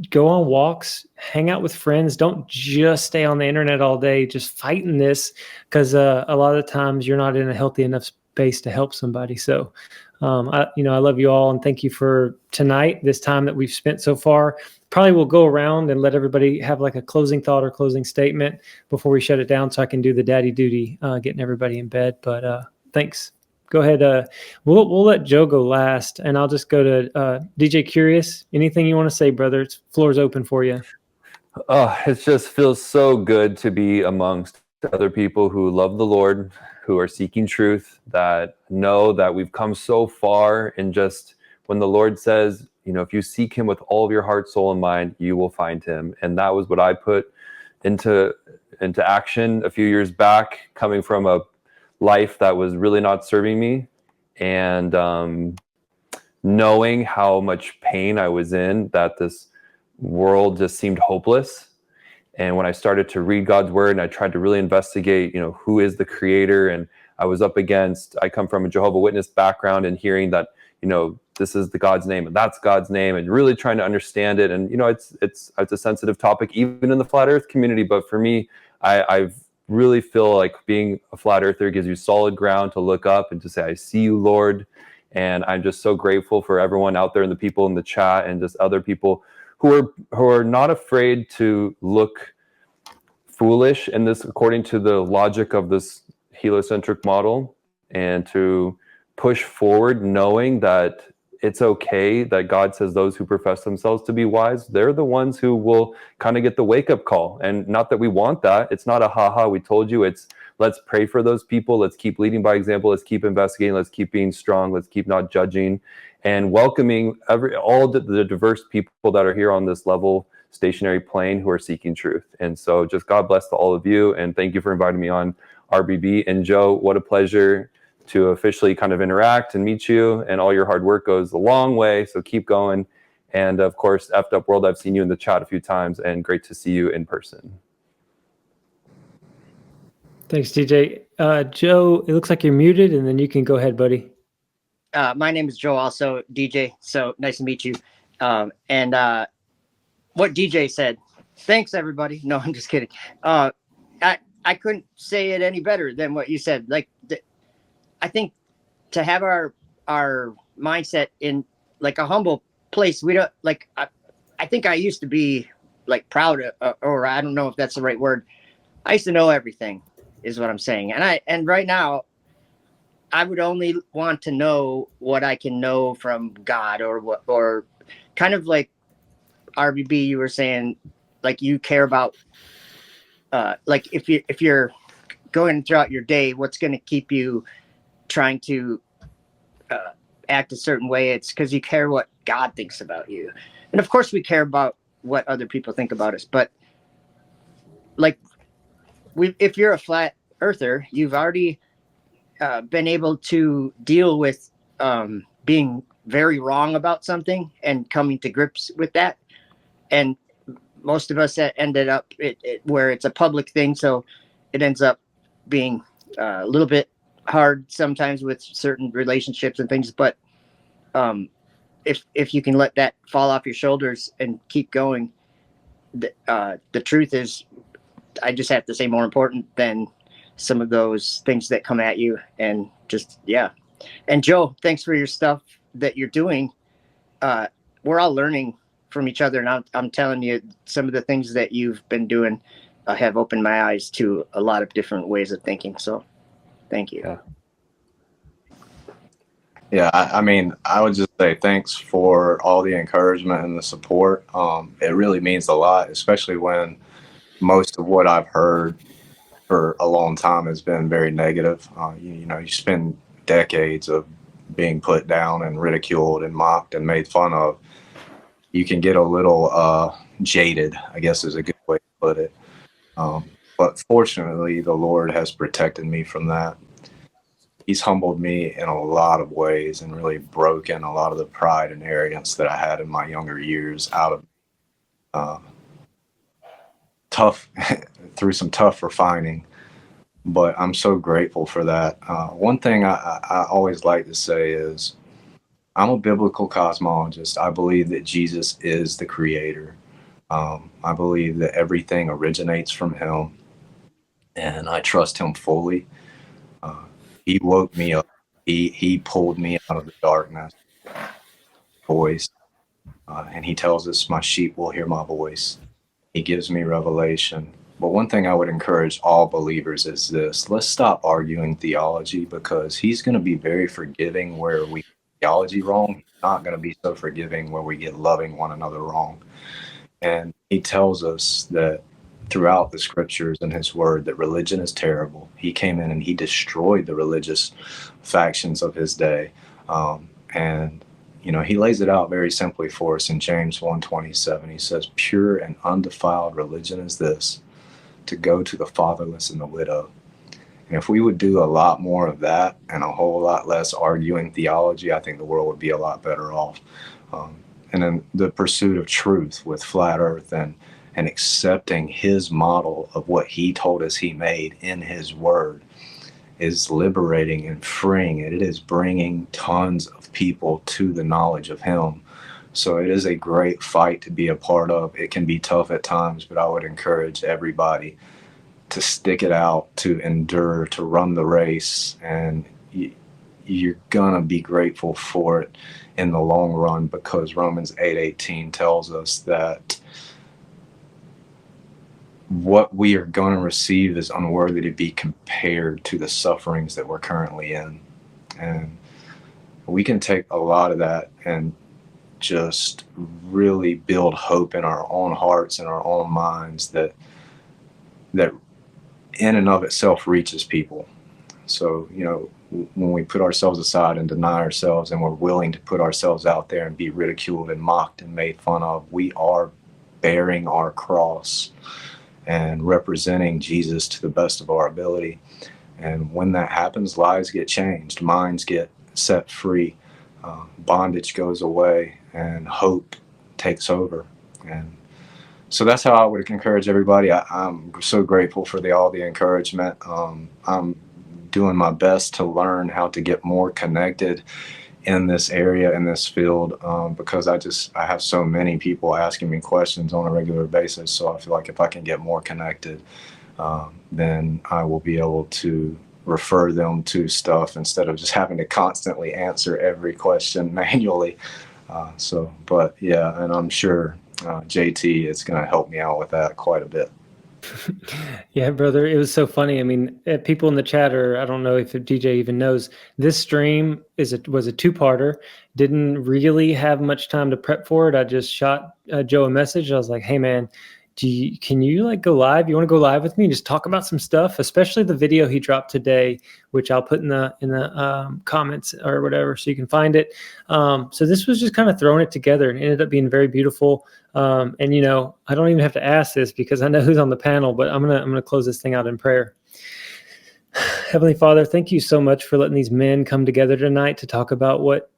go on walks, hang out with friends. Don't just stay on the internet all day just fighting this, because a lot of the times you're not in a healthy enough space to help somebody. So I love you all, and thank you for tonight, this time that we've spent so far. Probably we'll go around and let everybody have like a closing thought or closing statement before we shut it down, so I can do the daddy duty, getting everybody in bed. But thanks. Go ahead. We'll let Joe go last, and I'll just go to DJ Curious. Anything you want to say, brother? Floor's open for you. Oh, it just feels so good to be amongst other people who love the Lord, who are seeking truth, that know that we've come so far. And just when the Lord says, if you seek him with all of your heart, soul, and mind, you will find him. And that was what I put into action a few years back, coming from a life that was really not serving me, and knowing how much pain I was in, that this world just seemed hopeless. And when I started to read God's word and I tried to really investigate, who is the creator, and I come from a Jehovah's Witness background, and hearing that, this is the God's name and that's God's name, and really trying to understand it. And, it's a sensitive topic, even in the flat earth community. But for me, I've really feel like being a flat earther gives you solid ground to look up and to say, I see you, Lord. And I'm just so grateful for everyone out there, and the people in the chat, and just other people who are not afraid to look foolish in this, according to the logic of this heliocentric model, and to push forward, knowing that it's okay that God says those who profess themselves to be wise, they're the ones who will kind of get the wake-up call. And not that we want that. It's not a ha-ha, we told you. It's let's pray for those people. Let's keep leading by example. Let's keep investigating. Let's keep being strong. Let's keep not judging, and welcoming all the diverse people that are here on this level stationary plane who are seeking truth. And so just God bless to all of you, and thank you for inviting me on RBB. And Joe, what a pleasure to officially kind of interact and meet you, and all your hard work goes a long way, so keep going. And of course, F'd Up World, I've seen you in the chat a few times, and great to see you in person. Thanks, DJ. Joe, it looks like you're muted, and then you can go ahead, buddy. My name is Joe, also DJ, so nice to meet you. And what DJ said, thanks everybody. No, I'm just kidding. I couldn't say it any better than what you said. Like, I think to have our mindset in like a humble place, we don't like, I think I used to be like proud of, or I don't know if that's the right word. I used to know everything is what I'm saying. And right now I would only want to know what I can know from God, or kind of like RBB, you were saying, like you care about, like if you're going throughout your day, what's going to keep you trying to act a certain way? It's because you care what God thinks about you. And of course we care about what other people think about us, but like if you're a flat earther, you've already been able to deal with being very wrong about something and coming to grips with that. And most of us ended up where it's a public thing, so it ends up being a little bit hard sometimes with certain relationships and things. But if you can let that fall off your shoulders and keep going, the truth is, I just have to say, more important than some of those things that come at you. And just, yeah. And Joe, thanks for your stuff that you're doing. We're all learning from each other, and I'm telling you, some of the things that you've been doing have opened my eyes to a lot of different ways of thinking. So thank you. Yeah, I mean, I would just say thanks for all the encouragement and the support. It really means a lot, especially when most of what I've heard for a long time has been very negative. You spend decades of being put down and ridiculed and mocked and made fun of. You can get a little jaded, I guess is a good way to put it. But fortunately, the Lord has protected me from that. He's humbled me in a lot of ways and really broken a lot of the pride and arrogance that I had in my younger years out of tough through some tough refining. But I'm so grateful for that. One thing I always like to say is I'm a biblical cosmologist. I believe that Jesus is the creator. I believe that everything originates from him, and I trust him fully. He woke me up. He pulled me out of the darkness, voice, and he tells us, "My sheep will hear my voice." He gives me revelation. But one thing I would encourage all believers is this: let's stop arguing theology, because he's going to be very forgiving where we get theology wrong. He's not going to be so forgiving where we get loving one another wrong. And he tells us that throughout the scriptures and his word that religion is terrible. He came in and he destroyed the religious factions of his day. And you know, he lays it out very simply for us in James 1:27. He says, "Pure and undefiled religion is this, to go to the fatherless and the widow." And if we would do a lot more of that and a whole lot less arguing theology, I think the world would be a lot better off. And then the pursuit of truth with flat earth and accepting his model of what he told us he made in his word is liberating and freeing. It is bringing tons of people to the knowledge of him. So it is a great fight to be a part of. It can be tough at times, but I would encourage everybody to stick it out, to endure, to run the race, and you're gonna be grateful for it in the long run, because Romans 8:18 tells us that what we are going to receive is unworthy to be compared to the sufferings that we're currently in. And we can take a lot of that and just really build hope in our own hearts and our own minds that in and of itself reaches people. So, you know, when we put ourselves aside and deny ourselves and we're willing to put ourselves out there and be ridiculed and mocked and made fun of, we are bearing our cross and representing Jesus to the best of our ability. And when that happens, lives get changed, minds get set free, bondage goes away, and hope takes over. And so that's how I would encourage everybody. I'm so grateful for all the encouragement. I'm doing my best to learn how to get more connected in this area, in this field, because I have so many people asking me questions on a regular basis. So I feel like if I can get more connected, then I will be able to refer them to stuff instead of just having to constantly answer every question manually. But yeah, and I'm sure JT is going to help me out with that quite a bit. Yeah, brother, it was so funny. I mean, people in the chat, or I don't know if DJ even knows, this stream was a two-parter. Didn't really have much time to prep for it. I just shot Joe a message. I was like, "Hey, man, can you like go live? You want to go live with me? Just talk about some stuff, especially the video he dropped today, which I'll put in the comments or whatever, so you can find it." So this was just kind of throwing it together, and it ended up being very beautiful. And you know, I don't even have to ask this because I know who's on the panel, but I'm gonna close this thing out in prayer. Heavenly Father, thank you so much for letting these men come together tonight to talk about what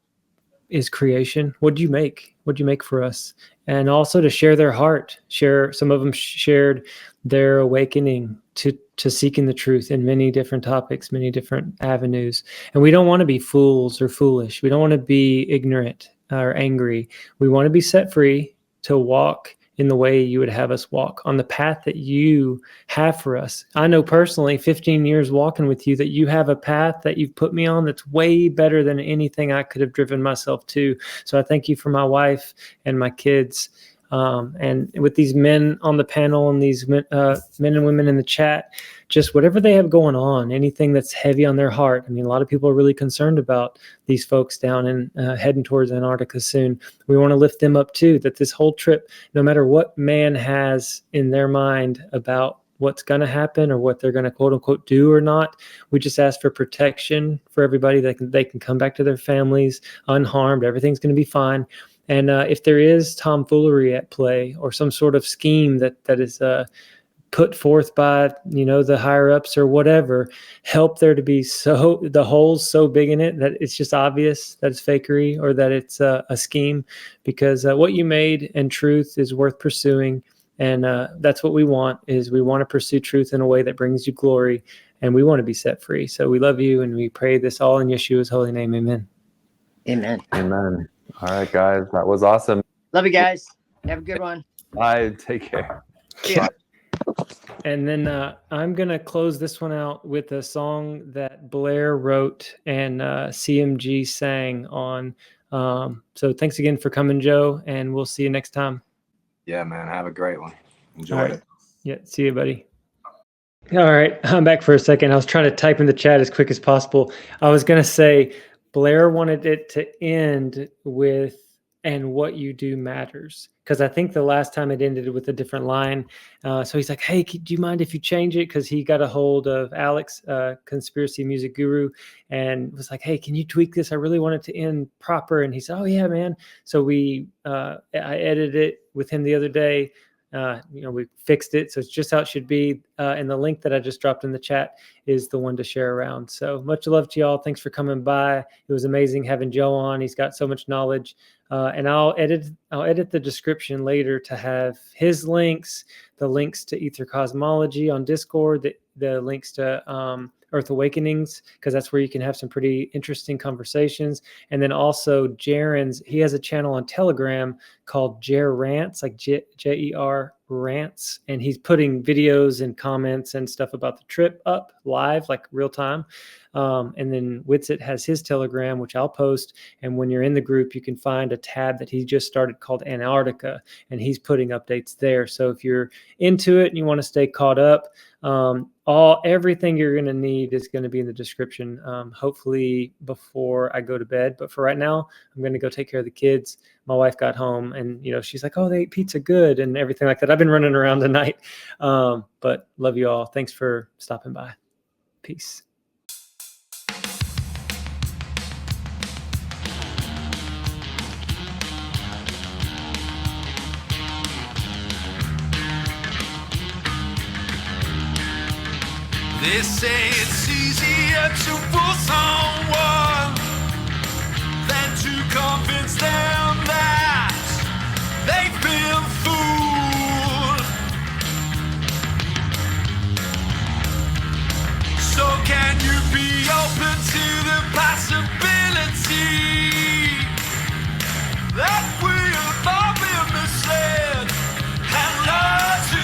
is creation. What do you make? What do you make for us? And also to share their heart. Some of them shared their awakening to seeking the truth in many different topics, many different avenues. And we don't want to be fools or foolish. We don't want to be ignorant or angry. We want to be set free to walk in the way you would have us walk, on the path that you have for us. I know personally, 15 years walking with you, that you have a path that you've put me on that's way better than anything I could have driven myself to. So I thank you for my wife and my kids. And with these men on the panel and these men and women in the chat, just whatever they have going on, anything that's heavy on their heart. I mean, a lot of people are really concerned about these folks down and heading towards Antarctica soon. We want to lift them up too, that this whole trip, no matter what man has in their mind about what's going to happen or what they're going to quote unquote do or not, we just ask for protection for everybody. They can come back to their families unharmed. Everything's going to be fine. And if there is tomfoolery at play or some sort of scheme that is put forth by, the higher ups or whatever, help there to be the holes so big in it that it's just obvious that it's fakery or that it's a scheme, because what you made and truth is worth pursuing. And that's what we want to pursue truth in a way that brings you glory, and we want to be set free. So we love you, and we pray this all in Yeshua's holy name. Amen. Amen. Amen. All right, guys, that was awesome. Love you guys. Have a good one. Bye. Take care. Yeah. And then I'm going to close this one out with a song that Blair wrote and CMG sang on. So thanks again for coming, Joe, and we'll see you next time. Yeah, man. Have a great one. Enjoyed it. Yeah. See you, buddy. All right. I'm back for a second. I was trying to type in the chat as quick as possible. I was going to say Blair wanted it to end with "and what you do matters," because I think the last time it ended with a different line. So he's like, hey, do you mind if you change it? Because he got a hold of Alex, conspiracy music guru, and was like, hey, can you tweak this? I really want it to end proper. And he said, oh, yeah, man. So I edited it with him the other day. We fixed it. So it's just how it should be. And the link that I just dropped in the chat is the one to share around. So much love to y'all. Thanks for coming by. It was amazing having Joe on. He's got so much knowledge. And I'll edit the description later to have his links, the links to Ether Cosmology on Discord, the links to Earth Awakenings, because that's where you can have some pretty interesting conversations. And then also Jaren's, he has a channel on Telegram called Jer Rants, like Jer Rants, and he's putting videos and comments and stuff about the trip up live, like real time. And then Witsit has his Telegram, which I'll post. And when you're in the group, you can find a tab that he just started called Antarctica, and he's putting updates there. So if you're into it and you want to stay caught up, everything you're going to need is going to be in the description, hopefully before I go to bed. But for right now, I'm going to go take care of the kids. My wife got home and, she's like, oh, they ate pizza good and everything like that. I've been running around tonight. But love you all. Thanks for stopping by. Peace. They say it's easier to fool someone than to convince them that they've been fooled. So can you be open to the possibility that we've all been misled and lied to?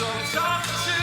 Don't talk to